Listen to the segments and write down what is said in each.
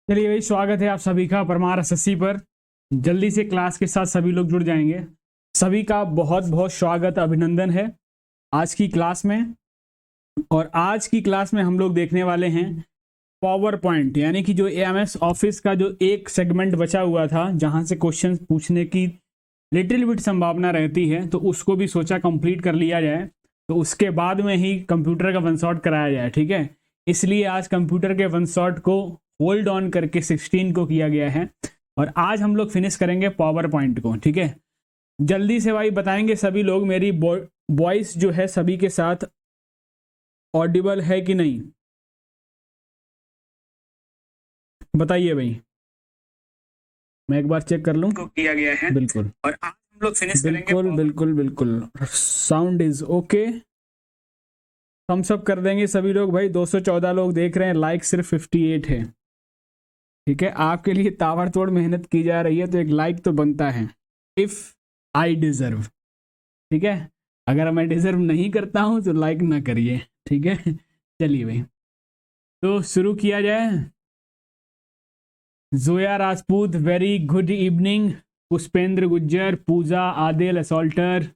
चलिए भाई, स्वागत है आप सभी का परमार एसएससी पर। जल्दी से क्लास के साथ सभी लोग जुड़ जाएंगे। सभी का बहुत बहुत स्वागत, अभिनंदन है आज की क्लास में। और आज की क्लास में हम लोग देखने वाले हैं पावर पॉइंट, यानी कि जो एमएस ऑफिस का जो एक सेगमेंट बचा हुआ था जहां से क्वेश्चन पूछने की लिटिल बिट संभावना रहती है, तो उसको भी सोचा कंप्लीट कर लिया जाए, तो उसके बाद में ही कंप्यूटर का वन शॉट कराया जाए। ठीक है, इसलिए आज कंप्यूटर के वन शॉट को होल्ड ऑन करके 16 को किया गया है और आज हम लोग फिनिश करेंगे पावर पॉइंट को। ठीक है, जल्दी से भाई बताएंगे सभी लोग, मेरी वॉइस जो है सभी के साथ ऑडिबल है कि नहीं, बताइए भाई, मैं एक बार चेक कर लूं। को किया गया है बिल्कुल, और आज हम लोग फिनिश करेंगे। बिल्कुल बिल्कुल बिल्कुल, साउंड इज ओके। हम सब कर देंगे सभी लोग। भाई 214 लोग देख रहे हैं, लाइक सिर्फ 58 है। ठीक है, आपके लिए ताबड़तोड़ मेहनत की जा रही है, तो एक लाइक तो बनता है इफ आई डिजर्व। ठीक है, अगर मैं डिजर्व नहीं करता हूं तो लाइक ना करिए। ठीक है, चलिए भाई, तो शुरू किया जाए। Zoya Rajput, very good evening. Pushpendra Gujjar, Pooja, Adil असॉल्टर।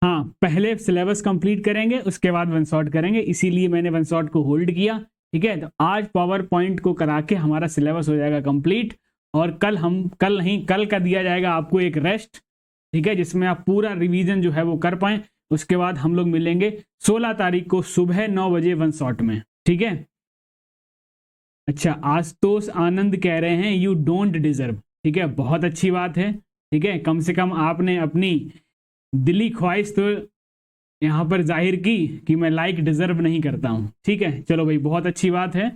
हाँ, पहले सिलेबस कंप्लीट करेंगे, उसके बाद वन शॉट करेंगे, इसीलिए मैंने वन शॉट को होल्ड किया। ठीक है, तो आज पावर पॉइंट को करा के हमारा सिलेबस हो जाएगा कंप्लीट, और कल का दिया जाएगा आपको एक रेस्ट। ठीक है, जिसमें आप पूरा रिवीजन जो है वो कर पाए। उसके बाद हम लोग मिलेंगे 16 तारीख को सुबह 9 बजे वन शॉट में। ठीक है, अच्छा, आशुतोष आनंद कह रहे हैं यू डोंट डिजर्व। ठीक है, बहुत अच्छी बात है। ठीक है, कम से कम आपने अपनी दिली ख्वाहिश तो यहां पर जाहिर की कि मैं लाइक डिजर्व नहीं करता हूं। ठीक है, चलो भाई, बहुत अच्छी बात है।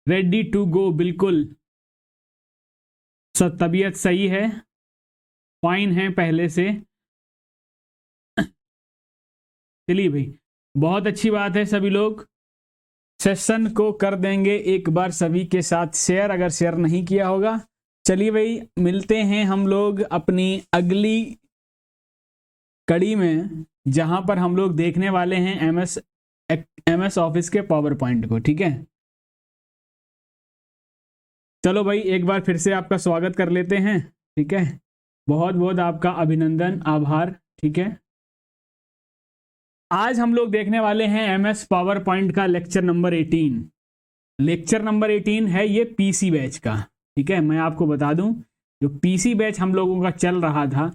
रेडी टू गो, बिल्कुल सब, तबीयत सही है, फाइन है पहले से। चलिए भाई, बहुत अच्छी बात है। सभी लोग सेशन को कर देंगे एक बार सभी के साथ शेयर, अगर शेयर नहीं किया होगा। चलिए भाई, मिलते हैं हम लोग अपनी अगली कड़ी में, जहां पर हम लोग देखने वाले हैं एमएस ऑफिस के पावर पॉइंट को। ठीक है, चलो भाई, एक बार फिर से आपका स्वागत कर लेते हैं। ठीक है, बहुत बहुत आपका अभिनंदन, आभार। ठीक है, आज हम लोग देखने वाले हैं एमएस पावर पॉइंट का लेक्चर नंबर 18। लेक्चर नंबर 18 है ये पीसी बैच का। ठीक है, मैं आपको बता दूं, जो पीसी बैच हम लोगों का चल रहा था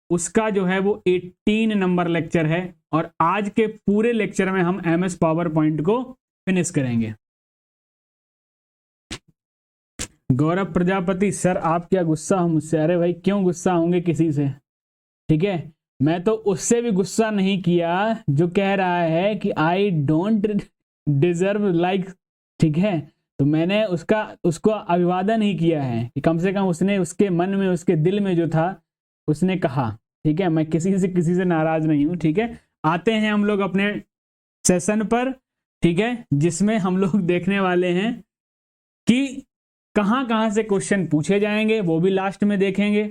उसका जो है वो 18 नंबर लेक्चर है, और आज के पूरे लेक्चर में हम एमएस पावर पॉइंट को फिनिश करेंगे। गौरव प्रजापति, सर आप क्या गुस्सा हो मुझसे? अरे भाई, क्यों गुस्सा होंगे किसी से? ठीक है, मैं तो उससे भी गुस्सा नहीं किया जो कह रहा है कि आई डोंट डिजर्व लाइक। ठीक है, तो मैंने उसको अभिवादन ही किया है कि कम से कम उसने उसके मन में, उसके दिल में जो था उसने कहा। ठीक है, मैं किसी से नाराज नहीं हूं। ठीक है, आते हैं हम लोग अपने सेशन पर। ठीक है, जिसमें हम लोग देखने वाले हैं कि कहां कहां से क्वेश्चन पूछे जाएंगे, वो भी लास्ट में देखेंगे,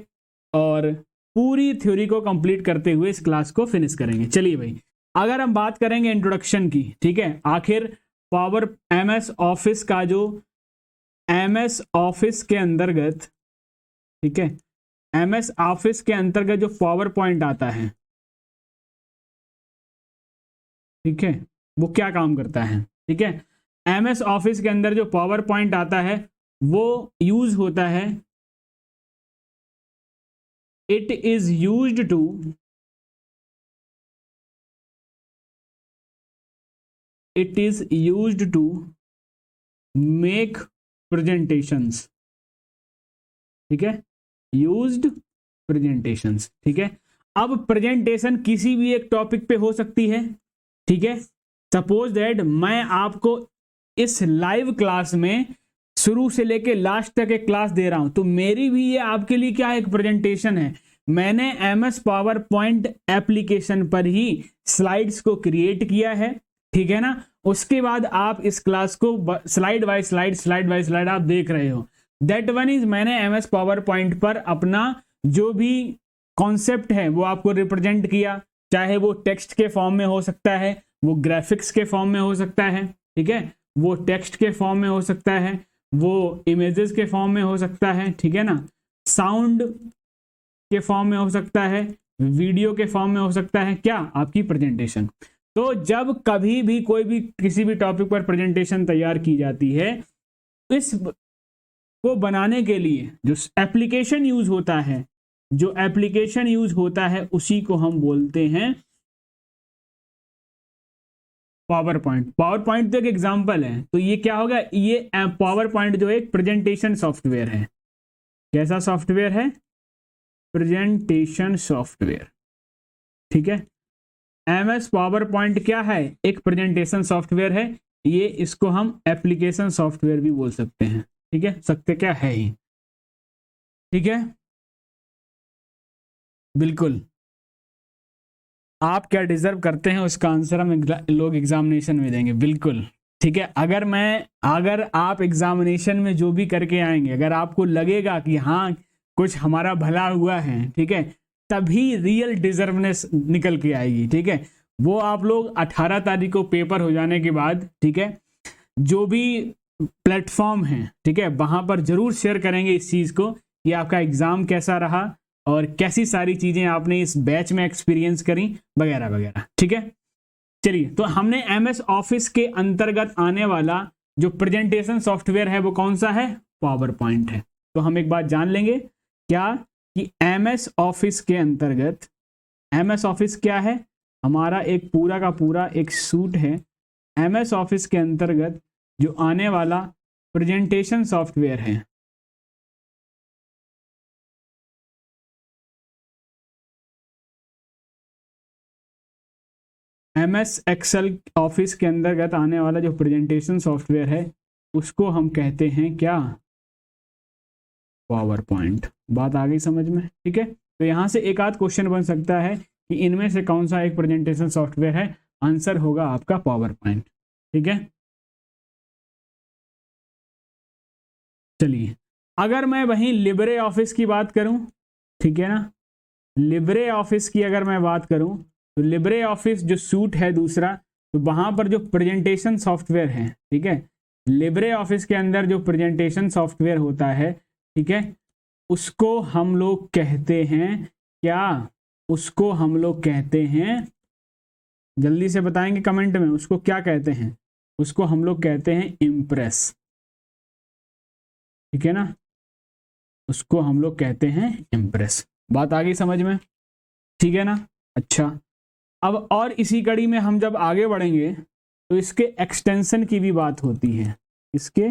और पूरी थ्योरी को कंप्लीट करते हुए इस क्लास को फिनिश करेंगे। चलिए भाई, अगर हम बात करेंगे इंट्रोडक्शन की, ठीक है, आखिर पावर एमएस ऑफिस का जो एमएस ऑफिस के अंतर्गत, ठीक है, एमएस ऑफिस के अंतर्गत जो पावर पॉइंट आता है, ठीक है, वो क्या काम करता है? ठीक है, एमएस ऑफिस के अंदर जो पावर पॉइंट आता है वो यूज होता है, it is used to make presentations. ठीक है, यूज्ड प्रेजेंटेशंस। ठीक है, अब प्रेजेंटेशन किसी भी एक टॉपिक पे हो सकती है। ठीक है, सपोज दैट मैं आपको इस लाइव क्लास में शुरू से लेके लास्ट तक एक क्लास दे रहा हूं, तो मेरी भी ये आपके लिए क्या एक प्रेजेंटेशन है। मैंने एमएस पावर पॉइंट एप्लीकेशन पर ही स्लाइड्स को क्रिएट किया है। ठीक है ना, उसके बाद आप इस क्लास को स्लाइड बाय स्लाइड आप देख रहे हो। दैट वन इज, मैंने एमएस पावर पॉइंट पर अपना जो भी कॉन्सेप्ट है वो आपको रिप्रेजेंट किया, चाहे वो टेक्स्ट के फॉर्म में हो सकता है, वो ग्राफिक्स के फॉर्म में हो सकता है। ठीक है, वो टेक्स्ट के फॉर्म में हो सकता है, वो इमेजेस के फॉर्म में हो सकता है, ठीक है ना, साउंड के फॉर्म में हो सकता है, वीडियो के फॉर्म में हो सकता है, क्या आपकी प्रेजेंटेशन। तो जब कभी भी कोई भी किसी भी टॉपिक पर प्रेजेंटेशन तैयार की जाती है, इस को बनाने के लिए जो एप्लीकेशन यूज होता है, जो एप्लीकेशन यूज होता है उसी को हम बोलते हैं पावर पॉइंट। पावर पॉइंट तो एक एग्जांपल है, तो ये क्या होगा, ये पावर पॉइंट जो एक प्रेजेंटेशन सॉफ्टवेयर है। कैसा सॉफ्टवेयर है, प्रेजेंटेशन सॉफ्टवेयर, ठीक है। एमएस पावर पॉइंट क्या है, एक प्रेजेंटेशन सॉफ्टवेयर है, ये इसको हम एप्लीकेशन सॉफ्टवेयर भी बोल सकते हैं, ठीक है, सकते क्या है ही, ठीक है, बिल्कुल। आप क्या डिजर्व करते हैं उसका आंसर हम लोग एग्जामिनेशन में देंगे, बिल्कुल, ठीक है। अगर आप एग्जामिनेशन में जो भी करके आएंगे, अगर आपको लगेगा कि हाँ कुछ हमारा भला हुआ है, ठीक है, तभी रियल डिजर्वनेस निकल के आएगी, ठीक है। वो आप लोग 18 तारीख को पेपर हो जाने के बाद, ठीक है, जो भी प्लेटफॉर्म है, ठीक है, वहां पर जरूर शेयर करेंगे इस चीज को कि आपका एग्जाम कैसा रहा और कैसी सारी चीजें आपने इस बैच में एक्सपीरियंस करी वगैरह वगैरह, ठीक है। चलिए, तो हमने एमएस ऑफिस के अंतर्गत आने वाला जो प्रेजेंटेशन सॉफ्टवेयर है वो कौन सा है, पावर पॉइंट है। तो हम एक बात जान लेंगे क्या, कि एमएस ऑफिस के अंतर्गत, एमएस ऑफिस क्या है, हमारा एक पूरा का पूरा एक सूट है। एमएस ऑफिस के अंतर्गत जो आने वाला प्रेजेंटेशन सॉफ्टवेयर है, एमएस एक्सेल ऑफिस के अंतर्गत आने वाला जो प्रेजेंटेशन सॉफ्टवेयर है उसको हम कहते हैं क्या, पावर पॉइंट। बात आ गई समझ में, ठीक है। तो यहां से एक आध क्वेश्चन बन सकता है कि इनमें से कौन सा एक प्रेजेंटेशन सॉफ्टवेयर है, आंसर होगा आपका पावर पॉइंट, ठीक है। चलिए, अगर मैं वहीं लिब्रे ऑफिस की बात करूं, ठीक है ना, लिब्रे ऑफिस की अगर मैं बात करूं, तो लिब्रे ऑफिस जो सूट है दूसरा, तो वहां पर जो प्रेजेंटेशन सॉफ्टवेयर है, ठीक है, लिब्रे ऑफिस के अंदर जो प्रेजेंटेशन सॉफ्टवेयर होता है, ठीक है, उसको हम लोग कहते हैं क्या, उसको हम लोग कहते हैं, जल्दी से बताएंगे कमेंट में, उसको क्या कहते हैं, उसको हम लोग कहते हैं इम्प्रेस, ठीक है ना, उसको हम लोग कहते हैं इम्प्रेस। बात आ गई समझ में, ठीक है ना। अच्छा, अब और इसी कड़ी में हम जब आगे बढ़ेंगे तो इसके एक्सटेंशन की भी बात होती है। इसके,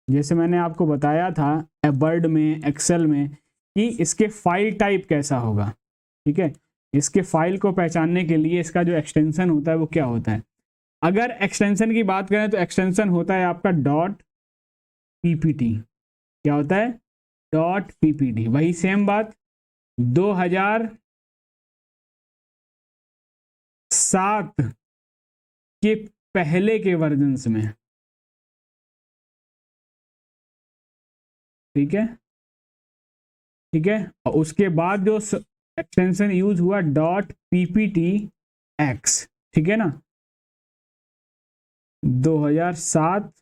जैसे मैंने आपको बताया था वर्ड में, एक्सेल में, कि इसके फाइल टाइप कैसा होगा, ठीक है, इसके फाइल को पहचानने के लिए इसका जो एक्सटेंशन होता है वो क्या होता है। अगर एक्सटेंशन की बात करें तो एक्सटेंशन होता है आपका डॉट पीपीटी। क्या होता है, डॉट पीपीटी। वही सेम बात 2007 के पहले के वर्जन्स में, ठीक है, ठीक है, और उसके बाद जो एक्सटेंशन यूज हुआ डॉट पीपीटी एक्स, ठीक है ना, 2007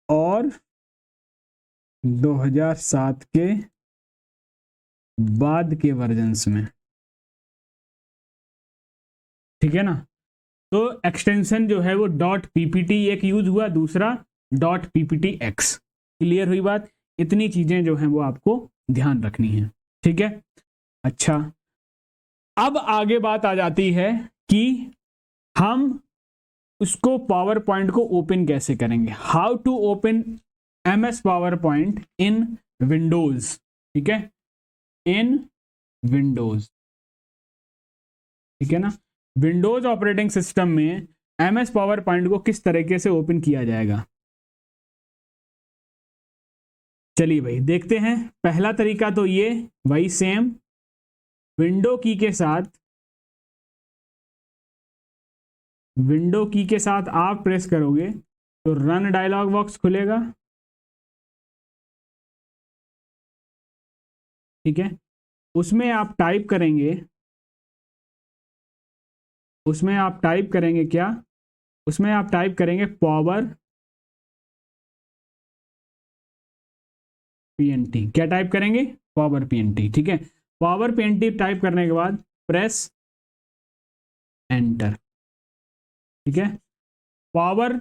और 2007 के बाद के वर्जन्स में, ठीक है ना। तो एक्सटेंशन जो है वो डॉट पीपीटी एक यूज हुआ, दूसरा डॉट पीपीटी एक्स। क्लियर हुई बात, इतनी चीजें जो हैं वो आपको ध्यान रखनी है, ठीक है। अच्छा, अब आगे बात आ जाती है कि हम उसको पावर पॉइंट को ओपन कैसे करेंगे, how to open MS PowerPoint in Windows, ठीक है, इन विंडोज, ठीक है ना। विंडोज ऑपरेटिंग सिस्टम में एमएस पावर पॉइंट को किस तरीके से ओपन किया जाएगा, चलिए भाई देखते हैं। पहला तरीका तो ये, वही सेम, विंडो की के साथ, विंडो की के साथ आप प्रेस करोगे तो रन डायलॉग बॉक्स खुलेगा, ठीक है। उसमें आप टाइप करेंगे, उसमें आप टाइप करेंगे क्या, उसमें आप टाइप करेंगे पावर पीएनटी। क्या टाइप करेंगे? Power PNT. ठीक है, पावर पीएनटी टाइप करने के बाद प्रेस एंटर। ठीक है, पावर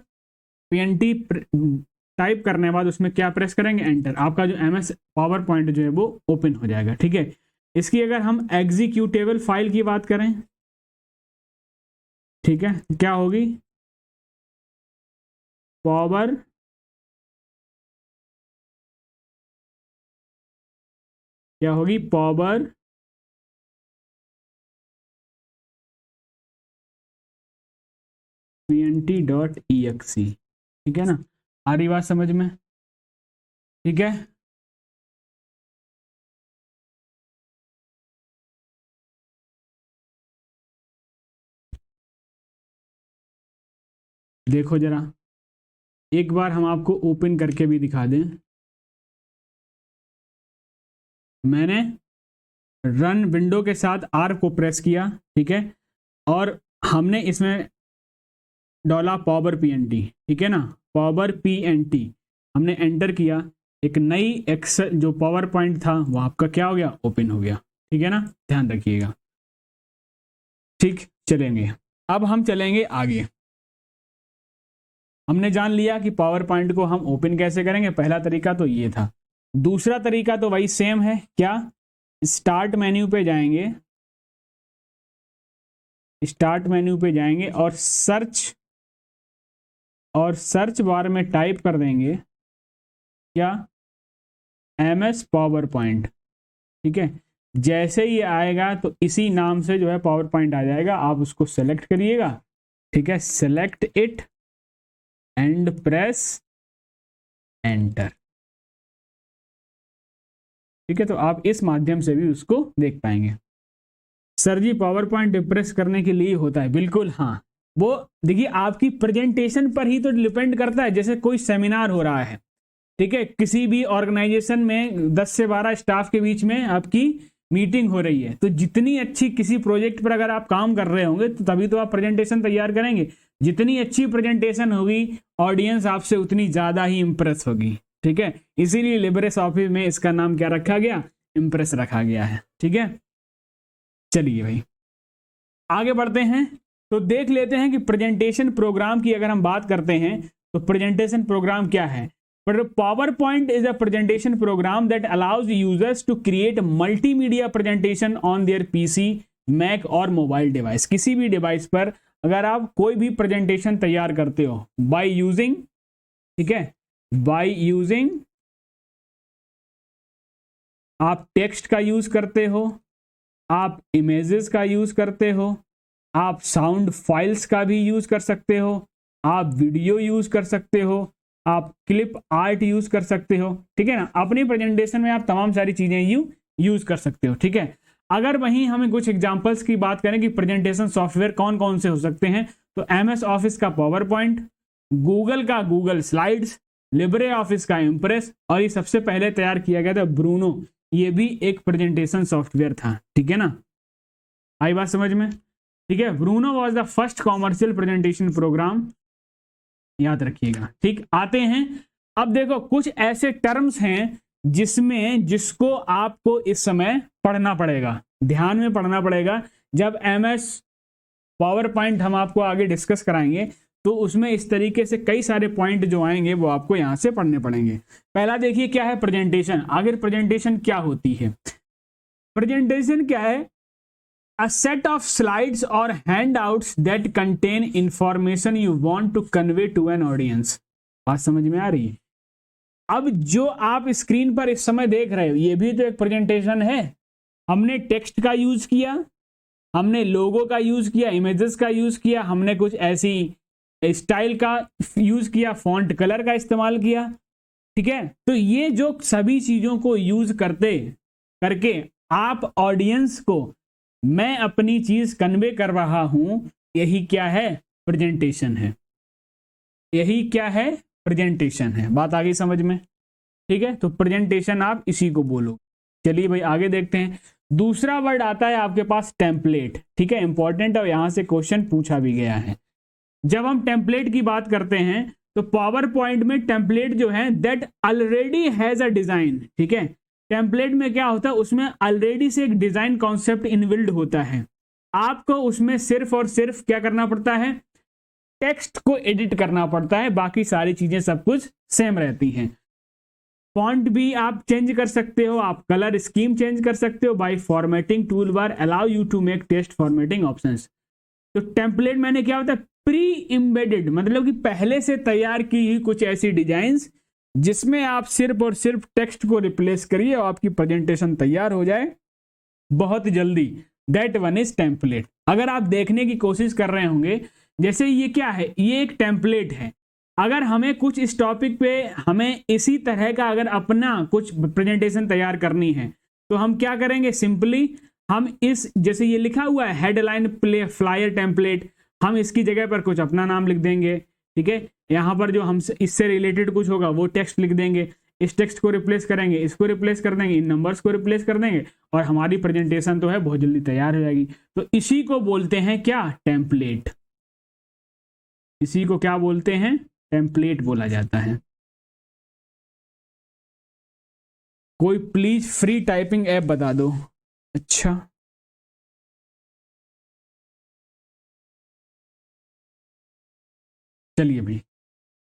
पीएनटी टाइप करने के बाद उसमें क्या प्रेस करेंगे? एंटर। आपका जो एमएस पावर पॉइंट जो है वो ओपन हो जाएगा। ठीक है, इसकी अगर हम एग्जीक्यूटेबल फाइल की बात करें, ठीक है, क्या होगी? पावर क्या होगी? Power pnt.exe। ठीक है ना, आ रही बात समझ में? ठीक है, देखो जरा एक बार हम आपको ओपन करके भी दिखा दें। मैंने रन विंडो के साथ आर को प्रेस किया, ठीक है, और हमने इसमें डॉला पावर पीएनटी। ठीक है ना, पावर पीएनटी हमने एंटर किया, एक नई एक्सेल जो पावर पॉइंट था वो आपका क्या हो गया? ओपन हो गया। ठीक है ना, ध्यान रखिएगा। ठीक, चलेंगे अब हम चलेंगे आगे। हमने जान लिया कि पावर पॉइंट को हम ओपन कैसे करेंगे। पहला तरीका तो ये था। दूसरा तरीका तो वही सेम है। क्या? स्टार्ट मेन्यू पे जाएंगे, स्टार्ट मेन्यू पे जाएंगे और सर्च बार में टाइप कर देंगे क्या? MS power point. ठीक है, जैसे ही आएगा तो इसी नाम से जो है पावर पॉइंट आ जाएगा। आप उसको सेलेक्ट करिएगा। ठीक है, select it and press enter. ठीक है, तो आप इस माध्यम से भी उसको देख पाएंगे। सर जी पावर पॉइंट इंप्रेस करने के लिए होता है? बिल्कुल हाँ, वो देखिए आपकी प्रेजेंटेशन पर ही तो डिपेंड करता है। जैसे कोई सेमिनार हो रहा है, ठीक है, किसी भी ऑर्गेनाइजेशन में 10 से 12 स्टाफ के बीच में आपकी मीटिंग हो रही है, तो जितनी अच्छी किसी प्रोजेक्ट पर अगर आप काम कर रहे होंगे तो तभी तो आप प्रेजेंटेशन तैयार करेंगे। जितनी अच्छी प्रेजेंटेशन होगी ऑडियंस आपसे उतनी ज्यादा ही इंप्रेस होगी। ठीक है, इसीलिए लिब्रे ऑफिस में इसका नाम क्या रखा गया? इंप्रेस रखा गया है। ठीक है, चलिए भाई आगे बढ़ते हैं। तो देख लेते हैं कि प्रेजेंटेशन प्रोग्राम की अगर हम बात करते हैं तो प्रेजेंटेशन प्रोग्राम क्या है। PowerPoint is a presentation program that allows users to create multimedia presentation on their PC, Mac और मोबाइल डिवाइस। किसी भी डिवाइस पर अगर आप कोई भी प्रेजेंटेशन तैयार करते हो बाय यूजिंग, ठीक है, बाय यूजिंग आप टेक्स्ट का यूज करते हो, आप इमेजेस का यूज करते हो, आप साउंड फाइल्स का भी यूज कर सकते हो, आप वीडियो यूज कर सकते हो, आप क्लिप आर्ट यूज कर सकते हो। ठीक है ना, अपनी प्रेजेंटेशन में आप तमाम सारी चीजें यूज कर सकते हो। ठीक है, अगर वहीं हमें कुछ एग्जांपल्स की बात करें कि प्रेजेंटेशन सॉफ्टवेयर कौन कौन से हो सकते हैं, तो एमएस ऑफिस का पावर पॉइंट, गूगल का गूगल स्लाइड्स, लिब्रे ऑफिस का इंप्रेस, और ये सबसे पहले तैयार किया गया था ब्रूनो, ये भी एक प्रेजेंटेशन सॉफ्टवेयर था। ठीक है ना, आई बात समझ में? ठीक है, Bruno was the first commercial presentation programme, याद रखिएगा। ठीक, आते हैं अब देखो कुछ ऐसे टर्म्स हैं जिसको आपको इस समय पढ़ना पड़ेगा, ध्यान में पढ़ना पड़ेगा। जब एमएस पावर पॉइंट हम आपको आगे डिस्कस कराएंगे तो उसमें इस तरीके से कई सारे पॉइंट जो आएंगे वो आपको यहां से पढ़ने पड़ेंगे। पहला देखिए क्या है प्रेजेंटेशन। आगे प्रेजेंटेशन क्या होती है? प्रेजेंटेशन क्या है? A set of slides or handouts that contain information you want to convey to an audience। बात समझ में आ रही है? अब जो आप स्क्रीन पर इस समय देख रहे हो ये भी तो एक प्रेजेंटेशन है। हमने टेक्स्ट का यूज किया, हमने लोगो का यूज किया, इमेजेस का यूज किया, हमने कुछ ऐसी स्टाइल का यूज किया, फॉन्ट कलर का इस्तेमाल किया। ठीक है, तो ये जो सभी चीजों को यूज करके आप ऑडियंस को मैं अपनी चीज कन्वे कर रहा हूं, यही क्या है? प्रेजेंटेशन है। यही क्या है? प्रेजेंटेशन है। बात आ गई समझ में? ठीक है, तो प्रेजेंटेशन आप इसी को बोलो। चलिए भाई आगे देखते हैं। दूसरा वर्ड आता है आपके पास टेम्पलेट। ठीक है, इंपॉर्टेंट है, यहां से क्वेश्चन पूछा भी गया है। जब हम टेम्पलेट की बात करते हैं तो पावर पॉइंट में टेम्पलेट जो है that already has a design, ठीक है। टेम्पलेट में क्या होता है, उसमें ऑलरेडी से एक डिजाइन कॉन्सेप्ट इनबिल्ड होता है। आपको उसमें सिर्फ और सिर्फ क्या करना पड़ता है, टेक्स्ट को एडिट करना पड़ता है, बाकी सारी चीजें सब कुछ सेम रहती हैं। फॉन्ट भी आप चेंज कर सकते हो, आप कलर स्कीम चेंज कर सकते हो। By formatting tool bar allow you to make text formatting options. तो टेम्पलेट मैंने क्या होता है, प्री इम्बेडेड, मतलब कि पहले से तैयार की हुई कुछ ऐसी डिजाइंस जिसमें आप सिर्फ और सिर्फ टेक्स्ट को रिप्लेस करिए और आपकी प्रेजेंटेशन तैयार हो जाए बहुत जल्दी। That one is template. अगर आप देखने की कोशिश कर रहे होंगे, जैसे ये क्या है, ये एक टेम्पलेट है। अगर हमें कुछ इस टॉपिक पे हमें इसी तरह का अगर अपना कुछ प्रेजेंटेशन तैयार करनी है तो हम क्या करेंगे, सिंपली हम इस, जैसे ये लिखा हुआ है हेडलाइन प्ले फ्लायर टेम्पलेट, हम इसकी जगह पर कुछ अपना नाम लिख देंगे, ठीक है। यहाँ पर जो हमसे इससे रिलेटेड कुछ होगा वो टेक्स्ट लिख देंगे, इस टेक्स्ट को रिप्लेस करेंगे, इसको रिप्लेस कर देंगे, इन नंबर्स को रिप्लेस कर देंगे और हमारी प्रेजेंटेशन तो है बहुत जल्दी तैयार हो जाएगी। तो इसी को बोलते हैं क्या, टेम्पलेट। इसी को क्या बोलते हैं, टेम्पलेट बोला जाता है। कोई प्लीज फ्री टाइपिंग ऐप बता दो। अच्छा, चलिए भाई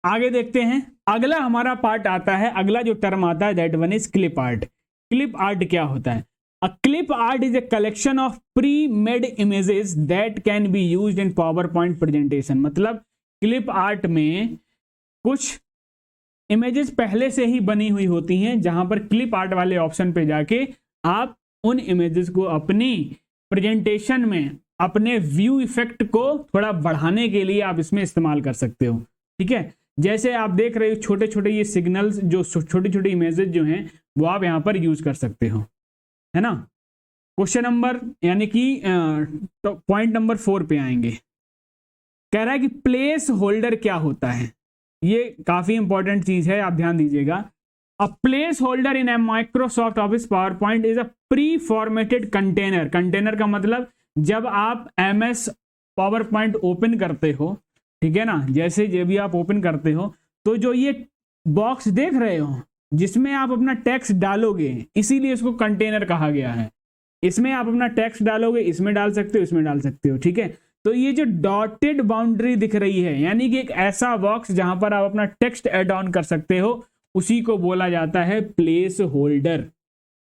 आगे देखते हैं। अगला हमारा पार्ट आता है, अगला जो टर्म आता है that one is clip art. Clip art क्या होता है, a clip art is a collection of pre made images that can be used in PowerPoint presentation. मतलब क्लिप आर्ट में कुछ इमेजेस पहले से ही बनी हुई होती हैं, जहां पर क्लिप आर्ट वाले ऑप्शन पे जाके आप उन इमेजेस को अपनी प्रेजेंटेशन में अपने व्यू इफेक्ट को थोड़ा बढ़ाने के लिए आप इसमें इस्तेमाल कर सकते हो, ठीक है। जैसे आप देख रहे हो छोटे छोटे ये सिग्नल्स, जो छोटी छोटी इमेजेस जो हैं वो आप यहां पर यूज कर सकते हो, है ना। क्वेश्चन नंबर यानी कि पॉइंट नंबर 4 पे आएंगे। कह रहा है कि प्लेस होल्डर क्या होता है, ये काफी इंपॉर्टेंट चीज है, आप ध्यान दीजिएगा। A place holder in A Microsoft office power point is a pre formatted container. Container का मतलब जब आप MS पावर पॉइंट ओपन करते हो, ठीक है ना, जैसे जब भी आप ओपन करते हो तो जो ये बॉक्स देख रहे हो जिसमें आप अपना टेक्स्ट डालोगे, इसीलिए इसको कंटेनर कहा गया है। इसमें आप अपना टेक्स्ट डालोगे, इसमें डाल सकते हो, इसमें डाल सकते हो, ठीक है। तो ये जो डॉटेड बाउंड्री दिख रही है, यानी कि एक ऐसा बॉक्स जहां पर आप अपना टेक्स्ट ऐड ऑन कर सकते हो, उसी को बोला जाता है प्लेस होल्डर।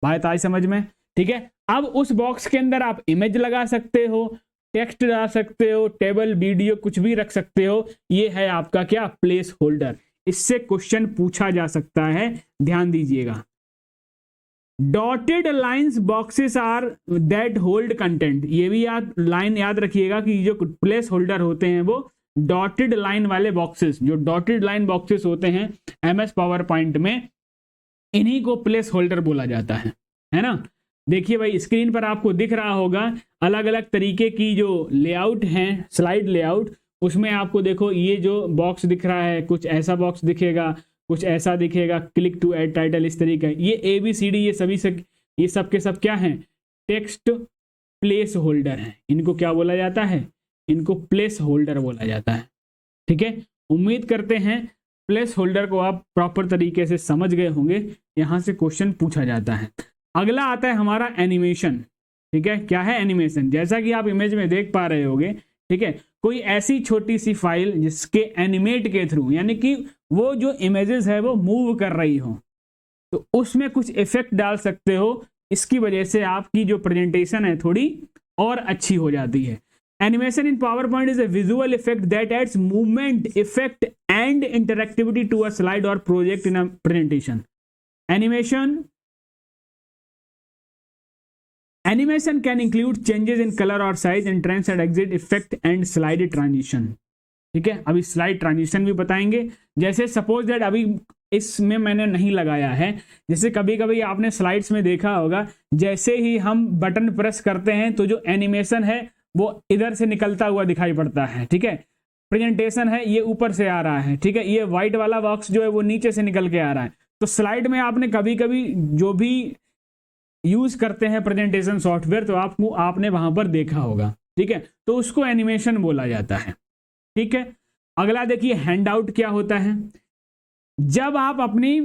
बात आई समझ में, ठीक है। अब उस बॉक्स के अंदर आप इमेज लगा सकते हो, टेक्स्ट डाल सकते हो, टेबल वीडियो कुछ भी रख सकते हो। ये है आपका क्या, प्लेस होल्डर। इससे क्वेश्चन पूछा जा सकता है, ध्यान दीजिएगा। Dotted lines boxes are that hold content. ये भी लाइन याद रखिएगा कि जो प्लेस होल्डर होते हैं वो डॉटेड लाइन वाले बॉक्सेस, जो डॉटेड लाइन बॉक्सेस होते हैं MS पावर पॉइंट में, इन्हीं को प्लेस होल्डर बोला जाता है ना। देखिए भाई स्क्रीन पर आपको दिख रहा होगा अलग अलग तरीके की जो लेआउट हैं, स्लाइड लेआउट, उसमें आपको देखो ये जो बॉक्स दिख रहा है, कुछ ऐसा बॉक्स दिखेगा, कुछ ऐसा दिखेगा, क्लिक टू ऐड टाइटल, इस तरीके। ये ABCD ये सभी से ये सब के सब क्या हैं, टेक्स्ट प्लेस होल्डर हैं। इनको क्या बोला जाता है, इनको प्लेस होल्डर बोला जाता है, ठीक है। उम्मीद करते हैं प्लेस होल्डर को आप प्रॉपर तरीके से समझ गए होंगे, यहां से क्वेश्चन पूछा जाता है। अगला आता है हमारा एनिमेशन, ठीक है। क्या है एनिमेशन, जैसा कि आप इमेज में देख पा रहे होंगे, ठीक है। कोई ऐसी छोटी सी फाइल जिसके एनिमेट के थ्रू, यानी कि वो जो इमेजेस है वो मूव कर रही हो, तो उसमें कुछ इफेक्ट डाल सकते हो। इसकी वजह से आपकी जो प्रेजेंटेशन है थोड़ी और अच्छी हो जाती है। Animation in PowerPoint is a visual effect that adds movement, effect and interactivity to a slide or project in a presentation. Animation can include changes in color or size, entrance and exit effect and slide transition, ठीक है। अभी slide transition भी बताएंगे। जैसे suppose that अभी इसमें मैंने नहीं लगाया है, जैसे कभी कभी आपने स्लाइड्स में देखा होगा, जैसे ही हम बटन प्रेस करते हैं तो जो एनिमेशन है वो इधर से निकलता हुआ दिखाई पड़ता है, ठीक है। प्रेजेंटेशन है ये ऊपर से आ रहा है, ठीक है, ये व्हाइट वाला बॉक्स जो है वो नीचे से निकल के आ रहा है। तो स्लाइड में आपने कभी कभी जो भी यूज करते हैं प्रेजेंटेशन सॉफ्टवेयर, तो आपने वहां पर देखा होगा, ठीक है। तो उसको एनिमेशन बोला जाता है। ठीक है, अगला देखिए हैंड आउट क्या होता है। जब आप अपनी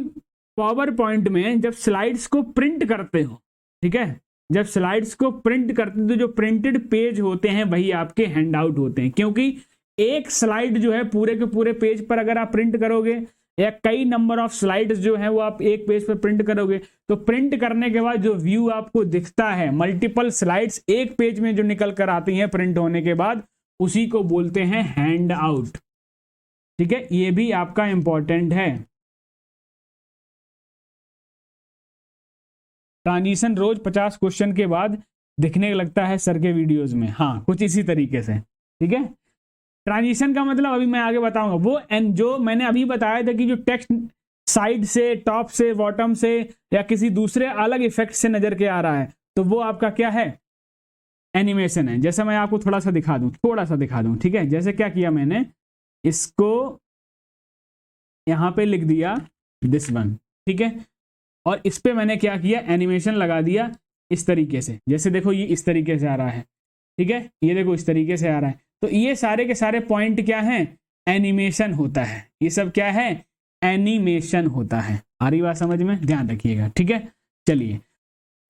पावर पॉइंट में जब स्लाइड्स को प्रिंट करते हो, ठीक है, जब स्लाइड्स को प्रिंट करते हो तो जो प्रिंटेड पेज होते हैं वही आपके हैंड आउट होते हैं, क्योंकि एक स्लाइड जो है पूरे के पूरे पेज पर अगर आप प्रिंट करोगे या कई नंबर ऑफ स्लाइड्स जो है वो आप एक पेज पर प्रिंट करोगे तो प्रिंट करने के बाद जो व्यू आपको दिखता है, मल्टीपल स्लाइड्स एक पेज में जो निकल कर आती हैं प्रिंट होने के बाद, उसी को बोलते हैं हैंड आउट। ठीक है, ये भी आपका इंपॉर्टेंट है। ट्रांजिशन रोज 50 क्वेश्चन के बाद दिखने लगता है सर के वीडियोस में, हाँ कुछ इसी तरीके से। ठीक है, ट्रांजिशन का मतलब अभी मैं आगे बताऊंगा, वो एंड जो मैंने अभी बताया था कि जो टेक्स्ट साइड से, टॉप से, बॉटम से या किसी दूसरे अलग इफेक्ट से नजर के आ रहा है, तो वो आपका क्या है, एनिमेशन है। जैसे मैं आपको थोड़ा सा दिखा दूं, ठीक है, जैसे क्या किया मैंने, इसको यहां पे लिख दिया दिस वन, ठीक है, और इस पे मैंने क्या किया, एनिमेशन लगा दिया इस तरीके से। जैसे देखो ये इस तरीके से आ रहा है, ठीक है, ये देखो इस तरीके से आ रहा है, तो ये सारे के सारे पॉइंट क्या हैं, एनिमेशन होता है। ये सब क्या है, एनिमेशन होता है। आ रही बात समझ में, ध्यान रखिएगा। ठीक है, चलिए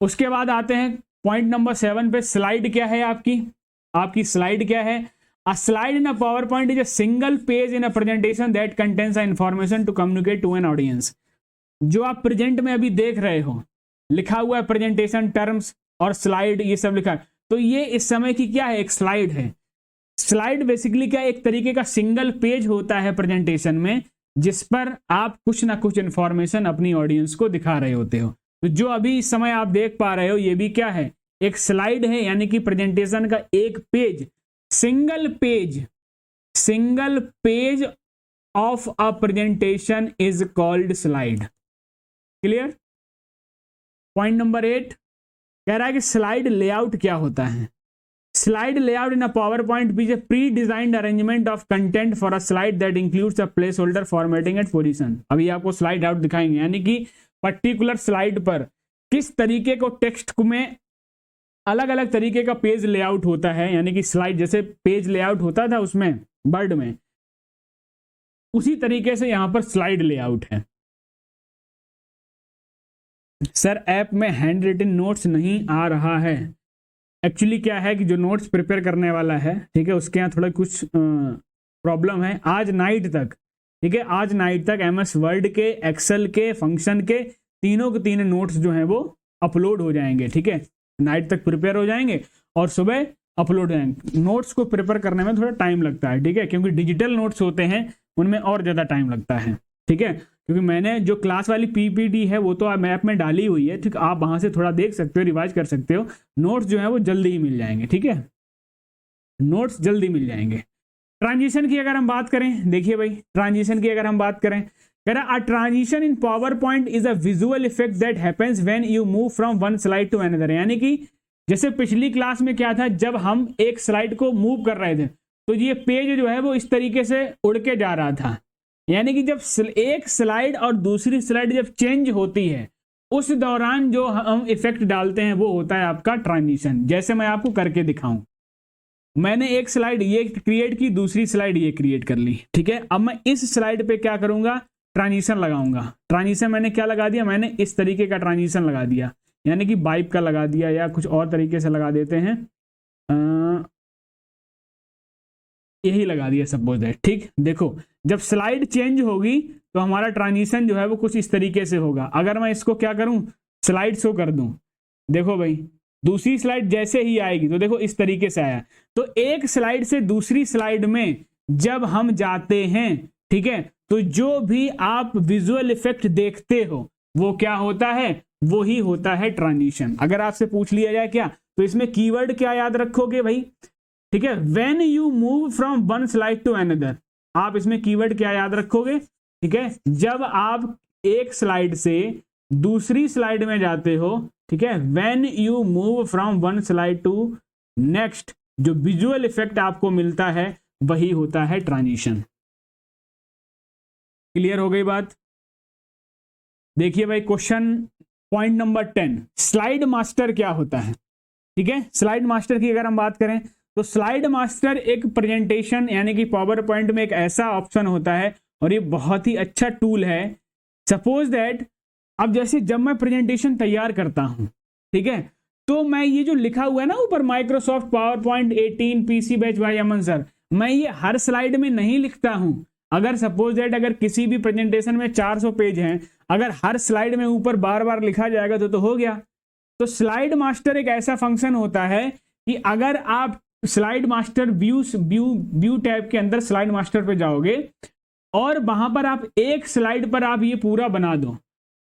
उसके बाद आते हैं पॉइंट नंबर 7 पे। स्लाइड क्या है आपकी स्लाइड क्या है। A slide in a PowerPoint is a single page in a presentation that contains the information to communicate to an audience। जो आप प्रेजेंट में अभी देख रहे हो, लिखा हुआ है प्रेजेंटेशन टर्म्स और स्लाइड, ये सब लिखा है, तो ये इस समय की क्या है, एक स्लाइड है। स्लाइड बेसिकली क्या, एक तरीके का सिंगल पेज होता है प्रेजेंटेशन में, जिस पर आप कुछ ना कुछ इंफॉर्मेशन अपनी ऑडियंस को दिखा रहे होते हो। तो जो अभी इस समय आप देख पा रहे हो, ये भी क्या है, एक स्लाइड है, यानी कि प्रेजेंटेशन का एक page, single page of a presentation is called slide. Clear. Point number 8 कह रहा है कि स्लाइड लेआउट क्या होता है। Slide layout in a PowerPoint is A pre designed arrangement of content for a slide that includes a place holder, formatting and position. अभी आपको slide out दिखाएंगे, यानी कि पर्टिकुलर स्लाइड पर किस तरीके को टेक्स्ट में अलग अलग तरीके का पेज लेआउट होता है, यानी कि स्लाइड जैसे पेज लेआउट होता था उसमें वर्ड में, उसी तरीके से यहां पर स्लाइड लेआउट है। सर ऐप में हैंड रिटन नोट्स नहीं आ रहा है। एक्चुअली क्या है कि जो नोट्स प्रिपेयर करने वाला है, ठीक है, उसके यहाँ थोड़ा कुछ प्रॉब्लम है। आज नाइट तक, ठीक है, आज नाइट तक MS वर्ड के, एक्सेल के, फंक्शन के तीनों के तीन नोट्स जो हैं वो अपलोड हो जाएंगे। ठीक है, नाइट तक प्रिपेयर हो जाएंगे और सुबह अपलोड हो जाएंगे। नोट्स को प्रिपेयर करने में थोड़ा टाइम लगता है, ठीक है, क्योंकि डिजिटल नोट्स होते हैं उनमें और ज़्यादा टाइम लगता है। ठीक है, क्योंकि मैंने जो क्लास वाली PPT है वो तो मैप में डाली हुई है, ठीक, आप वहां से थोड़ा देख सकते हो, रिवाइज कर सकते हो। नोट्स जो है वो जल्दी ही मिल जाएंगे। ठीक है, नोट्स जल्दी मिल जाएंगे। ट्रांजिशन की अगर हम बात करें, देखिए भाई, ट्रांजिशन की अगर हम बात करें, कह रहा a transition in PowerPoint is a visual effect that happens when you move from one slide to another. यानी कि जैसे पिछली क्लास में क्या था, जब हम एक स्लाइड को मूव कर रहे थे तो ये पेज जो है वो इस तरीके से उड़ के जा रहा था। यानी कि जब एक स्लाइड और दूसरी स्लाइड जब चेंज होती है, उस दौरान जो हम इफेक्ट डालते हैं वो होता है आपका ट्रांजिशन। जैसे मैं आपको करके दिखाऊं, मैंने एक स्लाइड ये क्रिएट की, दूसरी स्लाइड ये क्रिएट कर ली। ठीक है, अब मैं इस स्लाइड पे क्या करूंगा, ट्रांजिशन लगाऊंगा। ट्रांजिशन मैंने क्या लगा दिया, मैंने इस तरीके का ट्रांजिशन लगा दिया, यानी कि बाइप का लगा दिया, या कुछ और तरीके से लगा देते हैं, यही लगा दिया सपोज दैट। ठीक, देखो जब स्लाइड चेंज होगी तो हमारा ट्रांजिशन जो है वो कुछ इस तरीके से होगा। अगर मैं इसको क्या करूं, स्लाइड शो कर दूं, देखो भाई, दूसरी स्लाइड जैसे ही आएगी तो देखो इस तरीके से आया। तो एक स्लाइड से दूसरी स्लाइड में जब हम जाते हैं, ठीक है, तो जो भी आप विजुअल इफेक्ट देखते हो वो क्या होता है, वो ही होता है ट्रांजिशन। अगर आपसे पूछ लिया जाए क्या, तो इसमें कीवर्ड क्या याद रखोगे भाई, ठीक है, when you move from one slide to another, आप इसमें कीवर्ड क्या याद रखोगे, ठीक है, जब आप एक स्लाइड से दूसरी स्लाइड में जाते हो, ठीक है, when you move from one slide to next, जो विजुअल इफेक्ट आपको मिलता है वही होता है ट्रांजिशन। क्लियर हो गई बात। देखिए भाई, question point number 10, slide master क्या होता है। ठीक है, स्लाइड मास्टर की अगर हम बात करें तो स्लाइड मास्टर एक प्रेजेंटेशन यानी कि पावर पॉइंट में एक ऐसा ऑप्शन होता है और ये बहुत ही अच्छा टूल है। सपोज दैट अब जैसे जब मैं प्रेजेंटेशन तैयार करता हूं, ठीक है, तो मैं ये जो लिखा हुआ है ना ऊपर Microsoft PowerPoint 18 PC batch by Aman sir, मैं ये हर स्लाइड में नहीं लिखता हूं। अगर सपोज दैट अगर किसी भी प्रेजेंटेशन में 400 पेज हैं, अगर हर स्लाइड में ऊपर बार बार लिखा जाएगा तो हो गया। तो स्लाइड मास्टर एक ऐसा फंक्शन होता है कि अगर आप स्लाइड मास्टर व्यू टैब के अंदर स्लाइड मास्टर पे जाओगे और वहां पर आप एक स्लाइड पर आप ये पूरा बना दो,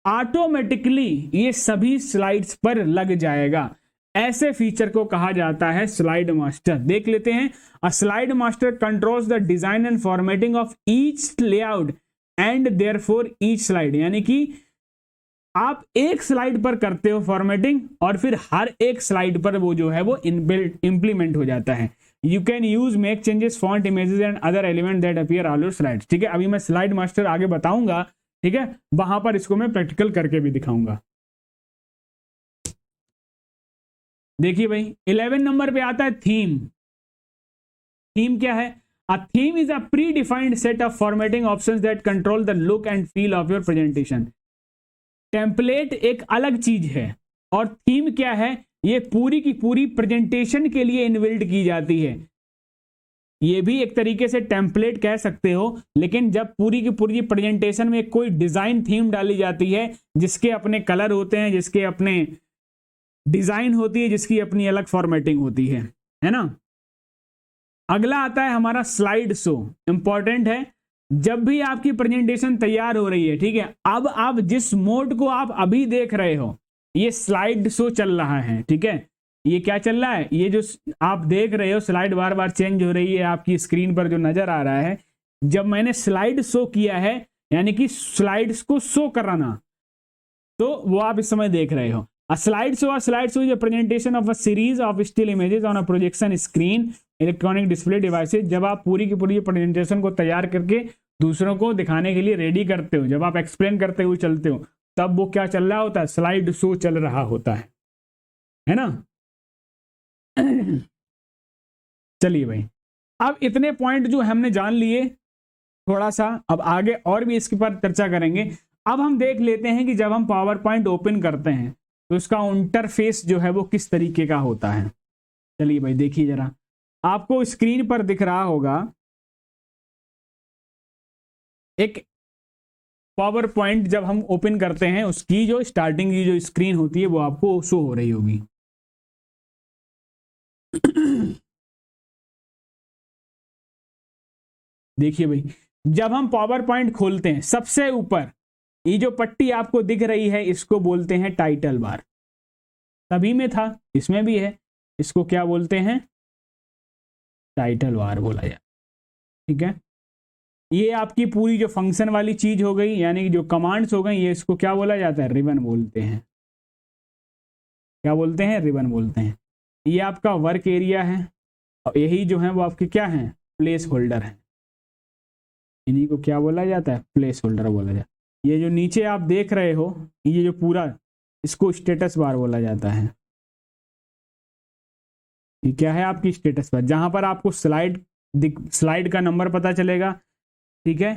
ऑटोमेटिकली ये सभी स्लाइड्स पर लग जाएगा। ऐसे फीचर को कहा जाता है स्लाइड मास्टर। देख लेते हैं। अ slide master controls the design and formatting of each layout and therefore each slide, यानी कि आप एक स्लाइड पर करते हो फॉर्मेटिंग और फिर हर एक स्लाइड पर वो जो है वो इंप्लीमेंट हो जाता है। You can use make changes font images and other element that appear on your slides. ठीक है, अभी मैं स्लाइड मास्टर आगे बताऊंगा, ठीक है, वहां पर इसको मैं प्रैक्टिकल करके भी दिखाऊंगा। देखिए भाई 11 नंबर पे आता है थीम। थीम क्या है? A theme is a pre defined set of formatting options that control the look and feel of your presentation. Template एक अलग चीज है और थीम क्या है? ये पूरी की पूरी प्रेजेंटेशन के लिए इनबिल्ट की जाती है। ये भी एक तरीके से टेम्पलेट कह सकते हो, लेकिन जब पूरी की पूरी प्रेजेंटेशन में कोई डिजाइन थीम डाली जाती है जिसके अपने कलर होते हैं, जिसके अपने डिजाइन होती है, जिसकी अपनी अलग फॉर्मेटिंग होती है ना। अगला आता है हमारा स्लाइड शो। इंपॉर्टेंट है, जब भी आपकी प्रेजेंटेशन तैयार हो रही है, ठीक है, अब आप जिस मोड को आप अभी देख रहे हो ये स्लाइड शो चल रहा है। ठीक है, ये क्या चल रहा है? ये जो आप देख रहे हो स्लाइड बार बार चेंज हो रही है आपकी स्क्रीन पर जो नजर आ रहा है, जब मैंने स्लाइड शो किया है यानी कि स्लाइड्स को शो कराना, तो वो आप इस समय देख रहे हो। A slideshow is a presentation of a series of still images on a projection screen, electronic display devices. जब आप पूरी की पूरी प्रेजेंटेशन को तैयार करके दूसरों को दिखाने के लिए रेडी करते हो, जब आप एक्सप्लेन करते हुए चलते हो, तब वो क्या चल रहा होता है? स्लाइड शो चल रहा होता है ना। चलिए भाई, अब इतने पॉइंट जो हमने जान लिए थोड़ा सा, अब आगे और भी इसके पर चर्चा करेंगे। अब हम देख लेते हैं कि जब हम पावर पॉइंट ओपन करते हैं तो इसका इंटरफेस जो है वो किस तरीके का होता है। चलिए भाई देखिए जरा, आपको स्क्रीन पर दिख रहा होगा एक पावर पॉइंट। जब हम ओपन करते हैं उसकी जो स्टार्टिंग की जो स्क्रीन होती है वो आपको शो हो रही होगी। देखिए भाई, जब हम पावर पॉइंट खोलते हैं सबसे ऊपर ये जो पट्टी आपको दिख रही है इसको बोलते हैं टाइटल बार। सभी में था, इसमें भी है। इसको क्या बोलते हैं? टाइटल बार बोला जाए। ठीक है, ये आपकी पूरी जो फंक्शन वाली चीज हो गई, यानी कि जो कमांड्स हो गई, ये इसको क्या बोला जाता है? रिबन बोलते हैं। क्या बोलते हैं? रिबन बोलते हैं। ये आपका वर्क एरिया है और यही जो है वो आपके क्या है? प्लेस होल्डर है। इन्हीं को क्या बोला जाता है? प्लेस होल्डर बोला जाता है। ये जो नीचे आप देख रहे हो ये जो पूरा, इसको स्टेटस बार बोला जाता है। ये क्या है? आपकी स्टेटस बार, जहां पर आपको स्लाइड का नंबर पता चलेगा। ठीक है,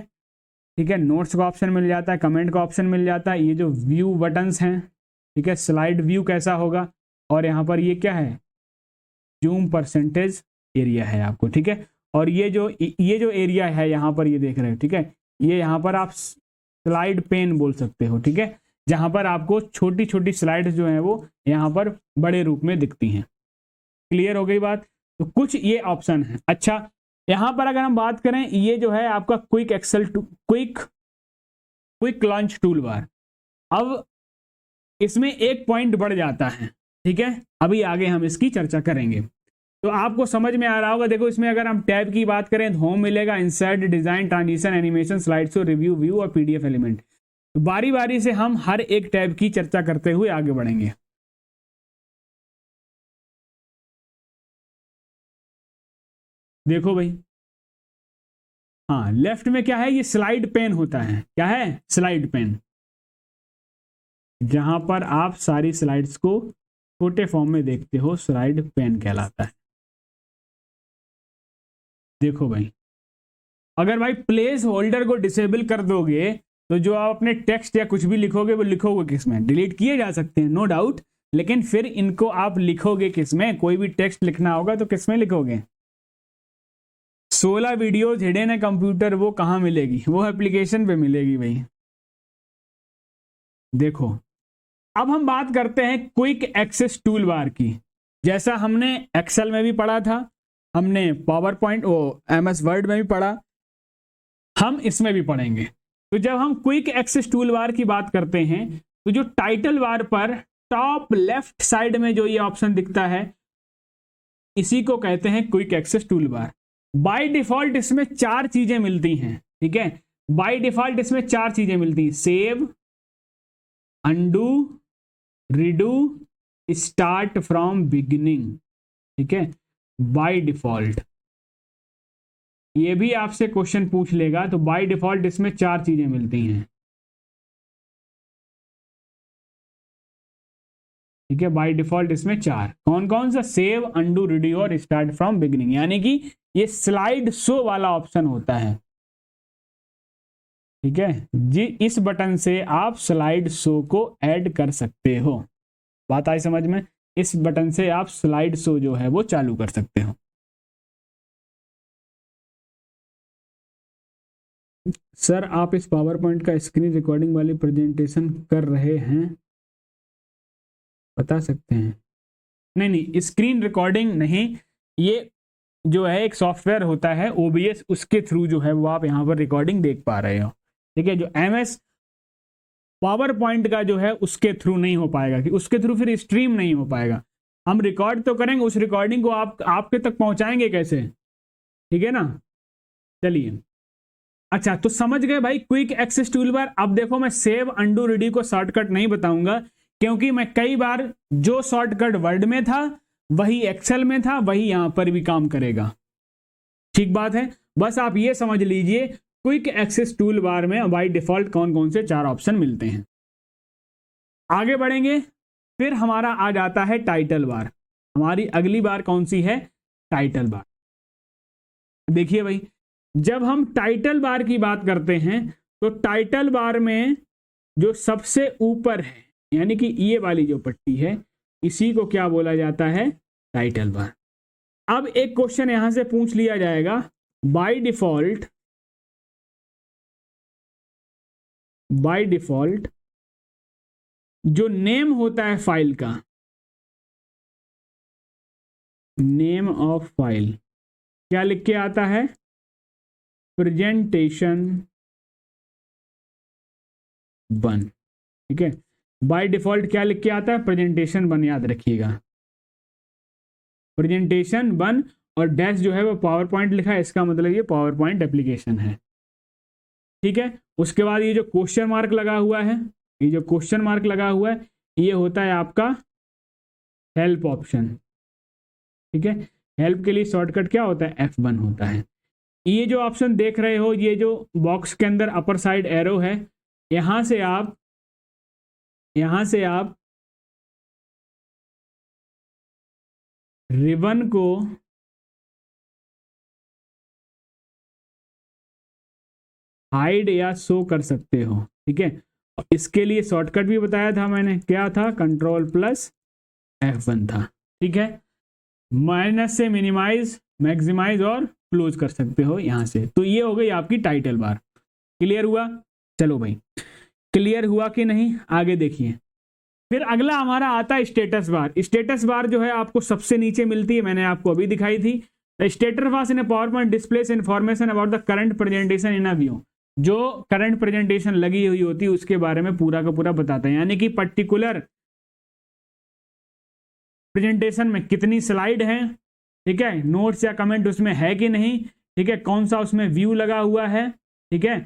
ठीक है, नोट्स का ऑप्शन मिल जाता है, कमेंट का ऑप्शन मिल जाता है, ये जो व्यू बटन्स हैं, ठीक है, स्लाइड व्यू कैसा होगा, और यहाँ पर ये क्या है? जूम परसेंटेज एरिया है आपको। ठीक है, और ये जो एरिया है यहाँ पर ये देख रहे हो, ठीक है, ये यहाँ पर आप स्लाइड पेन बोल सकते हो। ठीक है, जहां पर आपको छोटी छोटी स्लाइड्स जो है वो यहाँ पर बड़े रूप में दिखती हैं। क्लियर हो गई बात? तो कुछ ये ऑप्शन है। अच्छा, यहां पर अगर हम बात करें, ये जो है आपका क्विक लॉन्च टूल बार। अब इसमें एक पॉइंट बढ़ जाता है। ठीक है, अभी आगे हम इसकी चर्चा करेंगे तो आपको समझ में आ रहा होगा। देखो इसमें अगर हम टैब की बात करें तो होम मिलेगा, insert, design, transition, animation, slide show, review, view और पीडीएफ एलिमेंट। तो बारी बारी से हम हर एक टैब की चर्चा करते हुए आगे बढ़ेंगे। देखो भाई, हाँ, लेफ्ट में क्या है? ये स्लाइड पेन होता है। क्या है? स्लाइड पेन, जहां पर आप सारी स्लाइड्स को छोटे फॉर्म में देखते हो, स्लाइड पेन कहलाता है। देखो भाई, अगर भाई प्लेस होल्डर को डिसेबल कर दोगे तो जो आप अपने टेक्स्ट या कुछ भी लिखोगे वो लिखोगे किसमें? डिलीट किए जा सकते हैं नो डाउट, लेकिन फिर इनको आप लिखोगे किसमें? कोई भी टेक्स्ट लिखना होगा तो किसमें लिखोगे? 16 वीडियोज हिडन है कंप्यूटर, वो कहाँ मिलेगी? वो एप्लीकेशन पे मिलेगी भाई। देखो, अब हम बात करते हैं क्विक एक्सेस टूल बार की। जैसा हमने एक्सेल में भी पढ़ा था, हमने पावर पॉइंट MS वर्ड में भी पढ़ा, हम इसमें भी पढ़ेंगे। तो जब हम क्विक एक्सेस टूल बार की बात करते हैं तो जो टाइटल बार पर टॉप लेफ्ट साइड में जो ये ऑप्शन दिखता है इसी को कहते हैं quick access tool bar. By default इसमें 4 चीजें मिलती हैं, ठीक है? बाय डिफॉल्ट इसमें 4 चीजें मिलती हैं, save, undo, redo, start from beginning, ठीक है? बाय डिफॉल्ट ये भी आपसे क्वेश्चन पूछ लेगा, तो बाय डिफॉल्ट इसमें 4 चीजें मिलती हैं, ठीक है? बाय डिफॉल्ट इसमें 4, कौन कौन सा? सेव, अंडू, रिड्यू और स्टार्ट फ्रॉम बिगिनिंग, यानी कि ये स्लाइड शो वाला ऑप्शन होता है, ठीक है जी? इस बटन से आप स्लाइड शो को ऐड कर सकते हो। बात आई समझ में? इस बटन से आप स्लाइड शो जो है वो चालू कर सकते हो। सर आप इस पावर पॉइंट का स्क्रीन रिकॉर्डिंग वाली प्रेजेंटेशन कर रहे हैं, बता सकते हैं? नहीं नहीं, स्क्रीन रिकॉर्डिंग नहीं, ये जो है एक सॉफ्टवेयर होता है OBS, उसके थ्रू जो है वो आप यहाँ पर रिकॉर्डिंग देख पा रहे हो, ठीक है? जो MS पावर पॉइंट का जो है उसके थ्रू नहीं हो पाएगा, कि उसके थ्रू फिर स्ट्रीम नहीं हो पाएगा। हम रिकॉर्ड तो करेंगे, उस रिकॉर्डिंग को आपके तक पहुंचाएंगे कैसे, ठीक है ना? चलिए, अच्छा तो समझ गए भाई क्विक एक्सेस टूल बार। अब देखो, मैं सेव, अंडू, रिड्यू को शॉर्टकट नहीं बताऊंगा, क्योंकि मैं कई बार जो शॉर्टकट वर्ड में था वही एक्सेल में था, वही यहां पर भी काम करेगा, ठीक बात है? बस आप ये समझ लीजिए क्विक एक्सेस टूल बार में बाय डिफॉल्ट कौन कौन से 4 ऑप्शन मिलते हैं। आगे बढ़ेंगे, फिर हमारा आ जाता है टाइटल बार। हमारी अगली बार कौन सी है? Title bar. देखिए भाई, जब हम टाइटल बार की बात करते हैं तो टाइटल बार में जो सबसे ऊपर है, यानी कि ये वाली जो पट्टी है, इसी को क्या बोला जाता है? Title bar. अब एक क्वेश्चन यहां से पूछ लिया जाएगा, बाय डिफॉल्ट जो नेम होता है फाइल का, नेम ऑफ फाइल क्या लिख के आता है? प्रेजेंटेशन 1, ठीक है? बाय डिफॉल्ट क्या लिख के आता है? प्रेजेंटेशन 1, याद रखिएगा, प्रेजेंटेशन 1, और डैश जो है वो पावर पॉइंट लिखा है, इसका मतलब ये पावर पॉइंट एप्लीकेशन है, ठीक है? उसके बाद ये जो क्वेश्चन मार्क लगा हुआ है, ये जो क्वेश्चन मार्क लगा हुआ है, ये होता है आपका हेल्प ऑप्शन, ठीक है? हेल्प के लिए शॉर्टकट क्या होता है? F1 होता है। ये जो ऑप्शन देख रहे हो, ये जो बॉक्स के अंदर अपर साइड एरो है, यहां से आप रिबन को हाइड या शो कर सकते हो, ठीक है? इसके लिए शॉर्टकट भी बताया था मैंने, क्या था? Ctrl+F1 था, ठीक है? माइनस से मिनिमाइज, मैक्सिमाइज और क्लोज कर सकते हो यहां से। तो ये हो गई आपकी टाइटल बार। क्लियर हुआ? चलो भाई, क्लियर हुआ कि नहीं? आगे देखिए, फिर अगला हमारा आता है स्टेटस बार। स्टेटस बार जो है आपको सबसे नीचे मिलती है, मैंने आपको अभी दिखाई थी। Status bar in power point displace information about the current presentation in a view. जो करंट प्रेजेंटेशन लगी हुई होती है उसके बारे में पूरा का पूरा बताता है, यानी कि पर्टिकुलर प्रेजेंटेशन में कितनी स्लाइड है, ठीक है? नोट्स या कमेंट उसमें है कि नहीं, ठीक है? कौन सा उसमें व्यू लगा हुआ है, ठीक है?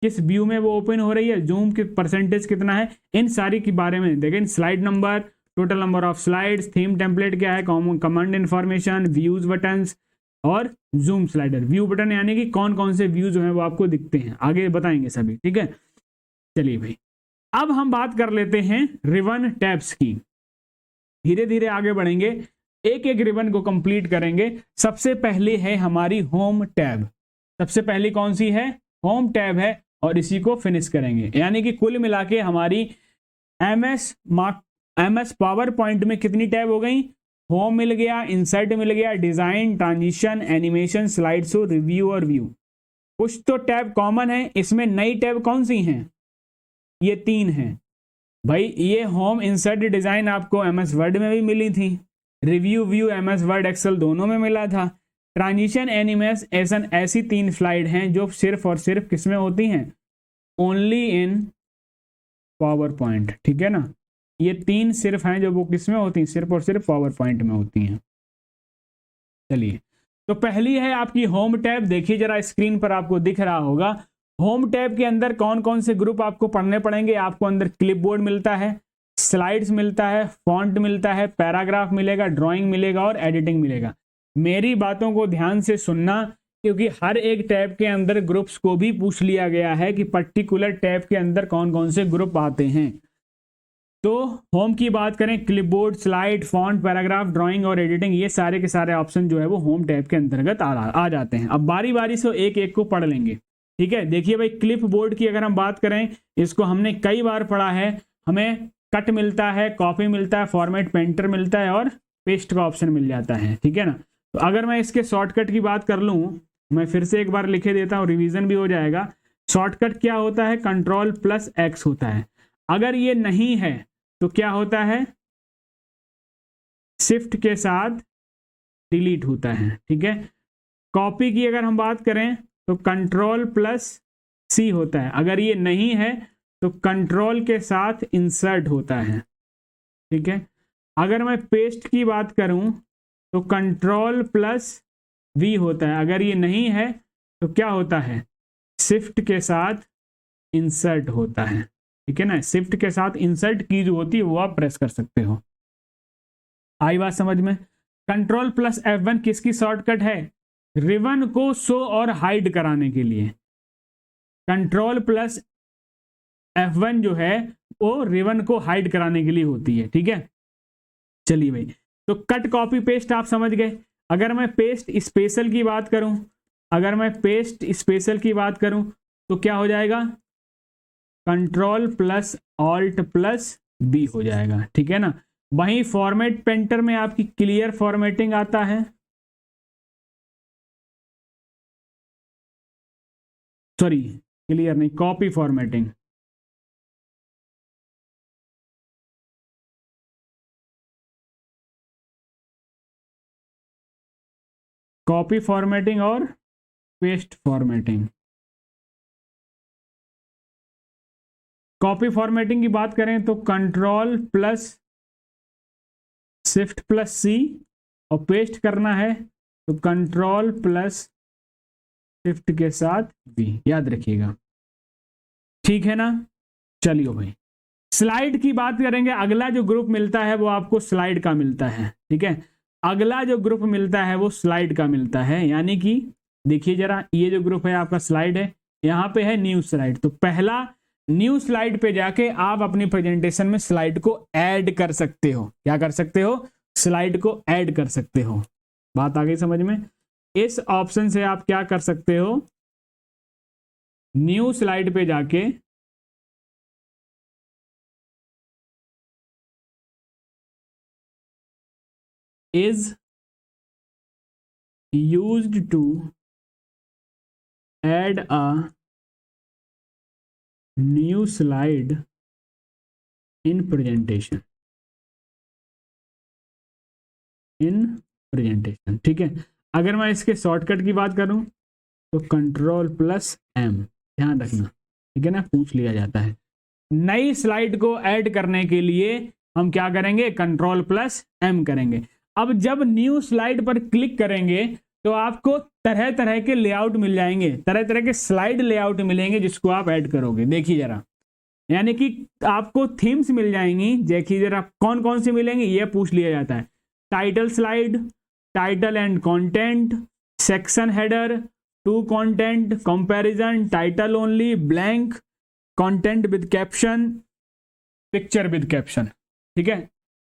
किस व्यू में वो ओपन हो रही है, जूम की परसेंटेज कितना है, इन सारी के बारे में देखें। Slide number, total number of slides, theme template क्या है, कमांड इन्फॉर्मेशन, व्यूज बटन्स और जूम स्लाइडर। व्यू बटन यानी कि कौन कौन से व्यू जो है वो आपको दिखते हैं, आगे बताएंगे सभी, ठीक है? चलिए भाई, अब हम बात कर लेते हैं रिबन टैब्स की। धीरे धीरे आगे बढ़ेंगे। एक एक रिबन को कंप्लीट करेंगे। सबसे पहले है हमारी होम टैब, सबसे पहली कौन सी है? होम टैब है, और इसी को फिनिश करेंगे। यानी कि कुल मिला के हमारी एमएस पावर पॉइंट में कितनी टैब हो गई? होम मिल गया, इंसर्ट मिल गया, design, transition, animation, slide show, review और व्यू। कुछ तो टैब कॉमन है इसमें। नई टैब कौन सी हैं? ये 3 हैं भाई। ये होम, इंसर्ट, डिजाइन आपको एमएस वर्ड में भी मिली थी, review, view MS Word Excel दोनों में मिला था। ट्रांजिशन, एनिमेशन, ऐसी 3 स्लाइड हैं जो सिर्फ और सिर्फ किसमें होती हैं? ओनली इन पावर पॉइंट, ठीक है ना। ये 3 सिर्फ हैं जो वो किसमें होती हैं? सिर्फ और सिर्फ पावर पॉइंट में होती हैं। चलिए, तो पहली है आपकी होम टैब। देखिए जरा स्क्रीन पर आपको दिख रहा होगा। होम टैब के अंदर कौन कौन से ग्रुप आपको पढ़ने पड़ेंगे? आपको अंदर क्लिपबोर्ड मिलता है, स्लाइड्स मिलता है, फॉन्ट मिलता है, पैराग्राफ मिलेगा, ड्राइंग मिलेगा और एडिटिंग मिलेगा। मेरी बातों को ध्यान से सुनना, क्योंकि हर एक टैब के अंदर ग्रुप्स को भी पूछ लिया गया है कि पर्टिकुलर टैब के अंदर कौन कौन से ग्रुप आते हैं। तो होम की बात करें, clipboard, slide, font, paragraph, drawing और एडिटिंग, ये सारे के सारे ऑप्शन जो है वो होम टैब के अंतर्गत आ जाते हैं। अब बारी बारी से एक एक को पढ़ लेंगे, ठीक है। देखिए भाई, क्लिप बोर्ड की अगर हम बात करें, इसको हमने कई बार पढ़ा है। हमें कट मिलता है, कॉपी मिलता है, फॉर्मेट पेंटर मिलता है और पेस्ट का ऑप्शन मिल जाता है, ठीक है ना। तो अगर मैं इसके शॉर्टकट की बात कर लूँ, मैं फिर से एक बार लिखे देता हूँ, रिवीजन भी हो जाएगा। शॉर्टकट क्या होता है? Ctrl+X होता है। अगर ये नहीं है तो क्या होता है? शिफ्ट के साथ डिलीट होता है, ठीक है। कॉपी की अगर हम बात करें तो Ctrl+C होता है। अगर ये नहीं है तो कंट्रोल के साथ इंसर्ट होता है, ठीक है। अगर मैं पेस्ट की बात करूं तो Ctrl+V होता है। अगर ये नहीं है तो क्या होता है? शिफ्ट के साथ इंसर्ट होता है, ठीक है ना। शिफ्ट के साथ इंसर्ट की जो होती है वो आप प्रेस कर सकते हो। आई बात समझ में? Ctrl+F1 किसकी शॉर्टकट है? रिबन को शो और हाइड कराने के लिए। Ctrl+F1 जो है वो रिबन को हाइड कराने के लिए होती है, ठीक है। चलिए भाई, तो कट, कॉपी, पेस्ट आप समझ गए। अगर मैं पेस्ट स्पेशल की बात करूं, तो क्या हो जाएगा? Ctrl+Alt+B हो जाएगा, ठीक है ना। वहीं फॉर्मेट पेंटर में आपकी क्लियर फॉर्मेटिंग आता है, सॉरी क्लियर नहीं, कॉपी फॉर्मेटिंग। कॉपी फॉर्मेटिंग और पेस्ट फॉर्मेटिंग। कॉपी फॉर्मेटिंग की बात करें तो Ctrl+Shift+C, और पेस्ट करना है तो Ctrl+Shift के साथ V, याद रखिएगा, ठीक है ना। चलिए भाई, स्लाइड की बात करेंगे। अगला जो ग्रुप मिलता है वो आपको स्लाइड का मिलता है, ठीक है। अगला जो ग्रुप मिलता है वो स्लाइड का मिलता है। यानी कि देखिए जरा, ये जो ग्रुप है आपका स्लाइड है, यहाँ पे है न्यू स्लाइड। तो पहला न्यू स्लाइड पे जाके आप अपनी प्रेजेंटेशन में स्लाइड को ऐड कर सकते हो। क्या कर सकते हो? स्लाइड को ऐड कर सकते हो। बात आ गई समझ में? इस ऑप्शन से आप क्या कर सकते हो? न्यू स्लाइड पे जाके is used to add a new slide in presentation, ठीक है। अगर मैं इसके शॉर्टकट की बात करूं तो Ctrl+M, ध्यान रखना, ठीक है ना, पूछ लिया जाता है। नई स्लाइड को ऐड करने के लिए हम क्या करेंगे? Ctrl+M करेंगे। अब जब न्यू स्लाइड पर क्लिक करेंगे तो आपको तरह तरह के लेआउट मिल जाएंगे, तरह तरह के स्लाइड लेआउट मिलेंगे जिसको आप ऐड करोगे। देखिए जरा, यानी कि आपको थीम्स मिल जाएंगी। देखिए जरा कौन कौन सी मिलेंगी, ये पूछ लिया जाता है। Title slide, title and content, section header, two content, comparison, title only, blank, content with caption, picture with caption, ठीक है।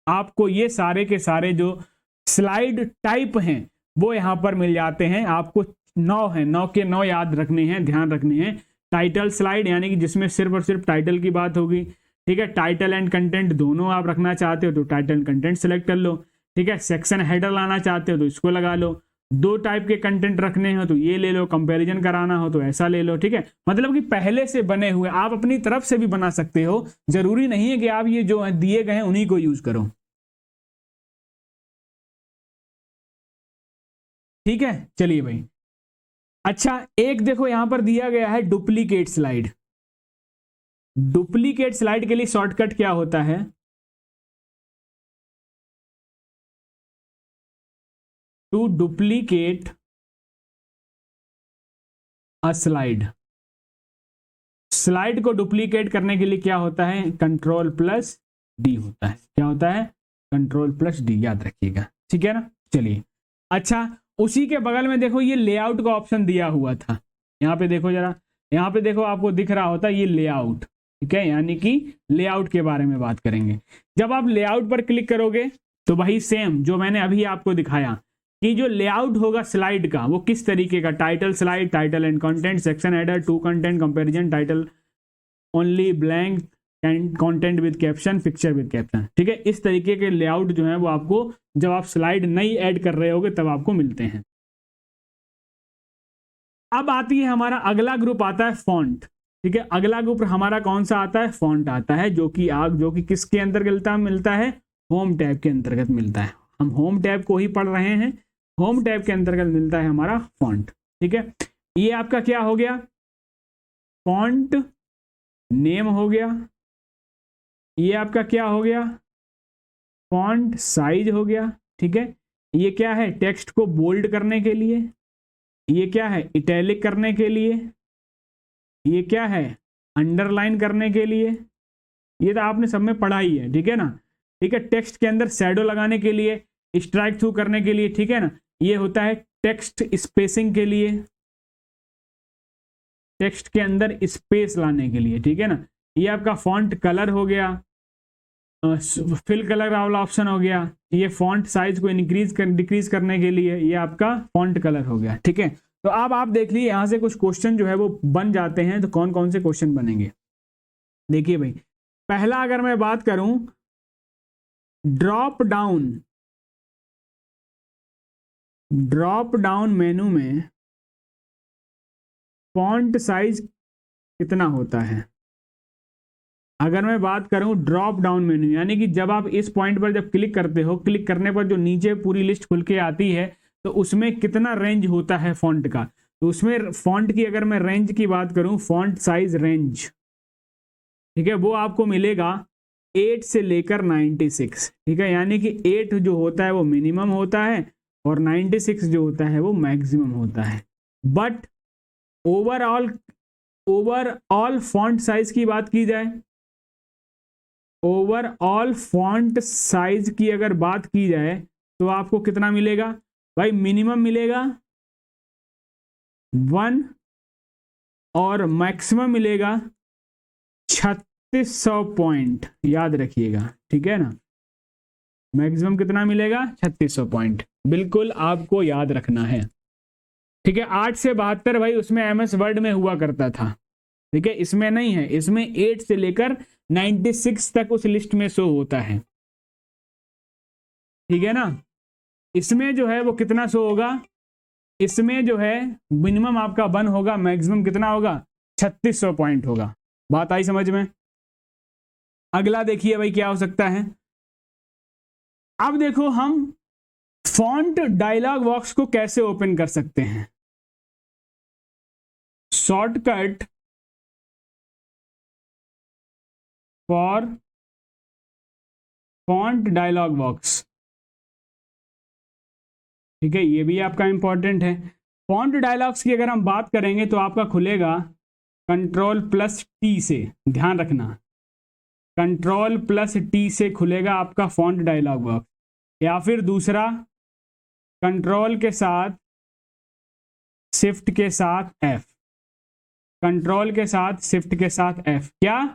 आपको ये सारे के सारे जो स्लाइड टाइप हैं वो यहाँ पर मिल जाते हैं आपको। 9 है, 9 के 9 याद रखने हैं, ध्यान रखने हैं। टाइटल स्लाइड यानी कि जिसमें सिर्फ और सिर्फ टाइटल की बात होगी, ठीक है। टाइटल एंड कंटेंट दोनों आप रखना चाहते हो तो टाइटल कंटेंट सेलेक्ट कर लो, ठीक है। सेक्शन हेडर लाना चाहते हो तो इसको लगा लो। 2 टाइप के कंटेंट रखने हो तो ये ले लो, कंपैरिजन कराना हो तो ऐसा ले लो, ठीक है। मतलब कि पहले से बने हुए आप अपनी तरफ से भी बना सकते हो, जरूरी नहीं है कि आप ये जो दिए गए हैं उन्हीं को यूज करो, ठीक है। चलिए भाई, अच्छा एक देखो यहां पर दिया गया है डुप्लीकेट स्लाइड। डुप्लीकेट स्लाइड के लिए शॉर्टकट क्या होता है? To duplicate a slide, slide को डुप्लीकेट करने के लिए क्या होता है? Ctrl+D होता है। क्या होता है? Ctrl+D, याद रखिएगा, ठीक है ना। चलिए, अच्छा उसी के बगल में देखो ये लेआउट का ऑप्शन दिया हुआ था। यहाँ पे देखो जरा, यहाँ पे देखो आपको दिख रहा होता है ये लेआउट, ठीक है। यानी कि लेआउट के बारे में बात करेंगे। जब आप लेआउट पर क्लिक करोगे तो वही सेम जो मैंने अभी आपको दिखाया कि जो लेआउट होगा स्लाइड का वो किस तरीके का, title slide, title and content, section header, two content, comparison, title only, blank, content with caption, picture with caption, ठीक है। इस तरीके के लेआउट जो है वो आपको जब आप स्लाइड नई ऐड कर रहे होगे तब आपको मिलते हैं। अब आती है हमारा अगला ग्रुप आता है फॉन्ट, ठीक है। अगला ग्रुप हमारा कौन सा आता है? फॉन्ट आता है, जो कि किसके अंतर्गत मिलता है? होम टैब के अंतर्गत मिलता है। हम होम टैब को ही पढ़ रहे हैं, होम टैब के अंतर्गत मिलता है हमारा फॉन्ट, ठीक है। ये आपका क्या हो गया? फॉन्ट नेम हो गया। ये आपका क्या हो गया? फॉन्ट साइज हो गया, ठीक है। ये क्या है? टेक्स्ट को बोल्ड करने के लिए। ये क्या है? इटैलिक करने के लिए। ये क्या है? अंडरलाइन करने के लिए। ये तो आपने सब में पढ़ा ही है, ठीक है ना, ठीक है। टेक्स्ट के अंदर शैडो लगाने के लिए, स्ट्राइक थ्रू करने के लिए, ठीक है ना। ये होता है टेक्स्ट स्पेसिंग के लिए, टेक्स्ट के अंदर स्पेस लाने के लिए, ठीक है ना। ये आपका फॉन्ट कलर हो गया, फिल कलर वाला ऑप्शन हो गया। ये फॉन्ट साइज को डिक्रीज करने के लिए ये आपका फॉन्ट कलर हो गया, ठीक है। तो अब आप देख लीजिए यहां से कुछ क्वेश्चन जो है वो बन जाते हैं। तो कौन कौन से क्वेश्चन बनेंगे? देखिए भाई, पहला अगर मैं बात करूं, ड्रॉप डाउन मेनू में फॉन्ट साइज कितना होता है? अगर मैं बात करूं ड्रॉप डाउन मेन्यू, यानी कि जब आप इस पॉइंट पर जब क्लिक करते हो, क्लिक करने पर जो नीचे पूरी लिस्ट खुल के आती है तो उसमें कितना रेंज होता है फॉन्ट का? तो उसमें फॉन्ट की अगर मैं रेंज की बात करूं, फॉन्ट साइज रेंज, ठीक है, वो आपको मिलेगा 8 से लेकर 96, ठीक है। यानी कि 8 जो होता है वो मिनिमम होता है और 96 जो होता है वो मैक्सिमम होता है। बट ओवरऑल फॉन्ट साइज की बात की जाए, ओवरऑल फॉन्ट साइज की अगर बात की जाए तो आपको कितना मिलेगा भाई? मिनिमम मिलेगा 1 और मैक्सिमम मिलेगा 3600 पॉइंट, याद रखिएगा, ठीक है ना। मैक्सिमम कितना मिलेगा? 3600 पॉइंट, बिल्कुल आपको याद रखना है, ठीक है। 8 से 72 भाई उसमें MS वर्ड में हुआ करता था, ठीक है, इसमें नहीं है। इसमें 8 से लेकर 96 तक उस लिस्ट में शो होता है, ठीक है ना। इसमें जो है वो कितना शो होगा? इसमें जो है मिनिमम आपका 1 होगा, मैक्सिमम कितना होगा? 3600 पॉइंट होगा। बात आई समझ में? अगला देखिए भाई क्या हो सकता है। अब देखो हम फॉन्ट डायलॉग बॉक्स को कैसे ओपन कर सकते हैं। Shortcut for font dialog box, ठीक है, ये भी आपका इंपॉर्टेंट है। फॉन्ट डायलॉग्स की अगर हम बात करेंगे तो आपका खुलेगा Ctrl+T से, ध्यान रखना, Ctrl+T से खुलेगा आपका फॉन्ट डायलॉग बॉक्स, या फिर दूसरा कंट्रोल के साथ शिफ्ट के साथ F, कंट्रोल के साथ शिफ्ट के साथ F, क्या?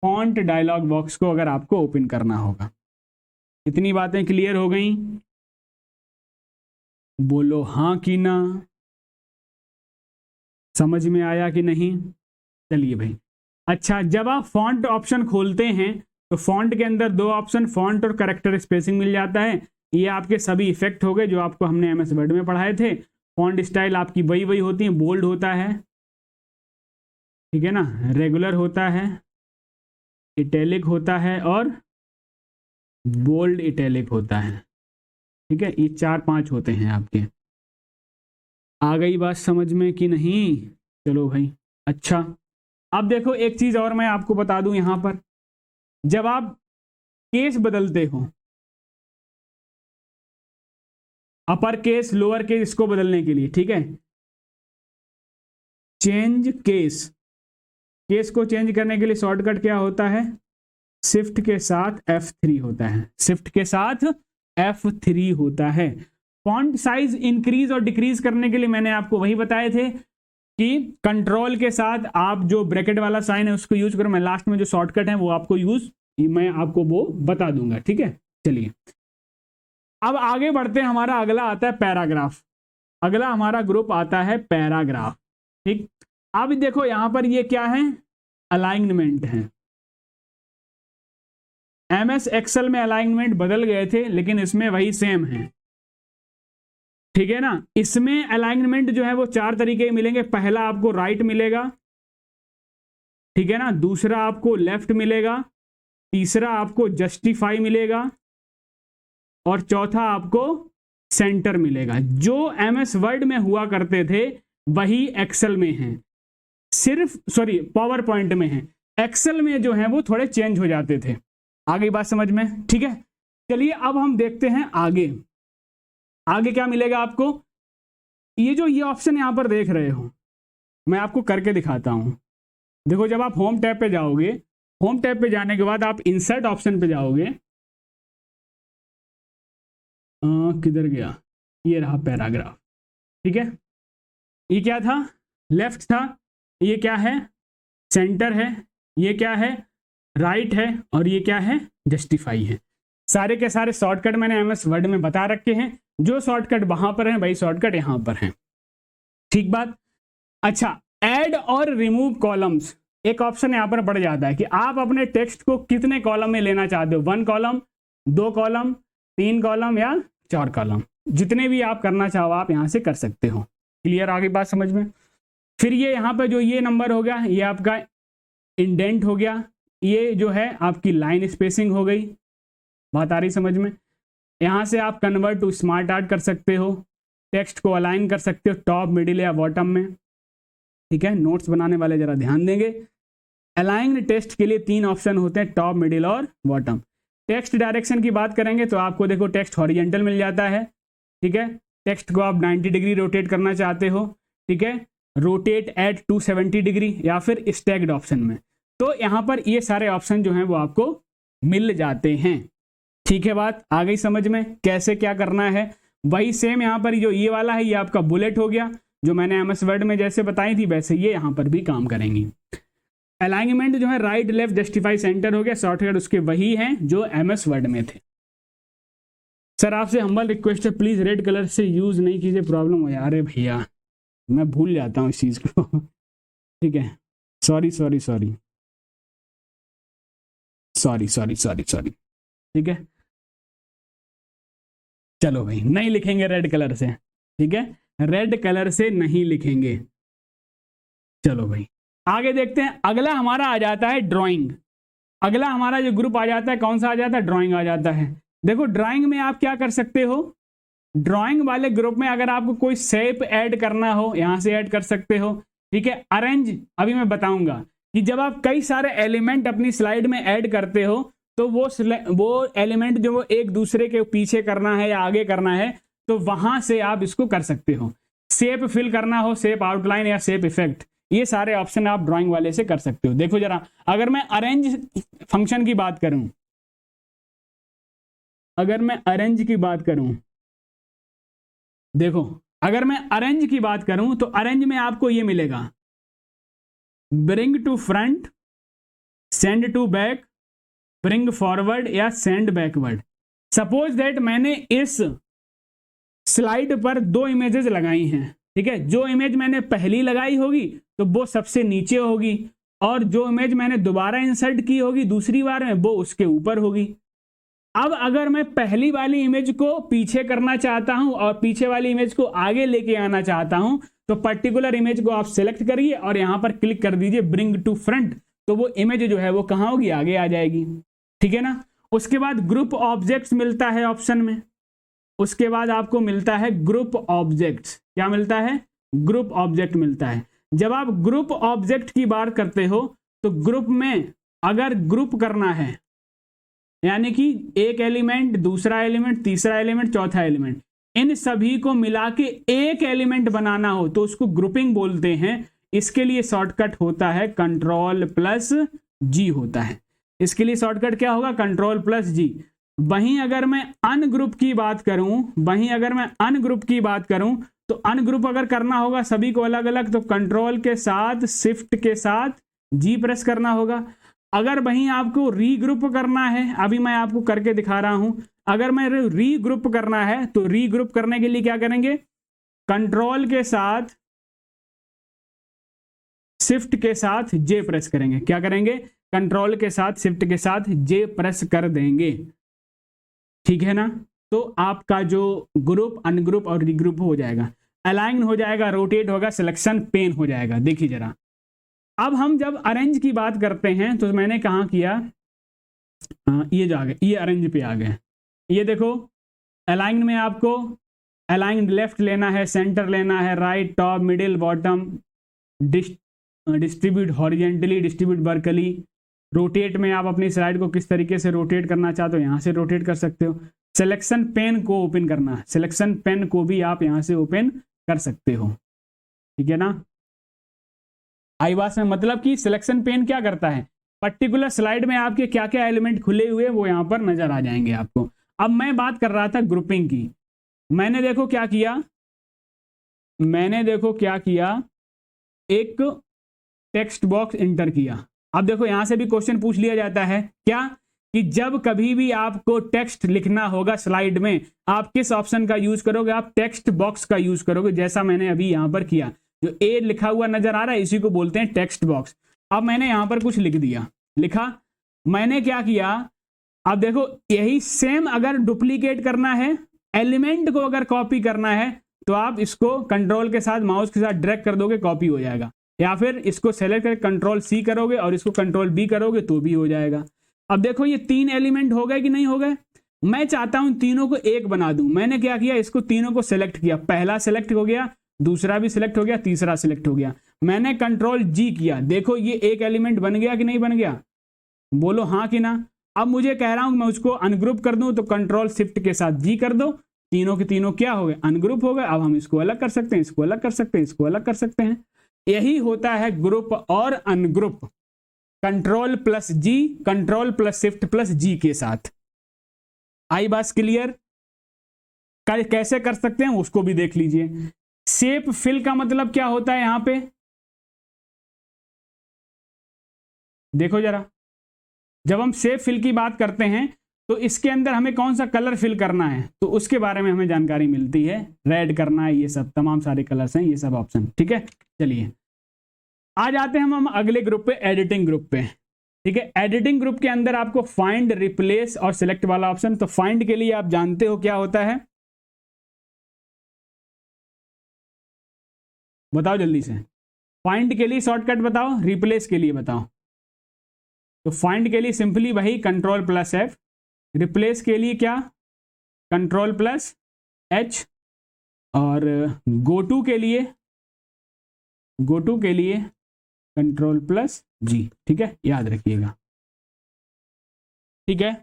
फॉन्ट डायलॉग बॉक्स को अगर आपको ओपन करना होगा। इतनी बातें क्लियर हो गई? बोलो हाँ कि ना, समझ में आया कि नहीं? चलिए भाई। अच्छा, जब आप फॉन्ट ऑप्शन खोलते हैं तो फॉन्ट के अंदर दो ऑप्शन, फॉन्ट और करेक्टर स्पेसिंग मिल जाता है। ये आपके सभी इफेक्ट हो गए जो आपको हमने एमएस वर्ड में पढ़ाए थे। फॉन्ट स्टाइल आपकी वही वही होती है, बोल्ड होता है, ठीक है ना, रेगुलर होता है, इटैलिक होता है और बोल्ड इटैलिक होता है, ठीक है। ये 4-5 होते हैं आपके। आ गई बात समझ में कि नहीं? चलो भाई। अच्छा, अब देखो एक चीज और मैं आपको बता दूं यहां पर, जब आप केस बदलते हो, अपर केस लोअर केस, इसको बदलने के लिए, ठीक है, चेंज केस, केस को चेंज करने के लिए शॉर्टकट क्या होता है? शिफ्ट के साथ F3 होता है, शिफ्ट के साथ F3 होता है। फॉन्ट साइज इंक्रीज और डिक्रीज करने के लिए मैंने आपको वही बताए थे कि कंट्रोल के साथ आप जो ब्रैकेट वाला साइन है उसको यूज करो। मैं लास्ट में जो शॉर्टकट है वो आपको मैं आपको वो बता दूंगा, ठीक है। चलिए अब आगे बढ़ते हैं। हमारा अगला आता है पैराग्राफ। अगला हमारा ग्रुप आता है पैराग्राफ, ठीक। अब देखो यहां पर ये क्या है? अलाइनमेंट है। एमएस एक्सेल में अलाइनमेंट बदल गए थे लेकिन इसमें वही सेम है, ठीक है ना। इसमें अलाइनमेंट जो है वो 4 तरीके के मिलेंगे। पहला आपको राइट मिलेगा, ठीक है ना, दूसरा आपको लेफ्ट मिलेगा, तीसरा आपको जस्टिफाई मिलेगा और चौथा आपको सेंटर मिलेगा। जो एमएस वर्ड में हुआ करते थे वही एक्सेल में है, सिर्फ सॉरी पावर पॉइंट में है। एक्सेल में जो है वो थोड़े चेंज हो जाते थे। आगे बात समझ में, ठीक है। चलिए अब हम देखते हैं आगे। आगे क्या मिलेगा आपको? ये ऑप्शन यहां पर देख रहे हो, मैं आपको करके दिखाता हूं। देखो जब आप होम टैब पे जाओगे, होम टैब पे जाने के बाद आप इंसर्ट ऑप्शन पे जाओगे। किधर गया? ये रहा पैराग्राफ, ठीक है। ये क्या था? लेफ्ट था। ये क्या है? सेंटर है। ये क्या है? राइट है। और ये क्या है? जस्टिफाई है। सारे के सारे शॉर्टकट मैंने एमएस वर्ड में बता रखे हैं। जो शॉर्टकट वहां पर है वही शॉर्टकट यहां पर है, ठीक बात। अच्छा, ऐड और रिमूव कॉलम्स एक ऑप्शन यहां पर बढ़ जाता है कि आप अपने टेक्स्ट को कितने कॉलम में लेना चाहते हो। 1 कॉलम, 2 कॉलम, 3 कॉलम या 4 कॉलम, जितने भी आप करना चाहो आप यहां से कर सकते हो। क्लियर? आगे बात समझ में। फिर ये यहां पर जो ये नंबर हो गया, ये आपका इंडेंट हो गया। ये जो है आपकी लाइन स्पेसिंग हो गई। बात आ रही समझ में? यहां से आप कन्वर्ट टू स्मार्ट आर्ट कर सकते हो, टेक्स्ट को अलाइन कर सकते हो टॉप, मिडिल या बॉटम में, ठीक है। नोट्स बनाने वाले जरा ध्यान देंगे। अलाइन टेक्स्ट के लिए 3 ऑप्शन होते हैं, टॉप, मिडिल और बॉटम। टेक्स्ट डायरेक्शन की बात करेंगे तो आपको देखो टेक्स्ट हॉरिजेंटल मिल जाता है, ठीक है। टेक्स्ट को आप 90 डिग्री रोटेट करना चाहते हो, ठीक है, रोटेट एट 270 डिग्री या फिर स्टैक्ड ऑप्शन में। तो यहां पर ये सारे ऑप्शन जो हैं वो आपको मिल जाते हैं, ठीक है। बात आ गई समझ में कैसे क्या करना है? वही सेम यहां पर जो ये वाला है ये आपका बुलेट हो गया, जो मैंने एमएस वर्ड में जैसे बताई थी वैसे ये यहां पर भी काम करेंगी। अलाइनमेंट जो है राइट, लेफ्ट, जस्टिफाई, सेंटर हो गया, शॉर्टकट उसके वही हैं जो एमएस वर्ड में थे। सर आपसे हम्बल रिक्वेस्ट है प्लीज रेड कलर से यूज नहीं कीजिए, प्रॉब्लम हो यार। अरे भैया मैं भूल जाता हूँ इस चीज को ठीक है, sorry sorry sorry sorry sorry sorry sorry, ठीक है। चलो भाई नहीं लिखेंगे रेड कलर से, ठीक है, रेड कलर से नहीं लिखेंगे। चलो भाई आगे देखते हैं। अगला हमारा आ जाता है ड्राइंग। अगला हमारा जो ग्रुप आ जाता है कौन सा आ जाता है? ड्राइंग आ जाता है। देखो ड्राइंग में आप क्या कर सकते हो? ड्राइंग वाले ग्रुप में अगर आपको कोई शेप ऐड करना हो यहां से ऐड कर सकते हो, ठीक है। अरेंज अभी मैं बताऊंगा कि जब आप कई सारे एलिमेंट अपनी स्लाइड में ऐड करते हो तो वो एलिमेंट जो वो एक दूसरे के पीछे करना है या आगे करना है तो वहां से आप इसको कर सकते हो। शेप फिल करना हो, शेप आउटलाइन या शेप इफेक्ट, ये सारे ऑप्शन आप ड्राइंग वाले से कर सकते हो। देखो जरा, अगर मैं अरेंज फंक्शन की बात करूं, अगर मैं अरेंज की बात करूं, देखो अगर मैं अरेंज की बात करूं तो अरेंज में आपको ये मिलेगा, bring to front, send to back, bring forward या सेंड बैकवर्ड। सपोज दैट मैंने इस स्लाइड पर 2 इमेजेस लगाई हैं, ठीक है। जो इमेज मैंने पहली लगाई होगी तो वो सबसे नीचे होगी, और जो इमेज मैंने दोबारा इंसर्ट की होगी दूसरी बार में वो उसके ऊपर होगी। अब अगर मैं पहली वाली इमेज को पीछे करना चाहता हूं और पीछे वाली इमेज को आगे लेके आना चाहता हूं, तो पर्टिकुलर इमेज को आप सिलेक्ट करिए और यहां पर क्लिक कर दीजिए ब्रिंग टू फ्रंट, तो वो इमेज जो है वो कहां होगी, आगे आ जाएगी, ठीक है ना। उसके बाद ग्रुप ऑब्जेक्ट्स मिलता है ऑप्शन में, उसके बाद आपको मिलता है ग्रुप ऑब्जेक्ट्स। क्या मिलता है, ग्रुप ऑब्जेक्ट मिलता है। जब आप ग्रुप ऑब्जेक्ट की बात करते हो तो ग्रुप में अगर ग्रुप करना है, यानी कि एक एलिमेंट, दूसरा एलिमेंट, तीसरा एलिमेंट, चौथा एलिमेंट, इन सभी को मिला के एक एलिमेंट बनाना हो तो उसको ग्रुपिंग बोलते हैं। इसके लिए शॉर्टकट होता है Ctrl+G होता है। इसके लिए शॉर्टकट क्या होगा, Ctrl+G। वहीं अगर मैं अनग्रुप की बात करूं, तो अनग्रुप अगर करना होगा सभी को अलग अलग, तो कंट्रोल के साथ शिफ्ट के साथ जी प्रेस करना होगा। अगर वहीं आपको रीग्रुप करना है, अभी मैं आपको करके दिखा रहा हूं, अगर मैं रीग्रुप करना है तो रीग्रुप करने के लिए क्या करेंगे, कंट्रोल के साथ शिफ्ट के साथ जे प्रेस करेंगे। क्या करेंगे, कंट्रोल के साथ शिफ्ट के साथ जे प्रेस कर देंगे, ठीक है ना। तो आपका जो ग्रुप, अनग्रुप और रीग्रुप हो जाएगा, अलाइन हो जाएगा, रोटेट होगा, सिलेक्शन पेन हो जाएगा। देखिए जरा, अब हम जब अरेंज की बात करते हैं तो मैंने कहाँ किया, ये जो आ गए, ये अरेंज पे आ गए। ये देखो, अलाइन में आपको अलाइन लेफ्ट लेना है, सेंटर लेना है, right, top, middle, bottom, distribute horizontally, distribute vertically. Rotate में आप अपनी स्लाइड को किस तरीके से रोटेट करना चाहते हो, यहाँ से रोटेट कर सकते हो। सिलेक्शन पेन को ओपन करना है, सिलेक्शन पेन को भी आप यहाँ से ओपन कर सकते हो, ठीक है ना। आई बात में मतलब कि सिलेक्शन पेन क्या करता है, पर्टिकुलर स्लाइड में आपके क्या क्या एलिमेंट खुले हुए वो यहाँ पर नजर आ जाएंगे आपको। अब मैं बात कर रहा था ग्रुपिंग की। मैंने देखो क्या किया, एक टेक्स्ट बॉक्स इंटर किया। अब देखो यहां से भी क्वेश्चन पूछ लिया जाता है क्या, कि जब कभी भी आपको टेक्स्ट लिखना होगा स्लाइड में, आप किस ऑप्शन का यूज करोगे, आप टेक्स्ट बॉक्स का यूज करोगे, जैसा मैंने अभी यहां पर किया। जो ए लिखा हुआ नजर आ रहा है इसी को बोलते हैं टेक्स्ट बॉक्स। अब मैंने यहां पर कुछ लिख दिया, लिखा, मैंने क्या किया, अब देखो यही सेम अगर डुप्लीकेट करना है, एलिमेंट को अगर कॉपी करना है, तो आप इसको कंट्रोल के साथ माउस के साथ ड्रैग कर दोगे, कॉपी हो जाएगा। या फिर इसको सेलेक्ट करके Ctrl+C करोगे और इसको Ctrl+B करोगे तो भी हो जाएगा। अब देखो ये 3 एलिमेंट हो गए कि नहीं हो गए। मैं चाहता हूं तीनों को एक बना दूं। मैंने क्या किया, इसको तीनों को सिलेक्ट किया, पहला सिलेक्ट हो गया, दूसरा भी सिलेक्ट हो गया, तीसरा सिलेक्ट हो गया। मैंने Ctrl+G किया, देखो ये एक एलिमेंट बन गया कि नहीं बन गया, बोलो हाँ कि ना। अब मुझे कह रहा हूं मैं उसको अनग्रुप कर दूं, तो Ctrl+Shift के साथ G कर दो, तीनों के तीनों क्या हो गए, अनग्रुप हो गए। अब हम इसको अलग कर सकते हैं, इसको अलग कर सकते हैं, इसको अलग कर सकते हैं। यही होता है ग्रुप और अनग्रुप, Ctrl+G, Ctrl+Shift+G के साथ। आई बात क्लियर, कैसे कर सकते हैं उसको भी देख लीजिए। शेप फिल का मतलब क्या होता है, यहां पे देखो जरा, जब हम शेप फिल की बात करते हैं तो इसके अंदर हमें कौन सा कलर फिल करना है, तो उसके बारे में हमें जानकारी मिलती है। रेड करना है, ये सब तमाम सारे कलर्स हैं, ये सब ऑप्शन, ठीक है। चलिए आ जाते हैं हम अगले ग्रुप पे, एडिटिंग ग्रुप पे, ठीक है। एडिटिंग ग्रुप के अंदर आपको फाइंड, रिप्लेस और सिलेक्ट वाला ऑप्शन। तो फाइंड के लिए आप जानते हो क्या होता है, बताओ जल्दी से। फाइंड के लिए शॉर्टकट बताओ, रिप्लेस के लिए बताओ। तो फाइंड के लिए सिंपली वही Ctrl+F, रिप्लेस के लिए क्या, Ctrl+H, और गोटू के लिए Ctrl+G, ठीक है, याद रखिएगा, ठीक है।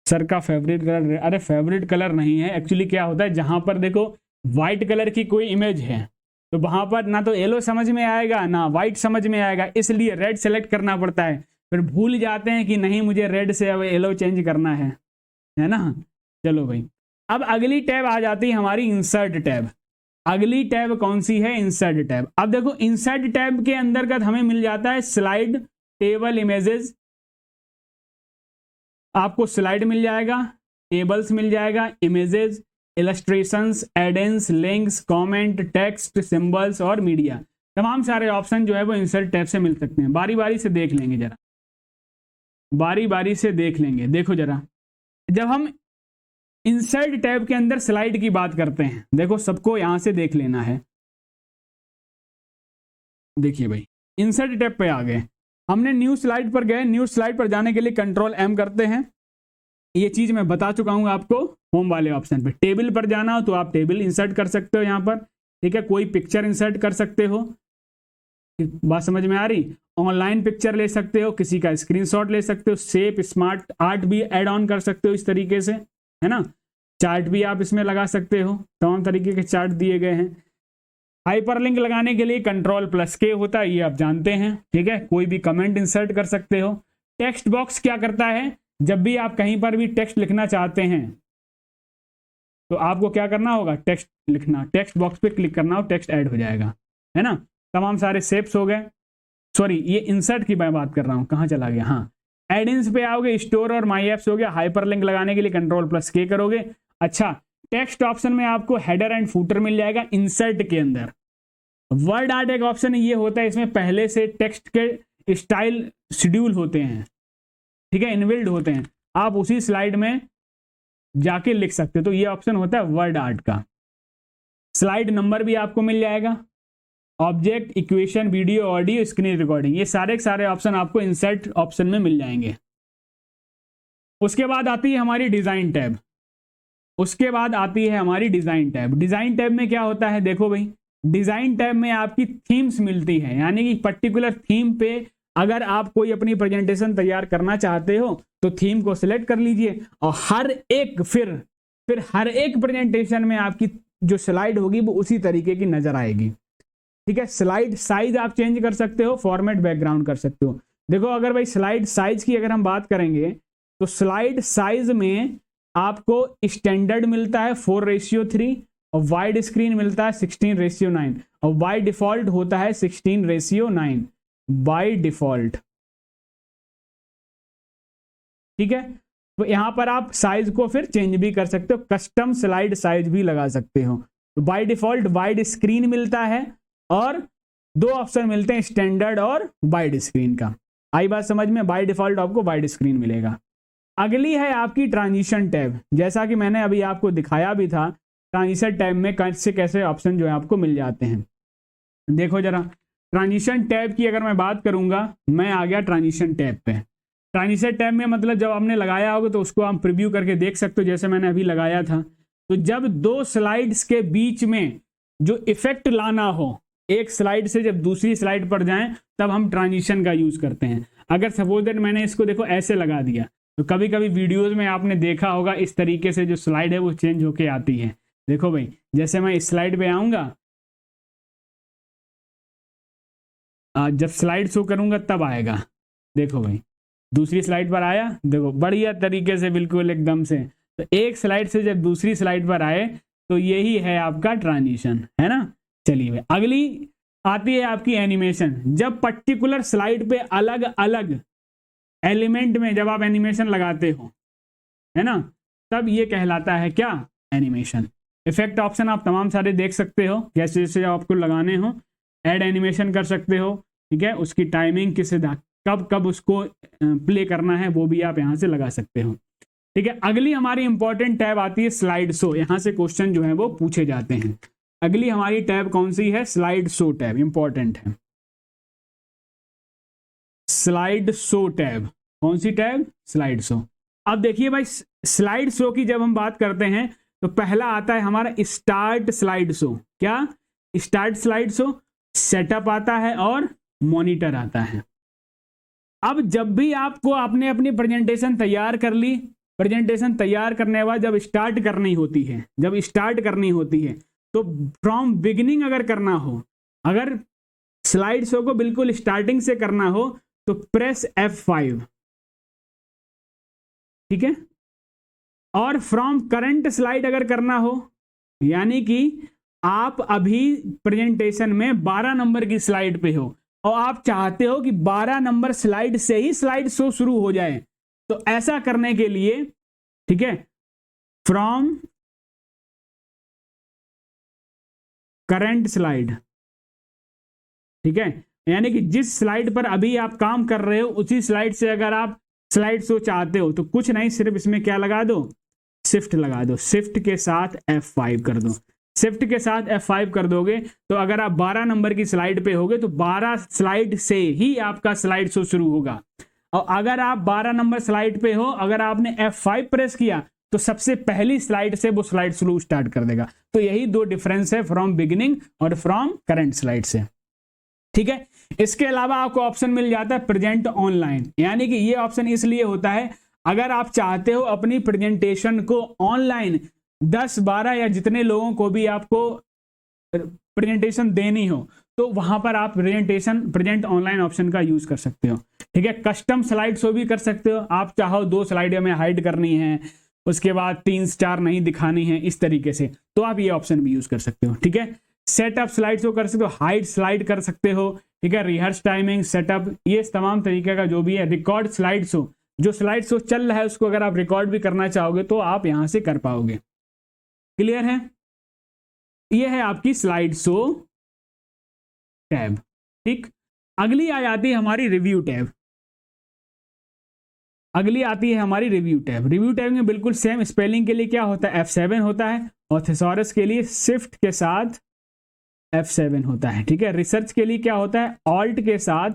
सर का फेवरेट कलर, अरे फेवरेट कलर नहीं है एक्चुअली। क्या होता है, जहां पर देखो व्हाइट कलर की कोई इमेज है तो वहां पर ना तो येलो समझ में आएगा ना व्हाइट समझ में आएगा, इसलिए रेड सेलेक्ट करना पड़ता है। फिर भूल जाते हैं कि नहीं मुझे रेड से अब येलो चेंज करना है ना। चलो भाई, अब अगली टैब आ जाती है हमारी इंसर्ट टैब। अगली टैब कौन सी है, इंसर्ट टैब। अब देखो इंसर्ट टैब के अंतर्गत हमें मिल जाता है स्लाइड, टेबल, इमेजेस, आपको स्लाइड मिल जाएगा, टेबल्स मिल जाएगा, images, illustrations, addins, links, comment, text, symbols और मीडिया, तमाम सारे ऑप्शन जो है वो इंसर्ट टैब से मिल सकते हैं। बारी बारी से देख लेंगे जरा, बारी बारी से देख लेंगे। देखो जरा, जब हम इंसर्ट टैब के अंदर स्लाइड की बात करते हैं, देखो सबको यहां से देख लेना है। देखिए भाई, इंसर्ट टैब पे आ गए, हमने न्यू स्लाइड पर गए। न्यू स्लाइड पर जाने के लिए कंट्रोल एम करते हैं। ये चीज मैं बता चुका हूं आपको होम वाले ऑप्शन पे। टेबल पर जाना हो तो आप टेबल इंसर्ट कर सकते हो यहाँ पर, ठीक है। कोई पिक्चर इंसर्ट कर सकते हो, बात समझ में आ रही। ऑनलाइन पिक्चर ले सकते हो, किसी का स्क्रीनशॉट ले सकते हो, शेप, स्मार्ट आर्ट भी ऐड ऑन कर सकते हो इस तरीके से, है ना। चार्ट भी आप इसमें लगा सकते हो, तमाम तरीके के चार्ट दिए गए हैं। हाइपरलिंक लगाने के लिए कंट्रोल+K होता है, ये आप जानते हैं, ठीक है। कोई भी कमेंट इंसर्ट कर सकते हो। टेक्स्ट बॉक्स क्या करता है, जब भी आप कहीं पर भी टेक्स्ट लिखना चाहते हैं तो आपको क्या करना होगा, टेक्स्ट लिखना, टेक्स्ट बॉक्स पे क्लिक करना हो, टेक्स्ट ऐड हो जाएगा, है ना। तमाम सारे शेप्स हो गए, सॉरी ये इंसर्ट की मैं बात कर रहा हूं, कहां चला गया, हाँ। एडिंस पे आओगे, स्टोर और माई एप्स हो गया। हाइपरलिंक लगाने के लिए कंट्रोल+K करोगे। अच्छा, टेक्स्ट ऑप्शन में आपको हेडर एंड फूटर मिल जाएगा इंसर्ट के अंदर। वर्ड आर्ट एक ऑप्शन ये होता है, इसमें पहले से टेक्स्ट के स्टाइल शेड्यूल होते हैं, ठीक है, इनबिल्ड होते हैं, आप उसी स्लाइड में जाके लिख सकते हो। तो ये ऑप्शन होता है वर्ड आर्ट का। स्लाइड नंबर भी आपको मिल जाएगा। Object, equation, video, audio, screen recording, ये सारे ऑप्शन आपको इंसर्ट ऑप्शन में मिल जाएंगे। उसके बाद आती है हमारी डिजाइन टैब। उसके बाद आती है हमारी डिजाइन टैब। डिजाइन टैब में क्या होता है, देखो भाई, डिजाइन टैब में आपकी थीम्स मिलती है, यानी कि पर्टिकुलर थीम पे अगर आप कोई अपनी प्रेजेंटेशन तैयार करना चाहते हो तो थीम को सिलेक्ट कर लीजिए, और हर एक फिर हर एक प्रेजेंटेशन में आपकी जो स्लाइड होगी वो उसी तरीके की नजर आएगी, ठीक है। स्लाइड साइज आप चेंज कर सकते हो, फॉर्मेट, बैकग्राउंड कर सकते हो। देखो अगर भाई स्लाइड साइज की अगर हम बात करेंगे तो स्लाइड साइज में आपको स्टैंडर्ड मिलता है 4:3 और वाइड स्क्रीन मिलता है 16:9 और बाय डिफॉल्ट होता है 16:9 बाय डिफॉल्ट, ठीक है। तो यहां पर आप साइज को फिर चेंज भी कर सकते हो, कस्टम स्लाइड साइज भी लगा सकते हो। तो बाय डिफॉल्ट वाइड स्क्रीन मिलता है और दो ऑप्शन मिलते हैं, स्टैंडर्ड और वाइड स्क्रीन का। आई बात समझ में, बाय डिफॉल्ट आपको वाइड स्क्रीन मिलेगा। अगली है आपकी ट्रांजिशन टैब। जैसा कि मैंने अभी आपको दिखाया भी था, ट्रांजिशन टैब में कैसे कैसे ऑप्शन जो है आपको मिल जाते हैं। देखो जरा, ट्रांजिशन टैब की अगर मैं बात करूंगा, मैं आ गया ट्रांजिशन टैब पे। ट्रांजिशन टैब में मतलब जब आपने लगाया होगा तो उसको आप प्रीव्यू करके देख सकते हो, जैसे मैंने अभी लगाया था। तो जब दो स्लाइड्स के बीच में जो इफेक्ट लाना हो, एक स्लाइड से जब दूसरी स्लाइड पर जाएं, तब हम ट्रांजिशन का यूज करते हैं। अगर सपोज दैट मैंने इसको देखो ऐसे लगा दिया, तो कभी कभी वीडियोज में आपने देखा होगा इस तरीके से जो स्लाइड है वो चेंज होके आती है। देखो भाई, जैसे मैं इस स्लाइड पे आऊंगा, जब स्लाइड शो करूंगा तब आएगा। देखो भाई, दूसरी स्लाइड पर आया, देखो बढ़िया तरीके से, बिल्कुल एकदम से। तो एक स्लाइड से जब दूसरी स्लाइड पर आए तो यही है आपका ट्रांजिशन, है ना। चलिए भाई, अगली आती है आपकी एनिमेशन। जब पर्टिकुलर स्लाइड पे अलग अलग एलिमेंट में जब आप एनिमेशन लगाते हो, है ना, तब ये कहलाता है क्या, एनिमेशन। इफेक्ट ऑप्शन आप तमाम सारे देख सकते हो, जैसे जैसे आपको लगाने हो। ऐड एनिमेशन कर सकते हो, ठीक है। उसकी टाइमिंग किस कब कब उसको प्ले करना है वो भी आप यहां से लगा सकते हो, ठीक है। अगली हमारी इंपॉर्टेंट टैब आती है स्लाइड शो। यहां से क्वेश्चन जो है वो पूछे जाते हैं। अगली हमारी टैब कौन सी है, स्लाइड शो टैब, इंपॉर्टेंट है। स्लाइड शो टैब, कौन सी टैब, स्लाइड शो। अब देखिए भाई, स्लाइड शो की जब हम बात करते हैं तो पहला आता है हमारा स्टार्ट स्लाइड शो। क्या, स्टार्ट स्लाइड शो, सेटअप आता है और मॉनिटर आता है। अब जब भी आपको आपने अपनी प्रेजेंटेशन तैयार कर ली, प्रेजेंटेशन तैयार करने के बाद जब स्टार्ट करनी होती है, तो फ्रॉम बिगिनिंग अगर करना हो, अगर स्लाइड शो को बिल्कुल स्टार्टिंग से करना हो तो प्रेस F5, ठीक है। और फ्रॉम करंट स्लाइड अगर करना हो, यानी कि आप अभी प्रेजेंटेशन में 12 नंबर की स्लाइड पे हो और आप चाहते हो कि 12 नंबर स्लाइड से ही स्लाइड शो शुरू हो जाए, तो ऐसा करने के लिए, ठीक है, फ्रॉम करंट स्लाइड, ठीक है, यानी कि जिस स्लाइड पर अभी आप काम कर रहे हो उसी स्लाइड से अगर आप स्लाइड शो चाहते हो तो कुछ नहीं, सिर्फ इसमें क्या लगा दो, शिफ्ट लगा दो, शिफ्ट के साथ F5 कर दो। शिफ्ट के साथ F5 कर दोगे तो अगर आप 12 नंबर की स्लाइड पे होगे तो 12 स्लाइड से ही आपका स्लाइड शो शुरू होगा। और अगर आप 12 नंबर स्लाइड पे हो, अगर आपने F5 प्रेस किया तो सबसे पहली स्लाइड से वो स्लाइड शुरू स्टार्ट कर देगा। तो यही दो डिफरेंस है फ्रॉम बिगिनिंग और फ्रॉम करंट स्लाइड से, ठीक है। इसके अलावा आपको ऑप्शन मिल जाता है प्रेजेंट ऑनलाइन, यानी कि ये ऑप्शन इसलिए होता है अगर आप चाहते हो अपनी प्रेजेंटेशन को ऑनलाइन 10, 12 या जितने लोगों को भी आपको प्रेजेंटेशन देनी हो तो वहां पर आप प्रेजेंट ऑनलाइन ऑप्शन का यूज कर सकते हो, ठीक है। कस्टम स्लाइड शो भी कर सकते हो, आप चाहो 2 स्लाइड में हाइड करनी है, उसके बाद 3 स्टार नहीं दिखानी है, इस तरीके से तो आप ये ऑप्शन भी यूज कर सकते हो, ठीक है। सेटअप स्लाइड शो कर सकते हो, हाइड स्लाइड कर सकते हो, ठीक है। रिहर्स टाइमिंग, सेटअप, ये तमाम तरीके का जो भी है। रिकॉर्ड स्लाइड शो, जो स्लाइड शो चल रहा है उसको अगर आप रिकॉर्ड भी करना चाहोगे तो आप यहां से कर पाओगे। क्लियर है? ये है आपकी स्लाइड शो टैब, ठीक। अगली आ जाती है हमारी रिव्यू टैब। अगली आती है हमारी रिव्यू टैब। रिव्यू टैब में बिल्कुल सेम, स्पेलिंग के लिए क्या होता है F7 होता है, और थिसॉरस के लिए शिफ्ट के साथ F7 होता है, ठीक है। रिसर्च के लिए क्या होता है, ऑल्ट के साथ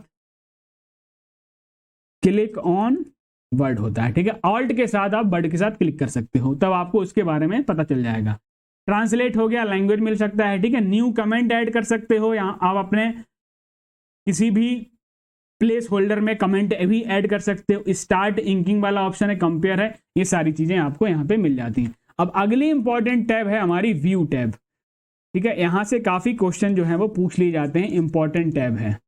क्लिक ऑन वर्ड होता है, ठीक है। ऑल्ट के साथ आप वर्ड के साथ क्लिक कर सकते हो, तब आपको उसके बारे में पता चल जाएगा। ट्रांसलेट हो गया, लैंग्वेज मिल सकता है, ठीक है। न्यू कमेंट ऐड कर सकते हो, यहाँ आप अपने किसी भी प्लेस होल्डर में कमेंट भी ऐड कर सकते हो। स्टार्ट इंकिंग वाला ऑप्शन है, कंपेयर है, ये सारी चीजें आपको यहाँ पे मिल जाती हैं। अब अगली इंपॉर्टेंट टैब है हमारी व्यू टैब, ठीक है। यहां से काफी क्वेश्चन जो है वो पूछ लिए जाते हैं, इंपॉर्टेंट टैब है।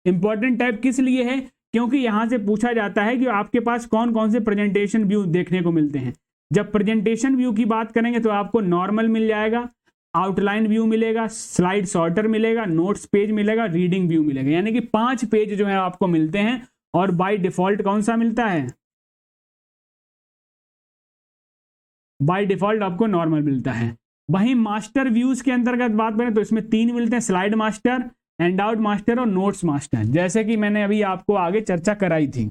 इंपॉर्टेंट टैब किस लिए है, क्योंकि यहां से पूछा जाता है कि आपके पास कौन कौन से प्रेजेंटेशन व्यू देखने को मिलते हैं। जब प्रेजेंटेशन व्यू की बात करेंगे तो आपको नॉर्मल मिल जाएगा, आउटलाइन व्यू मिलेगा, स्लाइड सॉर्टर मिलेगा, नोट्स पेज मिलेगा, रीडिंग व्यू मिलेगा, यानी कि 5 पेज जो है आपको मिलते हैं। और बाय डिफॉल्ट कौन सा मिलता है, बाय डिफॉल्ट आपको नॉर्मल मिलता है। वहीं मास्टर व्यूज के अंतर्गत बात करें तो इसमें 3 मिलते हैं, स्लाइड मास्टर, हैंडआउट मास्टर और नोट्स मास्टर, जैसे कि मैंने अभी आपको आगे चर्चा कराई थी।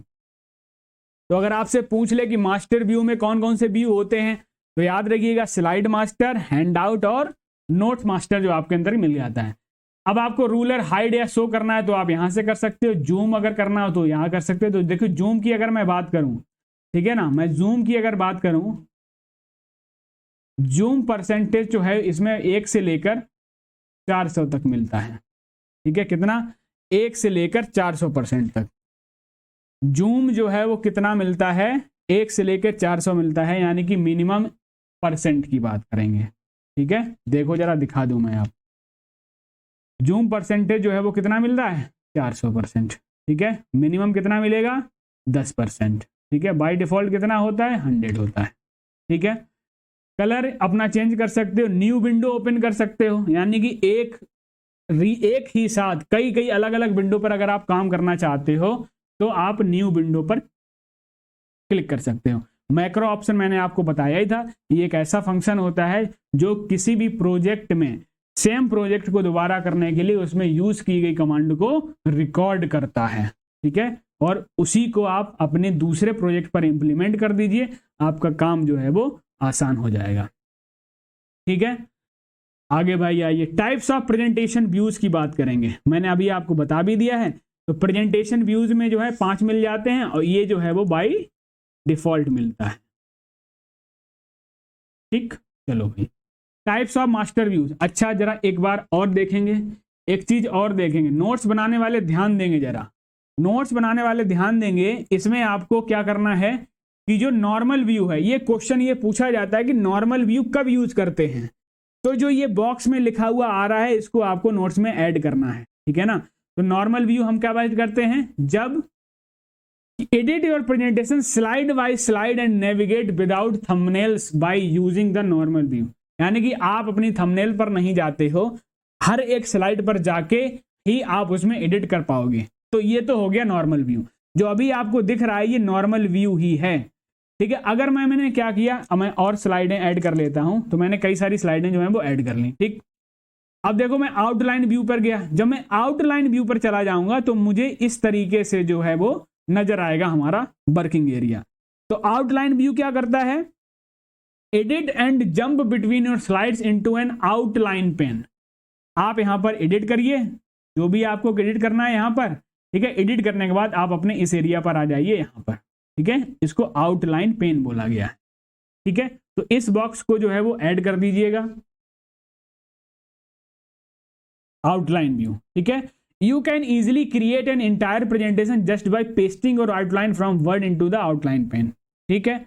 तो अगर आपसे पूछ ले कि मास्टर व्यू में कौन कौन से व्यू होते हैं तो याद रखिएगा स्लाइड मास्टर, हैंडआउट और नोट्स मास्टर जो आपके अंदर मिल जाता है। अब आपको रूलर हाइड या शो करना है तो आप यहां से कर सकते हो, जूम अगर करना हो तो यहां कर सकते हो। तो देखो जूम की अगर मैं बात करूं, ठीक है ना, मैं जूम की अगर बात करूं, जूम परसेंटेज जो है इसमें 1 से लेकर 400 तक मिलता है, ठीक है। कितना, 1 से लेकर 400% तक जूम जो है वो कितना मिलता है, 1 से लेकर 400 मिलता है, यानी कि मिनिमम परसेंट की बात करेंगे, ठीक है। देखो जरा दिखा दूं मैं आप, जूम परसेंटेज जो है वो कितना मिल रहा है, 400%, ठीक है। मिनिमम कितना मिलेगा, 10%, ठीक है। बाय डिफॉल्ट कितना होता है, 100 होता है, ठीक है। कलर अपना चेंज कर सकते हो, न्यू विंडो ओपन कर सकते हो, यानी कि एक ही साथ कई अलग अलग विंडो पर अगर आप काम करना चाहते हो तो आप न्यू विंडो पर क्लिक कर सकते हो। मैक्रो ऑप्शन मैंने आपको बताया ही था, ये एक ऐसा फंक्शन होता है जो किसी भी प्रोजेक्ट में सेम प्रोजेक्ट को दोबारा करने के लिए उसमें यूज की गई कमांड को रिकॉर्ड करता है, ठीक है। और उसी को आप अपने दूसरे प्रोजेक्ट पर इंप्लीमेंट कर दीजिए, आपका काम जो है वो आसान हो जाएगा, ठीक है। आगे भाई आइए, टाइप्स ऑफ प्रेजेंटेशन व्यूज की बात करेंगे। मैंने अभी आपको बता भी दिया है, तो प्रेजेंटेशन व्यूज में जो है 5 मिल जाते हैं और ये जो है वो बाय डिफॉल्ट मिलता है, ठीक। चलो भाई, टाइप्स ऑफ मास्टर व्यूज। अच्छा जरा एक बार और देखेंगे, एक चीज और देखेंगे, नोट्स बनाने वाले ध्यान देंगे, जरा नोट्स बनाने वाले ध्यान देंगे। इसमें आपको क्या करना है कि जो नॉर्मल व्यू है, ये क्वेश्चन ये पूछा जाता है कि नॉर्मल व्यू कब यूज करते हैं, तो जो ये बॉक्स में लिखा हुआ आ रहा है इसको आपको नोट्स में ऐड करना है, ठीक है ना। तो नॉर्मल व्यू हम क्या बात करते हैं, जब edit your presentation slide bye slide and navigate without thumbnails by using the normal view, यानी कि आप अपनी थंबनेल पर नहीं जाते हो, हर एक स्लाइड पर जाके ही आप उसमें एडिट कर पाओगे। तो ये तो हो गया नॉर्मल व्यू। जो अभी आपको दिख रहा है ये नॉर्मल व्यू ही है, ठीक है। अगर मैंने क्या किया, अब मैं और स्लाइडें ऐड कर लेता हूं, तो मैंने कई सारी स्लाइडें जो है वो ऐड कर ली, ठीक। अब देखो मैं आउटलाइन व्यू पर गया, जब मैं आउटलाइन व्यू पर चला जाऊंगा तो मुझे इस तरीके से जो है वो नजर आएगा हमारा वर्किंग एरिया। तो आउटलाइन व्यू क्या करता है, edit and jump between your slides into an outline pane. आप यहां पर एडिट करिए, जो भी आपको एडिट करना है यहां पर, ठीक है। एडिट करने के बाद आप अपने इस एरिया पर आ जाइए यहां पर, ठीक है। इसको आउटलाइन पेन बोला गया है, ठीक है। तो इस बॉक्स को जो है वो ऐड कर दीजिएगा, आउटलाइन व्यू, ठीक है। You can easily create an entire presentation just by pasting our outline from Word into the outline pane, ठीक है।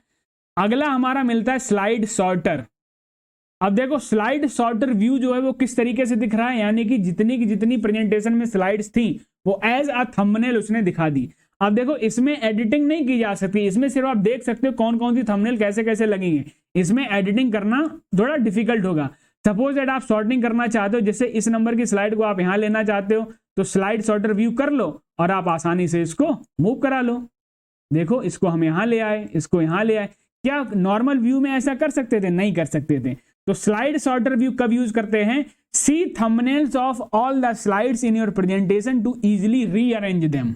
अगला हमारा मिलता है स्लाइड सॉर्टर। अब देखो स्लाइड सॉर्टर व्यू जो है वो किस तरीके से दिख रहा है, यानी कि जितनी की जितनी प्रेजेंटेशन में स्लाइड्स थी वो एज अ थंबनेल उसने दिखा दी। अब देखो इसमें एडिटिंग नहीं की जा सकती, इसमें सिर्फ आप देख सकते हो कौन कौन सी थंबनेल कैसे कैसे लगेंगे, इसमें एडिटिंग करना थोड़ा डिफिकल्ट होगा। सपोज दैट आप सॉर्टिंग करना चाहते हो, जैसे इस नंबर की स्लाइड को आप यहां लेना चाहते हो, तो स्लाइड सॉर्टर व्यू कर लो और आप आसानी से इसको मूव करा लो। देखो इसको हम यहां ले आए, इसको यहां ले आए। क्या नॉर्मल व्यू में ऐसा कर सकते थे? नहीं कर सकते थे। तो स्लाइड सॉर्टर व्यू कब यूज करते हैं? See thumbnails of all the slides in your presentation to easily rearrange them.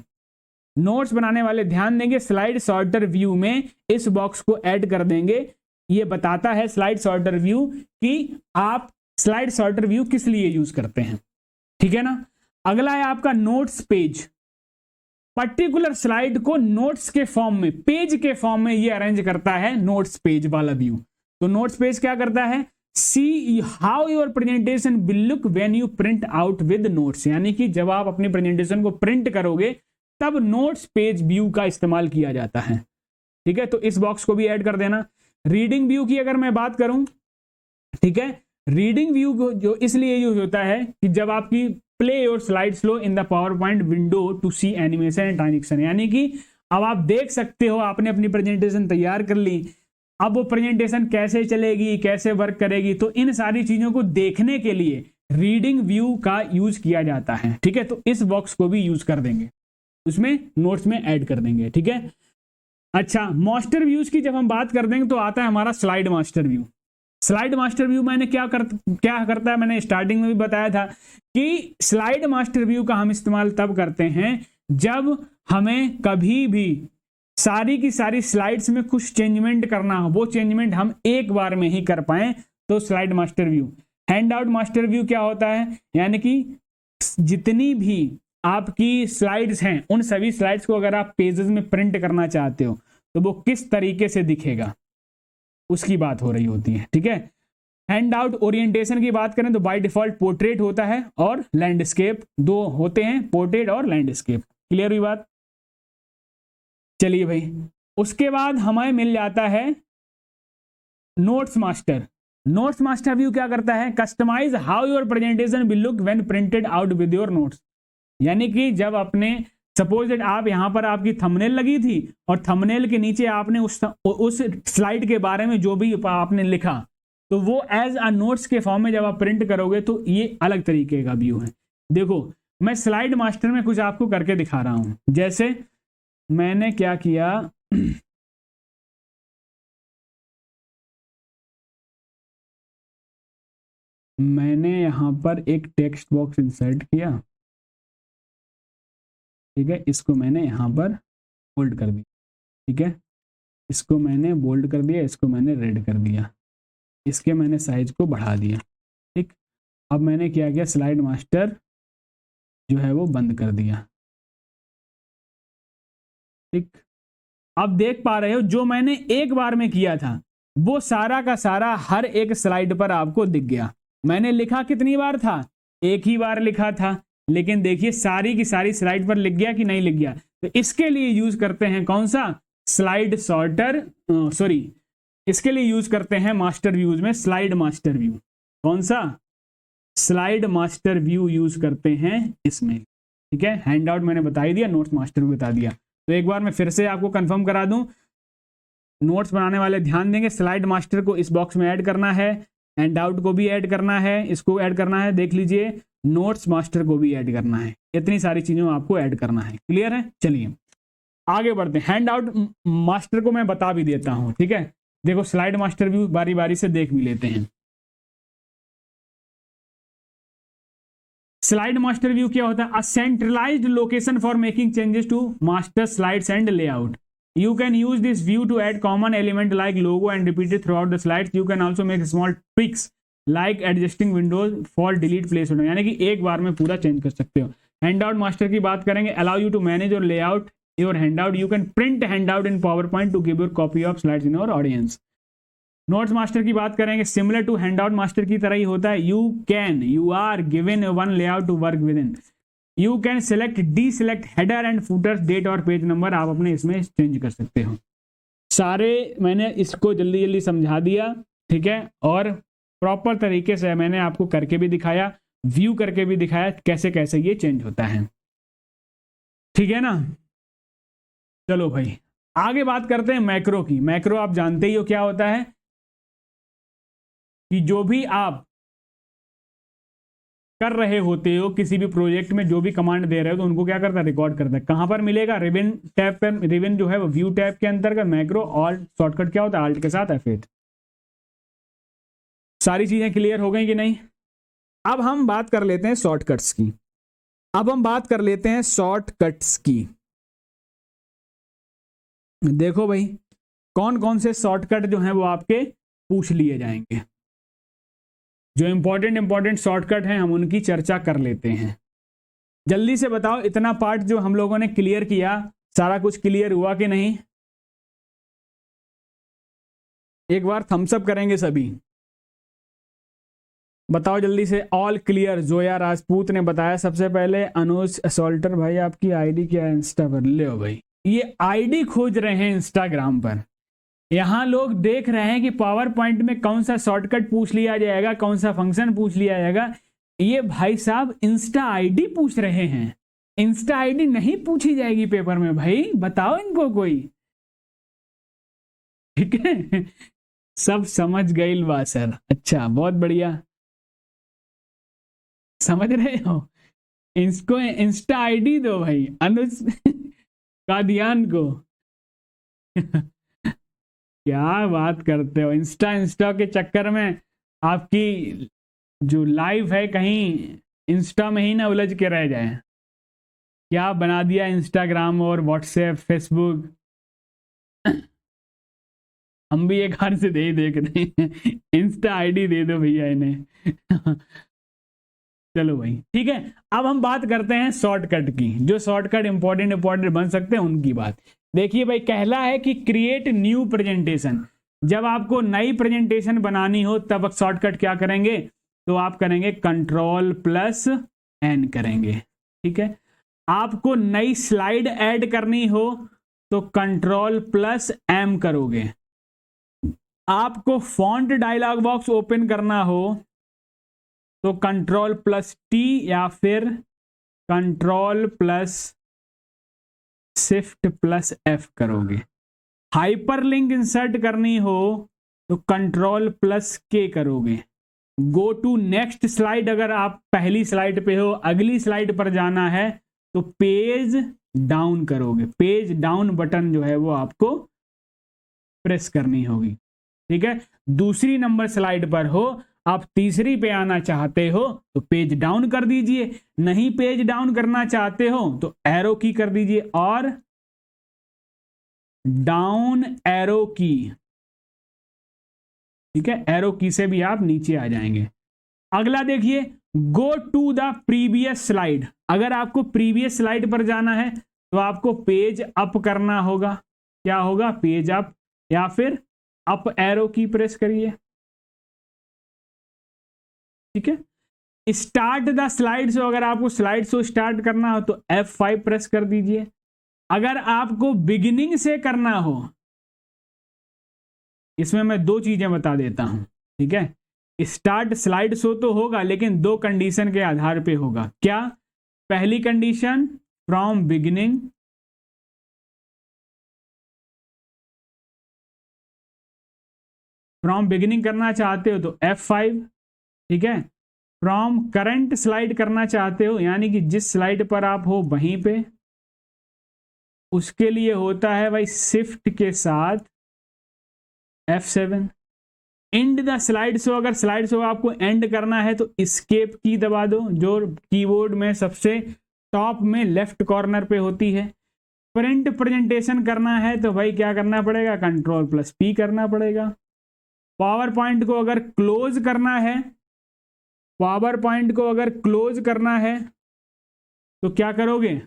Notes बनाने वाले ध्यान देंगे, स्लाइड सॉर्टर व्यू में इस बॉक्स को ऐड कर देंगे। ये बताता है स्लाइड सॉर्टर व्यू कि आप स्लाइड सॉर्टर व्यू किस लिए यूज करते हैं, ठीक है ना। अगला है आपका नोट्स पेज। पर्टिकुलर स्लाइड को नोट्स के फॉर्म में, पेज के फॉर्म में ये अरेंज करता है नोट्स पेज वाला व्यू। तो नोट्स पेज क्या करता है? See how your presentation will look when you print out with notes, यानी कि जब आप अपनी प्रेजेंटेशन को प्रिंट करोगे तब नोट्स पेज व्यू का इस्तेमाल किया जाता है, ठीक है। तो इस बॉक्स को भी ऐड कर देना। रीडिंग व्यू की अगर मैं बात करूं, ठीक है, रीडिंग व्यू को जो इसलिए यूज होता है कि जब आपकी play your slide slow in the PowerPoint window to see animation and transaction, यानी कि अब आप देख सकते हो आपने अपनी प्रेजेंटेशन तैयार कर ली, अब वो प्रेजेंटेशन कैसे चलेगी, कैसे वर्क करेगी, तो इन सारी चीजों को देखने के लिए रीडिंग व्यू का यूज किया जाता है, ठीक है। तो इस बॉक्स को भी यूज कर देंगे, उसमें नोट्स में ऐड कर देंगे, ठीक है। अच्छा, मास्टर व्यूज की जब हम बात कर देंगे तो आता है हमारा slide master view. Slide master view मैंने क्या करता है, मैंने स्टार्टिंग में भी बताया था कि स्लाइड मास्टर व्यू का हम इस्तेमाल तब करते हैं जब हमें कभी भी सारी की सारी स्लाइड्स में कुछ चेंजमेंट करना हो, वो चेंजमेंट हम एक बार में ही कर पाए, तो slide master view. Hand out master view क्या होता है, यानी कि जितनी भी आपकी स्लाइड्स हैं उन सभी स्लाइड्स को अगर आप पेजेस में प्रिंट करना चाहते हो तो वो किस तरीके से दिखेगा उसकी बात हो रही होती है, ठीक है। हैंड आउट ओरिएंटेशन की बात करें तो बाय डिफॉल्ट पोर्ट्रेट होता है और लैंडस्केप, दो होते हैं, पोर्ट्रेट और लैंडस्केप। क्लियर हुई बात? चलिए भाई, उसके बाद हमें मिल जाता है notes master. Notes master view क्या करता है? Customize how your presentation will look when printed out with your notes, यानी कि जब अपने सपोज दैट आप यहां पर आपकी थंबनेल लगी थी और थंबनेल के नीचे आपने उस स्लाइड के बारे में जो भी आपने लिखा, तो वो एज अ नोट्स के फॉर्म में जब आप प्रिंट करोगे तो ये अलग तरीके का व्यू है। देखो मैं स्लाइड मास्टर में कुछ आपको करके दिखा रहा हूं, जैसे मैंने क्या किया, मैंने यहां पर एक टेक्स्ट बॉक्स इंसर्ट किया, ठीक है। इसको मैंने यहां पर बोल्ड कर दिया, ठीक है। इसको मैंने बोल्ड कर दिया, इसको मैंने रेड कर दिया, इसके मैंने साइज को बढ़ा दिया, ठीक। अब मैंने क्या किया, स्लाइड मास्टर जो है वो बंद कर दिया, ठीक। अब देख पा रहे हो जो मैंने एक बार में किया था वो सारा का सारा हर एक स्लाइड पर आपको दिख गया। मैंने लिखा कितनी बार था? एक ही बार लिखा था, लेकिन देखिए सारी की सारी स्लाइड पर लिख गया कि नहीं लिख गया। तो इसके लिए यूज करते हैं कौन सा? स्लाइड सॉर्टर, सॉरी, इसके लिए यूज करते हैं मास्टर व्यूज में स्लाइड मास्टर व्यू। कौन सा? स्लाइड मास्टर व्यू यूज करते हैं इसमें, ठीक है। हैंड आउट मैंने बता ही दिया, नोट्स मास्टर बता दिया। तो एक बार मैं फिर से आपको कंफर्म करा दूं, नोट्स बनाने वाले ध्यान देंगे, स्लाइड मास्टर को इस बॉक्स में ऐड करना है, हैंड आउट को भी ऐड करना है, इसको ऐड करना है, देख लीजिए नोट्स मास्टर को भी ऐड करना है, इतनी सारी चीजों आपको ऐड करना है। क्लियर है? चलिए आगे बढ़ते हैं। हैंड आउट मास्टर को मैं बता भी देता हूं, ठीक है। देखो स्लाइड मास्टर व्यू बारी बारी से देख भी लेते हैं। स्लाइड मास्टर व्यू क्या होता है? A centralised location for making changes to master slides and layout. You can use this view to add common element like logo and repeat it throughout the slides. You can also make small tweaks like adjusting windows for delete place window. यानी कि एक बार में पूरा change कर सकते हो। Handout master की बात करेंगे, allow you to manage your layout your handout. You can print handout in PowerPoint to give your copy of slides in your audience. Notes master की बात करेंगे, सिमिलर टू हैंडआउट मास्टर की तरह ही होता है। you are given one layout to work within. You can select deselect header and footer, date और page number आप अपने इसमें चेंज कर सकते हो। सारे मैंने इसको जल्दी जल्दी समझा दिया, ठीक है, और प्रॉपर तरीके से मैंने आपको करके भी दिखाया, व्यू करके भी दिखाया कैसे कैसे ये चेंज होता है, ठीक है ना। चलो भाई आगे बात करते हैं मैक्रो की। मैक्रो आप जानते ही हो क्या होता है कि जो भी आप कर रहे होते हो किसी भी प्रोजेक्ट में, जो भी कमांड दे रहे हो तो उनको क्या करता है? रिकॉर्ड करता है। कहां पर मिलेगा? रिबन टैब पर। रिबन जो है वो व्यू टैब के अंतर्गत। मैक्रो और शॉर्टकट क्या होता है? आल्ट के साथ F8। सारी चीजें क्लियर हो गई कि नहीं? अब हम बात कर लेते हैं शॉर्टकट्स की। देखो भाई कौन कौन से शॉर्टकट जो है वो आपके पूछ लिए जाएंगे। जो इंपॉर्टेंट शॉर्टकट हैं हम उनकी चर्चा कर लेते हैं। जल्दी से बताओ, इतना पार्ट जो हम लोगों ने क्लियर किया, सारा कुछ क्लियर हुआ कि नहीं? एक बार थम्स अप करेंगे सभी, बताओ जल्दी से। All clear. जोया राजपूत ने बताया सबसे पहले। अनुज असोल्टर भाई आपकी आईडी क्या है इंस्टा पर? ले भाई, ये आईडी खोज रहे हैं इंस्टाग्राम पर। यहां लोग देख रहे हैं कि पावर पॉइंट में कौन सा शॉर्टकट पूछ लिया जाएगा, कौन सा फंक्शन पूछ लिया जाएगा। ये भाई साहब इंस्टा आईडी पूछ रहे हैं। इंस्टा आईडी नहीं पूछी जाएगी पेपर में भाई, बताओ इनको कोई, ठीक है। सब समझ गए बा सर, अच्छा बहुत बढ़िया, समझ रहे हो। इसको इंस्टा आईडी दो भाई अनुज कादियान को। क्या बात करते हो, इंस्टा के चक्कर में आपकी जो लाइफ है कहीं इंस्टा में ही ना उलझ के रह जाए। क्या बना दिया इंस्टाग्राम और व्हाट्सएप फेसबुक। हम भी एक हाथ से दे ही देख रहे हैं। इंस्टा आईडी दे दो भैया इन्हें। चलो भाई ठीक है, अब हम बात करते हैं शॉर्टकट की। जो शॉर्टकट इंपॉर्टेंट बन सकते हैं उनकी बात। देखिए भाई, पहला है कि क्रिएट न्यू प्रेजेंटेशन। जब आपको नई प्रेजेंटेशन बनानी हो तब शॉर्टकट क्या करेंगे? तो आप करेंगे Ctrl+N करेंगे, ठीक है। आपको नई स्लाइड ऐड करनी हो तो Ctrl+M करोगे। आपको फॉन्ट डायलॉग बॉक्स ओपन करना हो तो Ctrl+T या फिर Ctrl+Shift+F करोगे। हाइपरलिंक इंसर्ट करनी हो तो Ctrl+K करोगे। गो टू नेक्स्ट स्लाइड, अगर आप पहली स्लाइड पे हो अगली स्लाइड पर जाना है तो पेज डाउन करोगे। पेज डाउन बटन जो है वो आपको प्रेस करनी होगी, ठीक है। दूसरी नंबर स्लाइड पर हो, आप तीसरी पे आना चाहते हो तो पेज डाउन कर दीजिए। नहीं पेज डाउन करना चाहते हो तो एरो की कर दीजिए और डाउन एरो की, ठीक है। एरो की से भी आप नीचे आ जाएंगे। अगला देखिए, go to the previous slide. अगर आपको प्रीवियस स्लाइड पर जाना है तो आपको पेज अप करना होगा। क्या होगा? पेज अप, या फिर अप एरो की प्रेस करिए, ठीक है। स्टार्ट द स्लाइड शो, अगर आपको स्लाइड शो स्टार्ट करना हो तो F5 प्रेस कर दीजिए। अगर आपको बिगिनिंग से करना हो, इसमें मैं दो चीजें बता देता हूं, ठीक है। स्टार्ट स्लाइड शो तो होगा लेकिन दो कंडीशन के आधार पे होगा। क्या? पहली condition from beginning, from beginning करना चाहते हो तो F5, ठीक है। फ्रॉम करंट स्लाइड करना चाहते हो, यानी कि जिस स्लाइड पर आप हो वहीं पे उसके लिए होता है भाई शिफ्ट के साथ F7। And the slide show, अगर स्लाइड शो आपको एंड करना है तो एस्केप की दबा दो, जो कीबोर्ड में सबसे टॉप में लेफ्ट कॉर्नर पे होती है। प्रिंट प्रेजेंटेशन करना है तो भाई क्या करना पड़ेगा, Ctrl+P करना पड़ेगा। पावर पॉइंट को अगर क्लोज करना है, पावर पॉइंट को अगर क्लोज करना है तो क्या करोगे,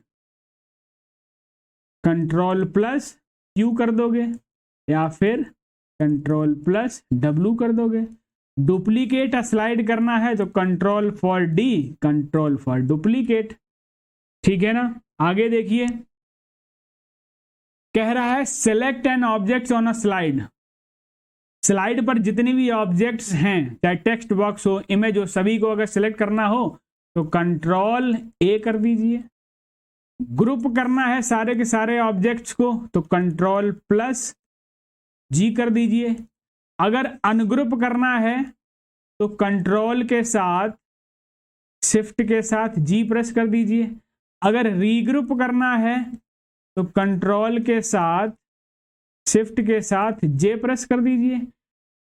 Ctrl+Q कर दोगे या फिर Ctrl+W कर दोगे। डुप्लीकेट स्लाइड करना है तो Ctrl+D, Ctrl डुप्लीकेट। ठीक है ना। आगे देखिए, कह रहा है select an object on a slide. Slide पर जितनी भी ऑब्जेक्ट्स हैं, चाहे टेक्स्ट बॉक्स हो, इमेज हो, सभी को अगर सेलेक्ट करना हो तो Ctrl+A कर दीजिए। ग्रुप करना है सारे के सारे ऑब्जेक्ट्स को तो Ctrl+G कर दीजिए। अगर अनग्रुप करना है तो कंट्रोल के साथ शिफ्ट के साथ G प्रेस कर दीजिए। अगर रीग्रुप करना है तो कंट्रोल के साथ शिफ्ट के साथ J प्रेस कर दीजिए।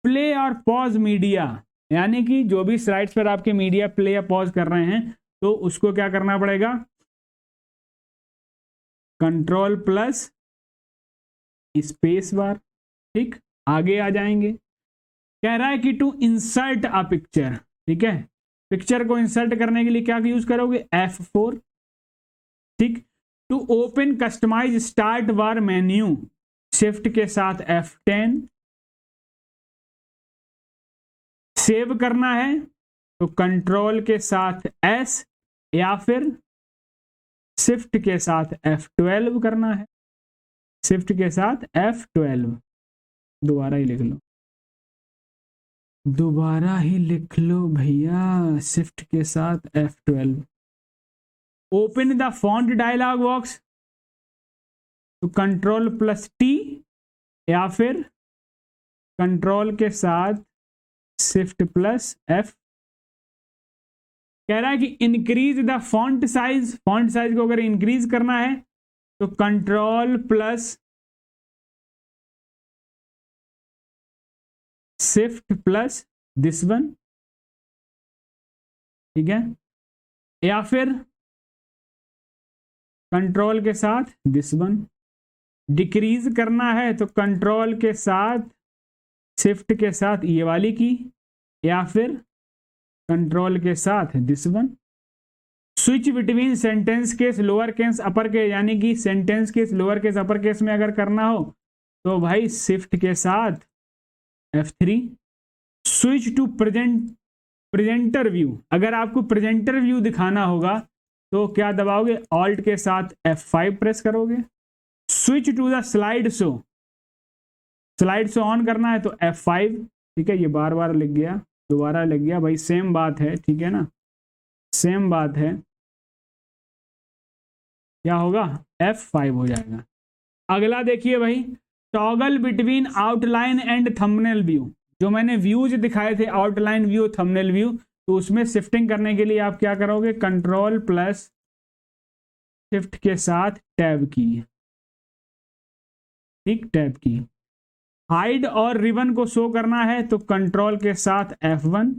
प्ले और पॉज मीडिया, यानी कि जो भी स्लाइड्स पर आपके मीडिया प्ले या पॉज कर रहे हैं तो उसको क्या करना पड़ेगा, Ctrl+स्पेस बार। ठीक, आगे आ जाएंगे। कह रहा है कि टू इंसर्ट अ पिक्चर, ठीक है, पिक्चर को इंसर्ट करने के लिए क्या यूज करोगे, F4। ठीक, to open customize start bar menu, shift के साथ F10। सेव करना है तो कंट्रोल के साथ S या फिर शिफ्ट के साथ F12 करना है, शिफ्ट के साथ F12। दोबारा ही लिख लो, दोबारा ही लिख लो भैया, शिफ्ट के साथ F12। Open the font dialog box तो Ctrl+T या फिर कंट्रोल के साथ Shift+F। कह रहा है कि increase the font size, font size को अगर इंक्रीज करना है तो Ctrl+Shift+this1। ठीक है, या फिर कंट्रोल के साथ this1। डिक्रीज करना है तो कंट्रोल के साथ शिफ्ट के साथ ये वाली की या फिर कंट्रोल के साथ this1। Switch between sentence case lower case upper case, यानी कि sentence case lower case upper case में अगर करना हो तो भाई शिफ्ट के साथ F3। Switch to presenter view, अगर आपको प्रेजेंटर व्यू दिखाना होगा तो क्या दबाओगे, ऑल्ट के साथ F5 प्रेस करोगे। Switch to the slide show, slide show on करना है तो F5। ठीक है, ये बार बार लिख गया, दोबारा लिख गया भाई, सेम बात है। ठीक है ना, सेम बात है। क्या होगा, F5 हो जाएगा। अगला देखिए भाई, toggle between outline and thumbnail view. जो मैंने व्यूज दिखाए थे, आउटलाइन व्यू, थंबनेल व्यू, तो उसमें शिफ्टिंग करने के लिए आप क्या करोगे, Ctrl+Shift के साथ टैब की। ठीक, टैब की। हाइड और रिबन को शो करना है तो कंट्रोल के साथ F1।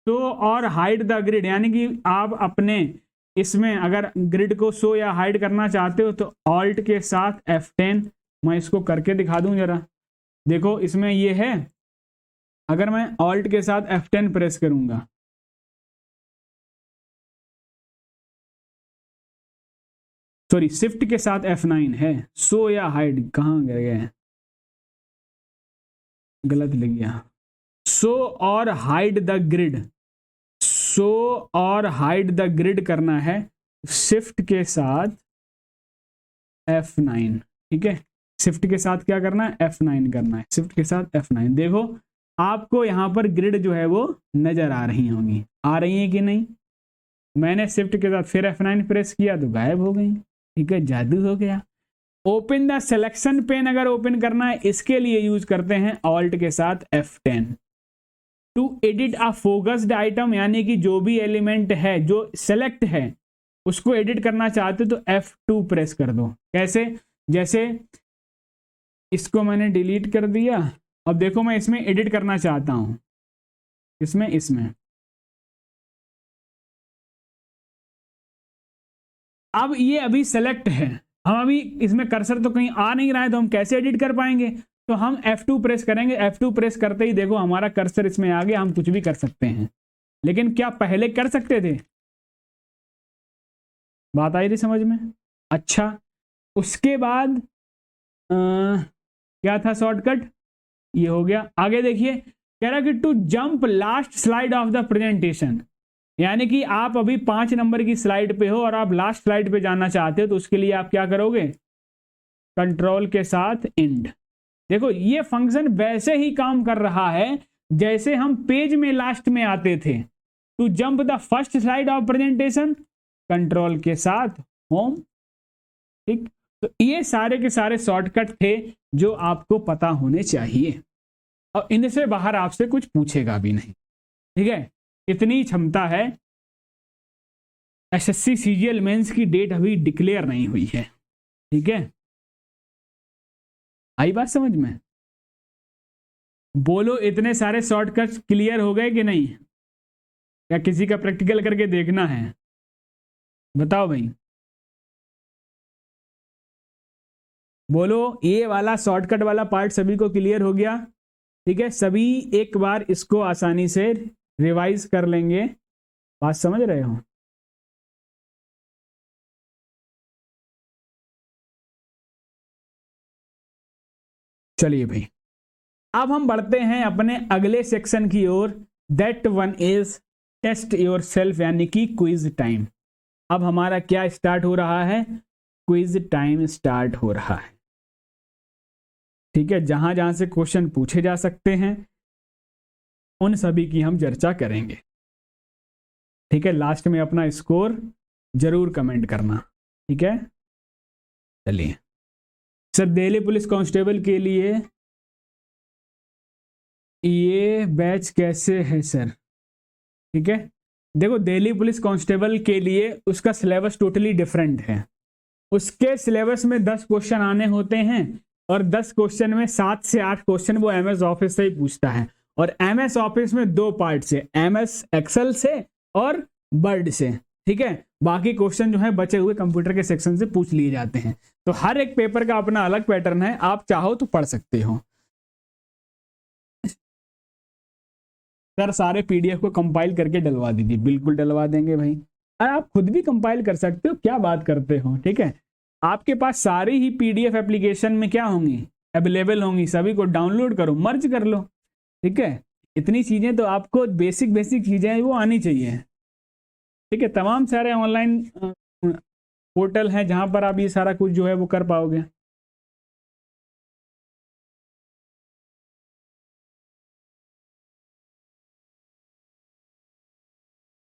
तो और हाइड द ग्रिड, यानी कि आप अपने इसमें अगर ग्रिड को शो या हाइड करना चाहते हो तो ऑल्ट के साथ F10। मैं इसको करके दिखा दूं जरा, देखो इसमें ये है, अगर मैं ऑल्ट के साथ F10 प्रेस करूंगा, सॉरी शिफ्ट के साथ F9 है, शो या हाइड कहाँ गए, गलत लिख गया। शो और हाइड द ग्रिड, शो और हाइड द ग्रिड करना है शिफ्ट के साथ F9। ठीक है, शिफ्ट के साथ क्या करना है, F9 करना है, शिफ्ट के साथ F9। देखो आपको यहां पर ग्रिड जो है वो नजर आ रही होंगी, आ रही है कि नहीं। मैंने शिफ्ट के साथ फिर F9 प्रेस किया तो गायब हो गई। ठीक है, जादू हो गया। ओपन द सिलेक्शन पेन अगर ओपन करना है, इसके लिए यूज करते हैं ऑल्ट के साथ F10। To edit a focused item, यानी कि जो भी एलिमेंट है जो सेलेक्ट है उसको एडिट करना चाहते हो तो F2 प्रेस कर दो। कैसे? जैसे इसको मैंने डिलीट कर दिया, अब देखो मैं इसमें एडिट करना चाहता हूं, इसमें अब ये अभी सेलेक्ट है, हम अभी इसमें कर्सर तो कहीं आ नहीं रहा है, तो हम कैसे एडिट कर पाएंगे? तो हम F2 प्रेस करेंगे, F2 प्रेस करते ही देखो हमारा कर्सर इसमें आ गया, हम कुछ भी कर सकते हैं। लेकिन क्या पहले कर सकते थे? बात आई थी समझ में? अच्छा, उसके बाद क्या था शॉर्टकट? ये हो गया। आगे देखिए, कह रहा कि to jump last slide of the presentation, यानी कि आप अभी 5 नंबर की स्लाइड पे हो और आप लास्ट स्लाइड पे जाना चाहते हो, तो उसके लिए आप क्या करोगे? कंट्रोल के साथ इंड। देखो ये फंक्शन वैसे ही काम कर रहा है जैसे हम पेज में लास्ट में आते थे। To jump the first slide of presentation, control के साथ होम। ठीक, तो ये सारे के सारे शॉर्टकट थे जो आपको पता होने चाहिए, और इनसे बाहर आपसे कुछ पूछेगा भी नहीं। ठीक है, इतनी क्षमता है। एसएससी सीजीएल मेंस की डेट अभी डिक्लेयर नहीं हुई है। ठीक है, आई बात समझ में? बोलो, इतने सारे शॉर्टकट्स क्लियर हो गए कि नहीं? या किसी का प्रैक्टिकल करके देखना है? बताओ भाई, बोलो ये वाला शॉर्टकट वाला पार्ट सभी को क्लियर हो गया? ठीक है, सभी एक बार इसको आसानी से रिवाइज कर लेंगे। बात समझ रहे हो? चलिए भाई, अब हम बढ़ते हैं अपने अगले सेक्शन की ओर। That one is test yourself, यानी कि क्विज टाइम। अब हमारा क्या स्टार्ट हो रहा है? क्विज टाइम स्टार्ट हो रहा है। ठीक है, जहां जहां से क्वेश्चन पूछे जा सकते हैं उन सभी की हम चर्चा करेंगे। ठीक है, लास्ट में अपना स्कोर जरूर कमेंट करना। ठीक है, चलिए सर, दिल्ली पुलिस कांस्टेबल के लिए ये बैच कैसे है सर? ठीक है, देखो दिल्ली पुलिस कांस्टेबल के लिए उसका सिलेबस टोटली डिफरेंट है। उसके सिलेबस में 10 क्वेश्चन आने होते हैं, और 10 क्वेश्चन में 7 से 8 क्वेश्चन वो एमएस ऑफिस से ही पूछता है। और एमएस ऑफिस में 2 पार्ट से, एमएस एक्सेल से और वर्ड से। ठीक है, बाकी क्वेश्चन जो है बचे हुए कंप्यूटर के सेक्शन से पूछ लिए जाते हैं। तो हर एक पेपर का अपना अलग पैटर्न है, आप चाहो तो पढ़ सकते हो। सर सारे पीडीएफ को कंपाइल करके डलवा दीजिए। बिल्कुल डलवा देंगे भाई, और आप खुद भी कंपाइल कर सकते हो, क्या बात करते हो? ठीक है, आपके पास सारी ही पीडीएफ एप्लीकेशन में क्या होंगी? अवेलेबल होंगी। सभी को डाउनलोड करो, मर्ज कर लो। ठीक है, इतनी चीजें तो आपको बेसिक बेसिक चीजें वो आनी चाहिए। ठीक है, तमाम सारे ऑनलाइन पोर्टल हैं जहां पर आप ये सारा कुछ जो है वो कर पाओगे।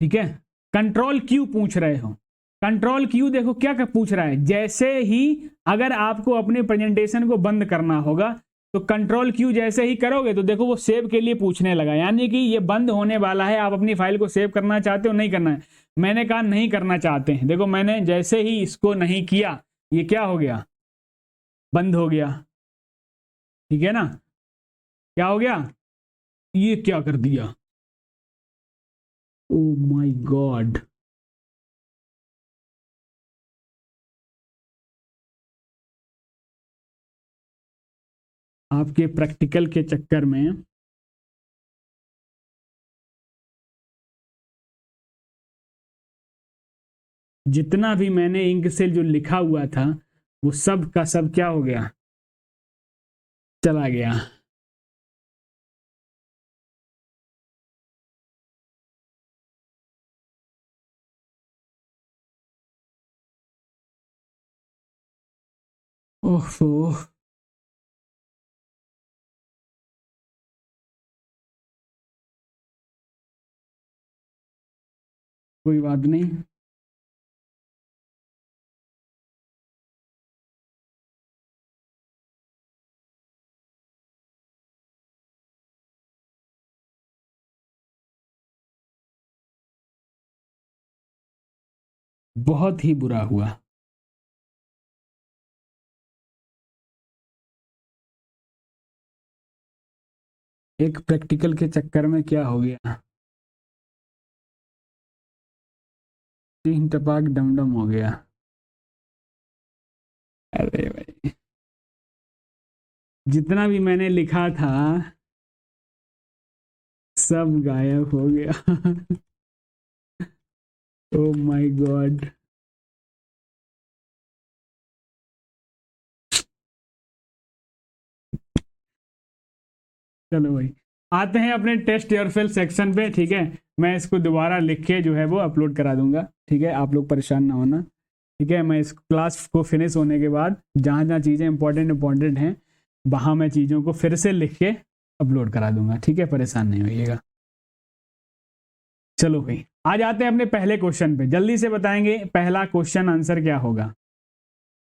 ठीक है, कंट्रोल क्यू पूछ रहे हो? कंट्रोल क्यू देखो क्या क्या पूछ रहा है। जैसे ही अगर आपको अपने प्रेजेंटेशन को बंद करना होगा, तो कंट्रोल क्यू जैसे ही करोगे तो देखो वो सेव के लिए पूछने लगा, यानी कि ये बंद होने वाला है। आप अपनी फाइल को सेव करना चाहते हो? नहीं करना है? मैंने कहा नहीं करना चाहते हैं। देखो मैंने जैसे ही इसको नहीं किया, ये क्या हो गया? बंद हो गया। ठीक है ना? क्या हो गया? ये क्या कर दिया? Oh my God! आपके प्रैक्टिकल के चक्कर में जितना भी मैंने इंक से जो लिखा हुआ था, वो सब का सब क्या हो गया? चला गया। ओहो, कोई बात नहीं। बहुत ही बुरा हुआ। एक प्रैक्टिकल के चक्कर में क्या हो गया, तीन टपाक डमडम हो गया। अरे भाई, जितना भी मैंने लिखा था सब गायब हो गया। Oh my God. चलो भाई, आते हैं अपने टेस्ट योरसेल्फ सेक्शन पे। ठीक है, मैं इसको दोबारा लिख के जो है वो अपलोड करा दूंगा। ठीक है, आप लोग परेशान ना होना। ठीक है, मैं इस क्लास को फिनिश होने के बाद जहाँ जहाँ चीज़ें इंपॉर्टेंट हैं वहाँ मैं चीज़ों को फिर से लिख के अपलोड करा दूंगा। ठीक है, परेशान नहीं होइएगा। चलो भाई, आ जाते हैं अपने पहले क्वेश्चन पे। जल्दी से बताएंगे पहला क्वेश्चन आंसर क्या होगा।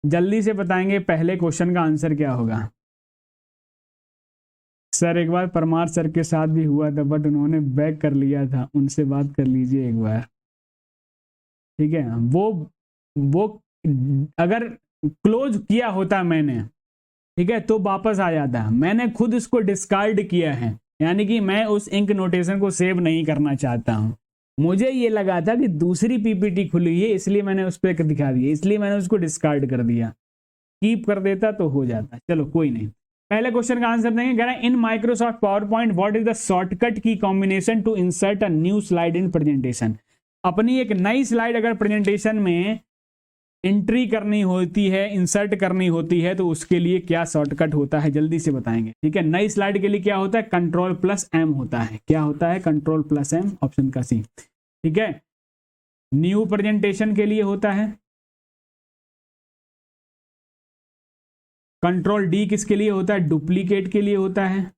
जल्दी से बताएंगे पहले क्वेश्चन का आंसर क्या होगा। सर एक बार परमार सर के साथ भी हुआ था बट उन्होंने बैक कर लिया था, उनसे बात कर लीजिए एक बार। ठीक है, वो अगर क्लोज किया होता मैंने, ठीक है, तो वापस आ जाता। मैंने खुद इसको डिस्कार्ड किया है, यानी कि मैं उस इंक नोटेशन को सेव नहीं करना चाहता हूं। मुझे ये लगा था कि दूसरी पीपीटी खुली है इसलिए मैंने उस पर दिखा दिया, इसलिए मैंने उसको डिस्कार्ड कर दिया। कीप कर देता तो हो जाता। चलो कोई नहीं, पहले क्वेश्चन का आंसर देंगे। कह रहा है in Microsoft PowerPoint what is the shortcut key combination to insert a new slide in presentation. अपनी एक नई स्लाइड अगर प्रेजेंटेशन में एंट्री करनी होती है, इंसर्ट करनी होती है, तो उसके लिए क्या शॉर्टकट होता है, जल्दी से बताएंगे। ठीक है, नई स्लाइड के लिए क्या होता है, कंट्रोल प्लस एम होता है। क्या होता है, कंट्रोल प्लस एम, ऑप्शन का सी। ठीक है, न्यू प्रेजेंटेशन के लिए होता है कंट्रोल डी। किसके लिए होता है, डुप्लीकेट के लिए होता है।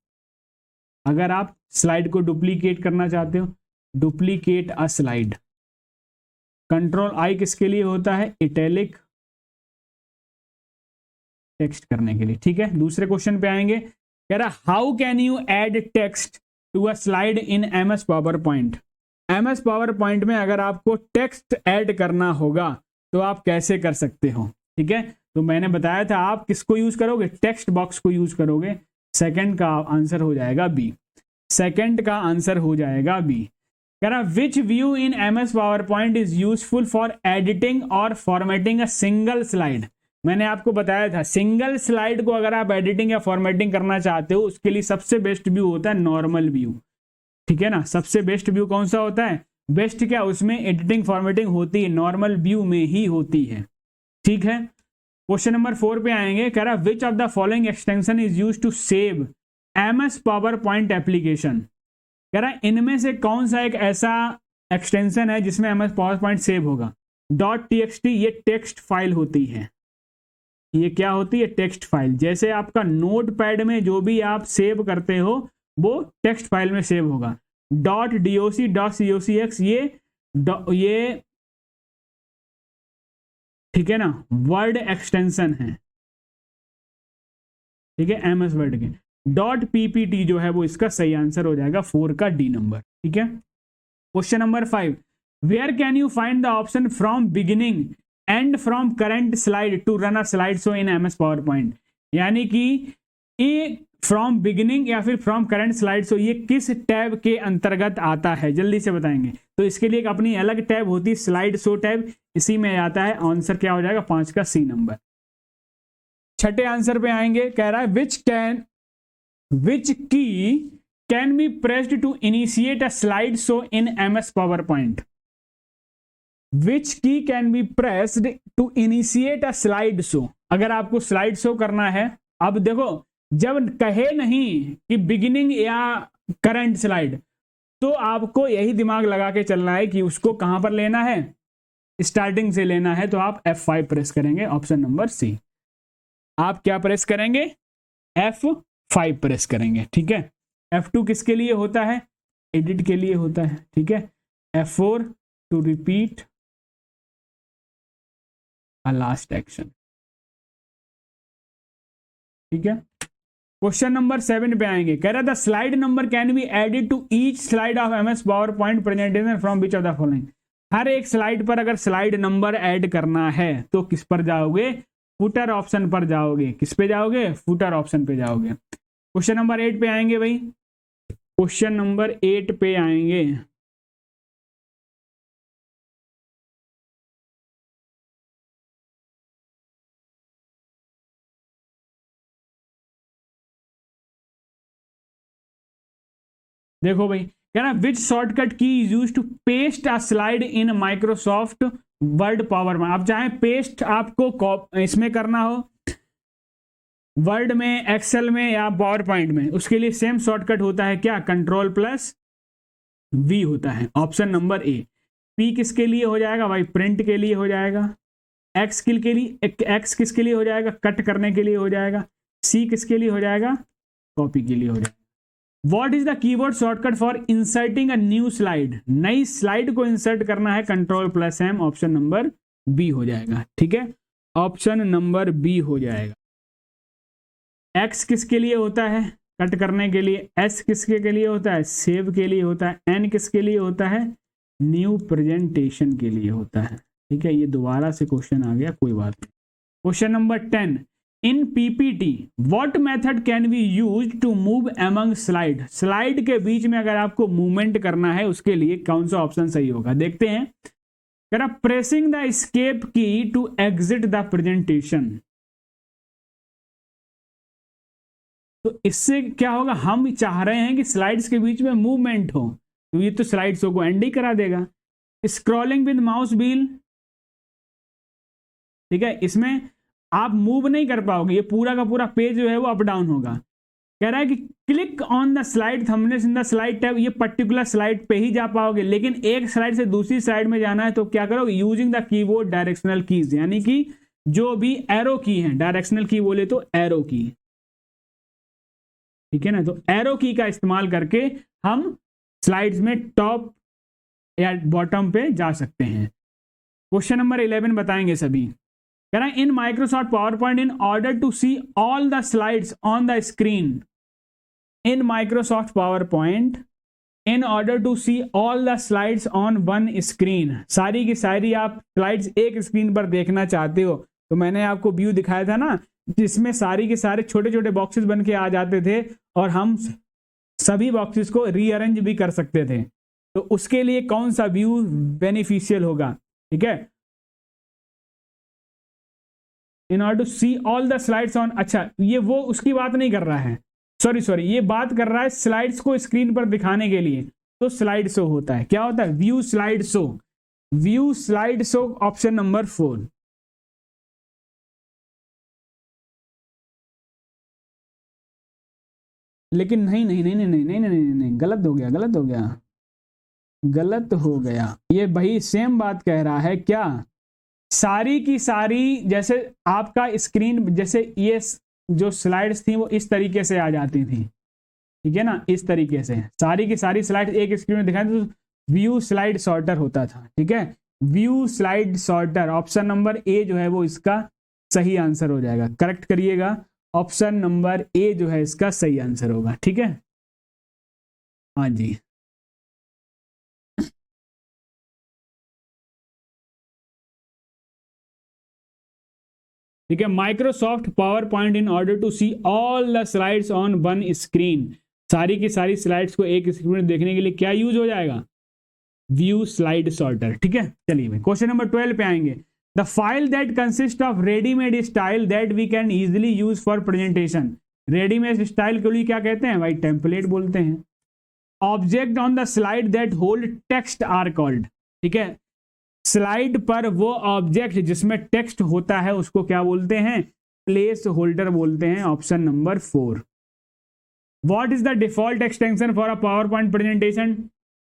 अगर आप स्लाइड को डुप्लीकेट करना चाहते हो, duplicate a slide. Control I किसके लिए होता है, इटैलिक, टेक्स्ट करने के लिए। ठीक है, दूसरे क्वेश्चन पे आएंगे। कह रहा how can you add text to a slide in MS PowerPoint. MS PowerPoint में अगर आपको टेक्स्ट ऐड करना होगा तो आप कैसे कर सकते हो। ठीक है, तो मैंने बताया था आप किसको यूज करोगे, टेक्स्ट बॉक्स को यूज करोगे। सेकंड का आंसर हो जाएगा बी। सेकंड का आंसर हो जाएगा बी। कह रहा which view in MS PowerPoint is useful for editing और फॉर्मेटिंग अ सिंगल स्लाइड। मैंने आपको बताया था सिंगल स्लाइड को अगर आप एडिटिंग या फॉर्मेटिंग करना चाहते हो उसके लिए सबसे बेस्ट व्यू होता है नॉर्मल व्यू। ठीक है ना, सबसे बेस्ट व्यू कौन सा होता है, बेस्ट क्या, उसमें एडिटिंग फॉर्मेटिंग होती है, नॉर्मल व्यू में ही होती है। ठीक है, क्वेश्चन नंबर 4 पे आएंगे। कह रहा which of the following extension is use to save MS PowerPoint application. कह रहा है इनमें से कौन सा एक ऐसा एक्सटेंशन है जिसमें एमएस पावर पॉइंट सेव होगा। डॉट टीएक्सटी, ये टेक्स्ट फाइल होती है। ये क्या होती है, टेक्स्ट फाइल। जैसे आपका नोट पैड में जो भी आप सेव करते हो वो टेक्स्ट फाइल में सेव होगा। डॉट डीओसी, डॉट सीओसीएक्स, ये ठीक है ना, वर्ड एक्सटेंशन है। ठीक है, एमएस वर्ड के। डॉट पीपीटी जो है वो इसका सही आंसर हो जाएगा 4 का डी नंबर। ठीक है, question number 5, where can you find the option from beginning and from current slide to run a slide show in MS PowerPoint. यानी कि ये फ्रॉम बिगिनिंग या फिर फ्रॉम करंट स्लाइड शो ये किस tab के अंतर्गत आता है, जल्दी से बताएंगे। तो इसके लिए एक अपनी अलग टैब होती है, स्लाइड शो टैब, इसी में आता है। आंसर क्या हो जाएगा, 5 का सी नंबर। छठे आंसर पे आएंगे। कह रहा है which key can be pressed to initiate a slide show in MS PowerPoint. Which key can be pressed to initiate a slide show. अगर आपको स्लाइड शो करना है, अब देखो जब कहे नहीं कि बिगिनिंग या करंट स्लाइड, तो आपको यही दिमाग लगा के चलना है कि उसको कहां पर लेना है, स्टार्टिंग से लेना है। तो आप F5 प्रेस करेंगे, ऑप्शन नंबर सी। आप क्या प्रेस करेंगे, F5 प्रेस करेंगे। ठीक है, F2 किसके लिए होता है, एडिट के लिए होता है। ठीक है, F4 to repeat a last action. ठीक है, क्वेश्चन नंबर 7 पे आएंगे। कह रहा था slide number can be added to each slide of MS PowerPoint presentation from which of the following. हर एक स्लाइड पर अगर स्लाइड नंबर ऐड करना है तो किस पर जाओगे, फुटर ऑप्शन पर जाओगे। किस पे जाओगे, फुटर ऑप्शन पे जाओगे। क्वेश्चन नंबर 8 पे आएंगे भाई, क्वेश्चन नंबर 8 पे आएंगे। देखो भाई, कह रहा which shortcut key is use to paste a slide in Microsoft Word power में। आप चाहे पेस्ट आपको इसमें करना हो, वर्ड में, एक्सेल में या पावर पॉइंट में, उसके लिए सेम शॉर्टकट होता है क्या, कंट्रोल प्लस वी होता है। Option number A. पी किसके लिए हो जाएगा भाई, प्रिंट के लिए हो जाएगा। एक्स के लिए, एक्स किसके लिए हो जाएगा, कट करने के लिए हो जाएगा। सी किसके लिए हो जाएगा, कॉपी के लिए हो जाएगा। What is the keyboard shortcut for inserting a new slide? नई स्लाइड को इंसर्ट करना है, control plus M. Option number B हो जाएगा। ठीक है, ऑप्शन नंबर बी हो जाएगा। एक्स किसके लिए होता है, कट करने के लिए। एस किसके लिए होता है, सेव के लिए होता है। एन किसके लिए होता है, न्यू प्रेजेंटेशन के लिए होता है। ठीक है, ये दोबारा से क्वेश्चन आ गया, कोई बात नहीं। Question number 10, in PPT what method can be use to move among slide. Slide के बीच में अगर आपको मूवमेंट करना है, उसके लिए कौन सा ऑप्शन सही होगा, देखते हैं। कह रहा प्रेसिंग द एस्केप की टू एग्जिट द प्रेजेंटेशन। तो इससे क्या होगा, हम चाह रहे हैं कि स्लाइड्स के बीच में मूवमेंट हो, तो ये तो स्लाइड्स को एंड ही करा देगा। स्क्रॉलिंग विद माउस व्हील, ठीक है, इसमें आप मूव नहीं कर पाओगे, ये पूरा का पूरा पेज जो है वो अप डाउन होगा। कह रहा है कि click on the slide thumbnails in the slide tab, ये पर्टिकुलर स्लाइड पे ही जा पाओगे, लेकिन एक स्लाइड से दूसरी स्लाइड में जाना है तो क्या करोगे, using the keyboard directional keys, यानी कि जो भी एरो की है, डायरेक्शनल की बोले तो एरो की, ठीक है ना। तो एरो की का इस्तेमाल करके हम स्लाइड्स में टॉप या बॉटम पे जा सकते हैं। क्वेश्चन नंबर 11 बताएंगे सभी। कह रहा है in Microsoft PowerPoint in order to see all the slides on the screen, in Microsoft PowerPoint in order to see all the slides on one screen, सारी की सारी आप स्लाइड्स एक स्क्रीन पर देखना चाहते हो, तो मैंने आपको व्यू दिखाया था ना, जिसमें सारी के सारे छोटे छोटे बॉक्सेस बन के आ जाते थे और हम सभी बॉक्सेस को रीअरेंज भी कर सकते थे। तो उसके लिए कौन सा व्यू बेनिफिशियल होगा, ठीक है। In order to see all the slides on, अच्छा ये वो उसकी बात नहीं कर रहा है, सॉरी ये बात कर रहा है स्लाइड्स को स्क्रीन पर दिखाने के लिए, तो स्लाइड शो होता है, क्या होता है, view slide show. View slide show option number 4। लेकिन नहीं, गलत हो गया, गलत हो गया। ये भाई सेम बात कह रहा है क्या, सारी की सारी, जैसे आपका स्क्रीन, जैसे ये जो स्लाइड्स थी वो इस तरीके से आ जाती थी, ठीक है ना, इस तरीके से सारी की सारी स्लाइड एक स्क्रीन में दिखाई, तो व्यू स्लाइड सॉर्टर होता था, ठीक है। View slide sorter, option number A जो है वो इसका सही आंसर हो जाएगा। करेक्ट करिएगा, ऑप्शन नंबर ए जो है इसका सही आंसर होगा, ठीक है। हाँ जी, ठीक है। Microsoft PowerPoint in order to see all the slides on one screen, सारी की सारी स्लाइड्स को एक स्क्रीन में देखने के लिए क्या यूज हो जाएगा, व्यू स्लाइड सॉर्टर, ठीक है। चलिए भाई क्वेश्चन नंबर 12 पे आएंगे। The file that consist of readymade style that we can easily use for presentation, readymade style के लिए क्या कहते हैं भाई, टेम्पलेट बोलते हैं। Object on the slide that hold text are called, ठीक है, स्लाइड पर वो ऑब्जेक्ट जिसमें टेक्स्ट होता है उसको क्या बोलते हैं, प्लेस होल्डर बोलते हैं। Option number 4। What is the default extension for a PowerPoint presentation,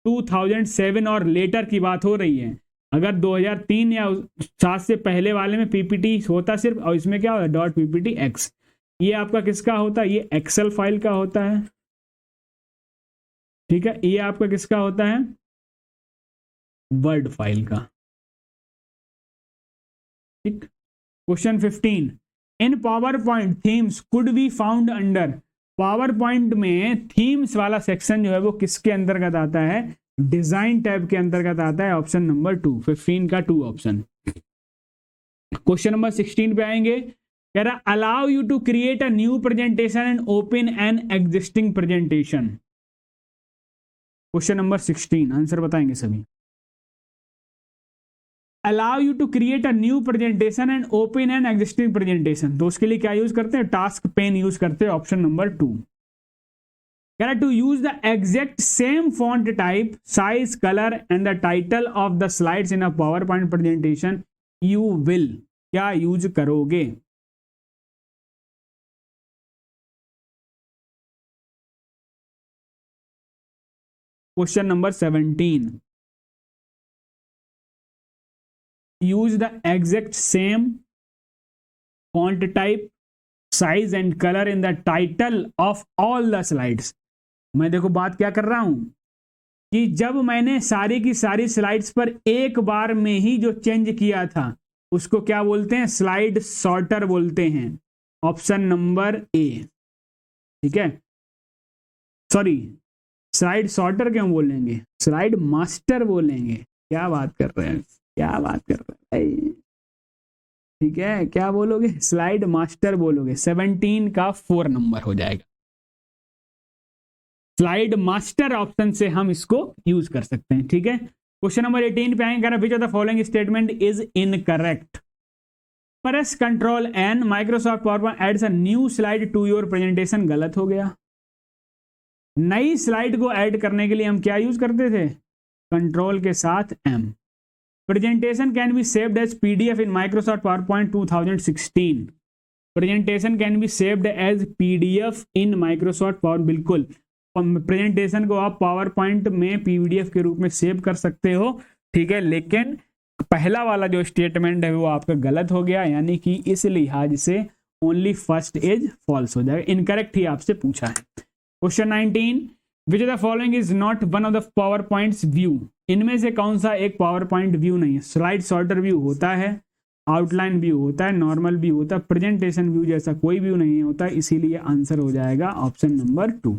2007 और लेटर की बात हो रही है। अगर 2003 या 7 से पहले वाले में पीपीटी होता सिर्फ, और इसमें क्या होता है, डॉट पीपीटी एक्स। ये आपका किसका होता है, ये एक्सेल फाइल का होता है, ठीक है। ये आपका किसका होता है, वर्ड फाइल का, ठीक। Question 15, in power point themes could be found under, power point में थीम्स वाला सेक्शन जो है वो किसके अंतर्गत आता है, डिजाइन टैब के अंतर्गत आता है ऑप्शन नंबर 2, 15 का 2 ऑप्शन। क्वेश्चन नंबर 16 पे आएंगे, कह रहा allow you to create a new presentation and open an existing presentation. Question number 16 answer बताएंगे सभी। Allow you to create a new presentation and open an existing presentation, तो उसके लिए क्या यूज करते हैं, टास्क पेन यूज करते हैं, ऑप्शन नंबर 2। कह रहा to use the exact same font type, size, colour and the title of the slides in a PowerPoint presentation you will, क्या यूज करोगे। Question number 17, use the exact same font type, size and color in the title of all the slides। मैं देखो बात क्या कर रहा हूं कि जब मैंने सारी की सारी स्लाइड्स पर एक बार में ही जो चेंज किया था उसको क्या बोलते हैं, स्लाइड सॉर्टर बोलते हैं, ऑप्शन नंबर ए। ठीक है, सॉरी स्लाइड सॉर्टर क्यों बोलेंगे, स्लाइड मास्टर बोलेंगे। क्या बात कर रहे हैं, क्या बात कर रहे हैं, ठीक है, क्या बोलोगे, स्लाइड मास्टर बोलोगे। 17 का 4 नंबर हो जाएगा, स्लाइड मास्टर ऑप्शन से हम इसको यूज कर सकते हैं। ठीक है, क्वेश्चन नंबर 18 पे आएंगे, which of the following statement is incorrect. Press control N, Microsoft PowerPoint adds a new slide to your presentation, गलत हो गया। नई स्लाइड को ऐड करने के लिए हम क्या यूज करते थे, कंट्रोल के साथ M. Presentation can be saved as PDF in Microsoft PowerPoint 2016। Presentation can be saved as PDF in Microsoft power, बिल्कुल प्रेजेंटेशन को आप पावर पॉइंट में पीडीएफ के रूप में सेव कर सकते हो। ठीक है, लेकिन पहला वाला जो स्टेटमेंट है वो आपका गलत हो गया, यानी कि इस लिहाज से ओनली फर्स्ट इज फॉल्स हो जाएगा, इनकरेक्ट ही आपसे पूछा है। Question 19, which of the following is not one of the power points view. इनमें से कौन सा एक पावर पॉइंट व्यू नहीं है। स्लाइड सॉर्टर व्यू होता है, आउटलाइन व्यू होता है, नॉर्मल व्यू होता है, प्रेजेंटेशन व्यू जैसा कोई व्यू नहीं होता, इसीलिए आंसर हो जाएगा option number 2।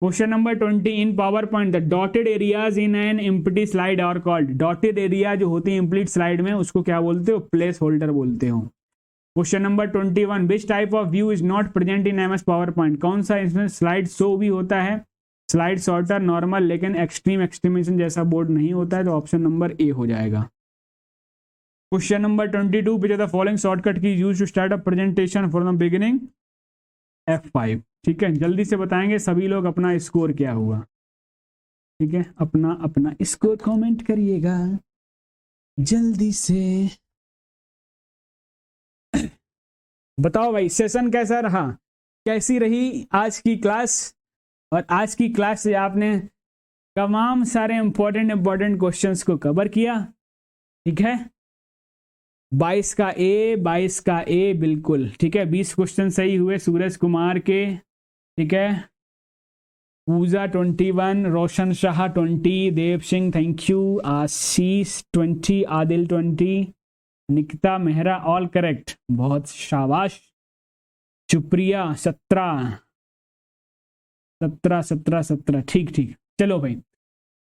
Question number 20, in PowerPoint the dotted areas in an empty slide are called. Dotted area जो होती है एम्प्लीट स्लाइड में, उसको क्या बोलते हो, प्लेस होल्डर बोलते हो। Question number 21, which type of view is not present in MS power point. कौन सा इसमें स्लाइड शो भी होता है, स्लाइड सॉर्टर, नॉर्मल, लेकिन एक्सट्रीम एक्सट्रीमेशन जैसा बोर्ड नहीं होता है, तो ऑप्शन नंबर ए हो जाएगा। Question number 22, which of the following shortcut key use to start a presentation from the beginning, F5। ठीक है, जल्दी से बताएंगे सभी लोग अपना स्कोर क्या हुआ। ठीक है, अपना अपना स्कोर कमेंट करिएगा जल्दी से। बताओ भाई सेशन कैसा रहा, कैसी रही आज की क्लास। और आज की क्लास से आपने तमाम सारे इंपॉर्टेंट क्वेश्चंस को कवर किया। ठीक है, 22 का ए बिल्कुल ठीक है, 20 क्वेश्चन सही हुए सूरज कुमार के। ठीक है, Pooja 21, Roshan Shah 20, Dev Singh thank you, Ashish 20, Adil 20, Nikita Mehra all correct, बहुत शाबाश। सुप्रिया 17, ठीक। चलो भाई,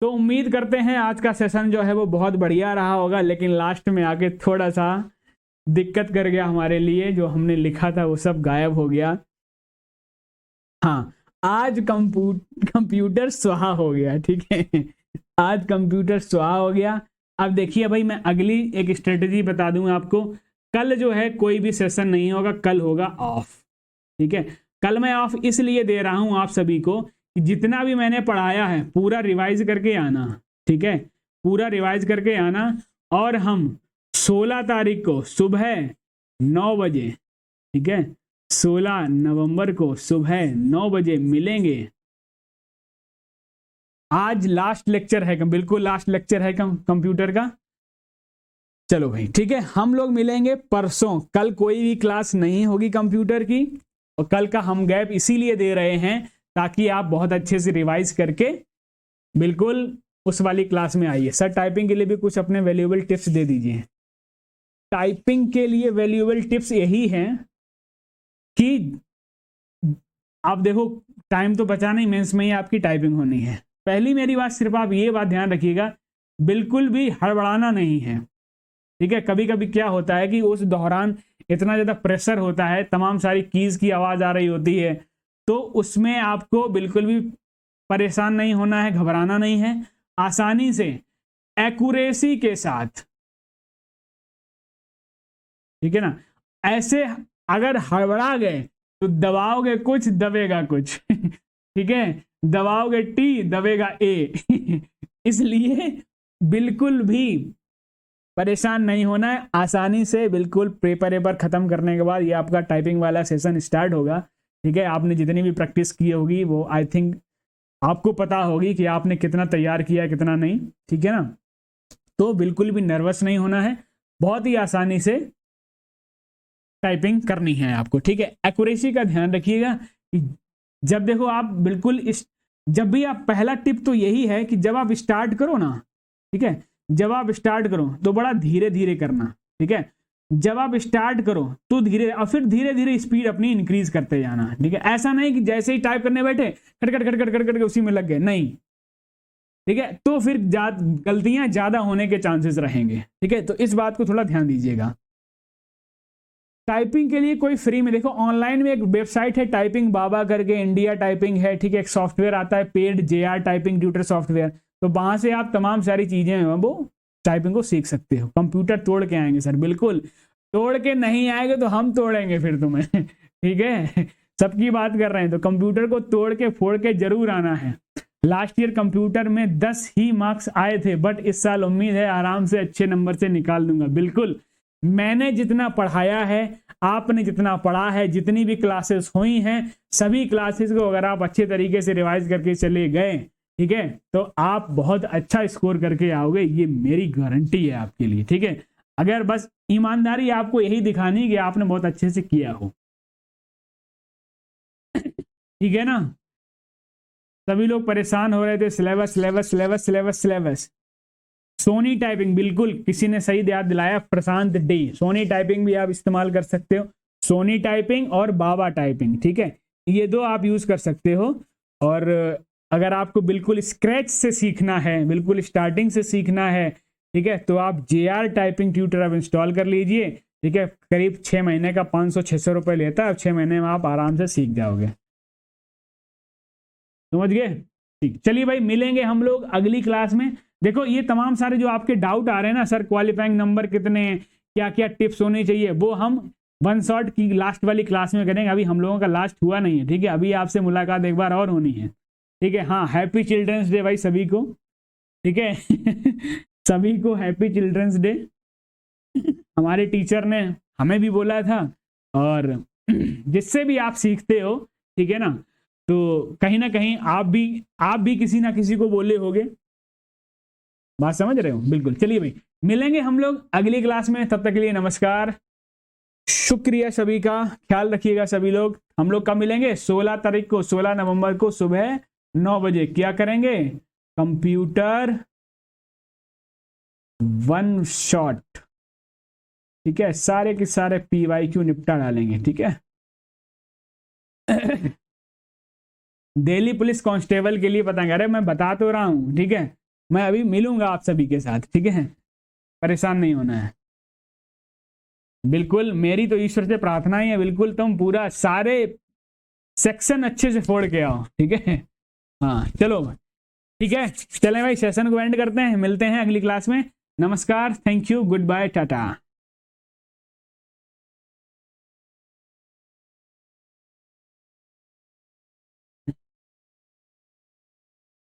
तो उम्मीद करते हैं आज का सेशन जो है वो बहुत बढ़िया रहा होगा, लेकिन लास्ट में आके थोड़ा सा दिक्कत कर गया हमारे लिए, जो हमने लिखा था वो सब गायब हो गया। हाँ, आज कंप्यूटर स्वाहा हो गया। ठीक है, आज कंप्यूटर स्वाहा हो गया। अब देखिए भाई, मैं अगली एक स्ट्रेटेजी बता दूं आपको। कल जो है कोई भी सेशन नहीं होगा, कल होगा ऑफ। ठीक है, कल मैं ऑफ इसलिए दे रहा हूं आप सभी को कि जितना भी मैंने पढ़ाया है पूरा रिवाइज करके आना। ठीक है, पूरा रिवाइज करके आना, और हम 16 तारीख को सुबह 9 बजे, ठीक है, 16 नवंबर को सुबह 9 बजे मिलेंगे। आज लास्ट लेक्चर है, बिल्कुल लास्ट लेक्चर है कंप्यूटर का। चलो भाई ठीक है, हम लोग मिलेंगे परसों। कल कोई भी क्लास नहीं होगी कंप्यूटर की, और कल का हम गैप इसीलिए दे रहे हैं ताकि आप बहुत अच्छे से रिवाइज करके बिल्कुल उस वाली क्लास में आइए। सर टाइपिंग के लिए भी कुछ अपने वैल्यूएबल टिप्स दे दीजिए। टाइपिंग के लिए वैल्यूएबल टिप्स यही हैं कि आप देखो, टाइम तो बचा नहीं, मेंस में ही आपकी टाइपिंग होनी है। पहली मेरी बात, सिर्फ आप ये बात ध्यान रखिएगा, बिल्कुल भी हड़बड़ाना नहीं है, ठीक है। कभी कभी क्या होता है कि उस दौरान इतना ज़्यादा प्रेशर होता है, तमाम सारी कीज़ की आवाज़ आ रही होती है, तो उसमें आपको बिल्कुल भी परेशान नहीं होना है, घबराना नहीं है। आसानी से, एक्यूरेसी के साथ, ठीक है ना। ऐसे अगर हड़बड़ा गए तो दबाओगे कुछ, दबेगा कुछ ठीक है, दबाओगे टी, दबेगा ए इसलिए बिल्कुल भी परेशान नहीं होना है। आसानी से बिल्कुल पेपर खत्म करने के बाद ये आपका टाइपिंग वाला सेशन स्टार्ट होगा, ठीक है। आपने जितनी भी प्रैक्टिस की होगी वो आई थिंक आपको पता होगी कि आपने कितना तैयार किया कितना नहीं, ठीक है ना। तो बिल्कुल भी नर्वस नहीं होना है, बहुत ही आसानी से टाइपिंग करनी है आपको, ठीक है। एक्यूरेसी का ध्यान रखिएगा कि जब देखो आप बिल्कुल जब भी आप, पहला टिप तो यही है कि जब आप स्टार्ट करो ना, ठीक है, जब आप स्टार्ट करो तो बड़ा धीरे धीरे करना, ठीक है। जब आप स्टार्ट करो तो धीरे, और फिर धीरे धीरे स्पीड अपनी इंक्रीज करते जाना, ठीक है। ऐसा नहीं कि जैसे ही टाइप करने बैठे खट खट खट खट खट खट उसी में लग गए, नहीं, ठीक है। तो फिर गलतियां ज्यादा होने के चांसेस रहेंगे, ठीक है। तो इस बात को थोड़ा ध्यान दीजिएगा। टाइपिंग के लिए कोई फ्री में, देखो ऑनलाइन में एक वेबसाइट है टाइपिंग बाबा करके, इंडिया टाइपिंग है, ठीक है। एक सॉफ्टवेयर आता है paid, JR typing tutor software, तो वहां से आप तमाम सारी चीजें वो टाइपिंग को सीख सकते हो। कंप्यूटर तोड़ के आएंगे सर, बिल्कुल तोड़ के नहीं आएंगे तो हम तोड़ेंगे फिर तुम्हें ठीक है, सबकी बात कर रहे हैं, तो कंप्यूटर को तोड़ के फोड़ के जरूर आना है। लास्ट ईयर कंप्यूटर में 10 ही मार्क्स आए थे, बट इस साल उम्मीद है आराम से अच्छे नंबर से निकाल दूंगा। बिल्कुल, मैंने जितना पढ़ाया है, आपने जितना पढ़ा है, जितनी भी क्लासेस हुई हैं, सभी क्लासेस को अगर आप अच्छे तरीके से रिवाइज करके चले गए, ठीक है, तो आप बहुत अच्छा स्कोर करके आओगे, ये मेरी गारंटी है आपके लिए, ठीक है। अगर बस ईमानदारी आपको यही दिखानी कि आपने बहुत अच्छे से किया हो, ठीक है ना। सभी लोग परेशान हो रहे थे, syllabus syllabus syllabus syllabus syllabus. सोनी टाइपिंग, बिल्कुल किसी ने सही याद दिलाया, प्रशांत डी, सोनी टाइपिंग भी आप इस्तेमाल कर सकते हो, सोनी टाइपिंग और बाबा टाइपिंग, ठीक है, ये दो आप यूज कर सकते हो। और अगर आपको बिल्कुल स्क्रैच से सीखना है, बिल्कुल स्टार्टिंग से सीखना है, ठीक है, तो आप JR टाइपिंग ट्यूटर अब इंस्टॉल कर लीजिए, ठीक है। करीब 6 महीने का 500-600 रुपए लेता है, अब 6 महीने में आप आराम से सीख जाओगे, समझ गए, ठीक। चलिए भाई, मिलेंगे हम लोग अगली क्लास में। देखो ये तमाम सारे जो आपके डाउट आ रहे हैं ना, सर क्वालिफाइंग नंबर कितने, क्या क्या टिप्स होनी चाहिए, वो हम वन शॉट की लास्ट वाली क्लास में करेंगे। अभी हम लोगों का लास्ट हुआ नहीं है, ठीक है, अभी आपसे मुलाकात एक बार और होनी है, ठीक है। हाँ, हैप्पी चिल्ड्रंस डे भाई सभी को, ठीक है सभी को हैप्पी चिल्ड्रंस डे। हमारे टीचर ने हमें भी बोला था, और जिससे भी आप सीखते हो, ठीक है ना, तो कहीं ना कहीं आप भी किसी ना किसी को बोले होगे, बात समझ रहे हो, बिल्कुल। चलिए भाई, मिलेंगे हम लोग अगली क्लास में, तब तक के लिए नमस्कार, शुक्रिया सभी का, ख्याल रखिएगा सभी लोग। हम लोग कब मिलेंगे? 16 तारीख को, 16 नवंबर को सुबह 9 बजे। क्या करेंगे? कंप्यूटर वन शॉट, ठीक है, सारे के सारे PYQ निपटा डालेंगे, ठीक है दिल्ली पुलिस कांस्टेबल के लिए बताएंगे, अरे मैं बता तो रहा हूं, ठीक है, मैं अभी मिलूंगा आप सभी के साथ, ठीक है, परेशान नहीं होना है। बिल्कुल, मेरी तो ईश्वर से प्रार्थना ही है, बिल्कुल तुम पूरा सारे सेक्शन अच्छे से फोड़ के आओ, ठीक है। हाँ चलो ठीक है, चलें भाई, सेशन को एंड करते हैं, मिलते हैं अगली क्लास में। नमस्कार, thank you, good bye, Tata.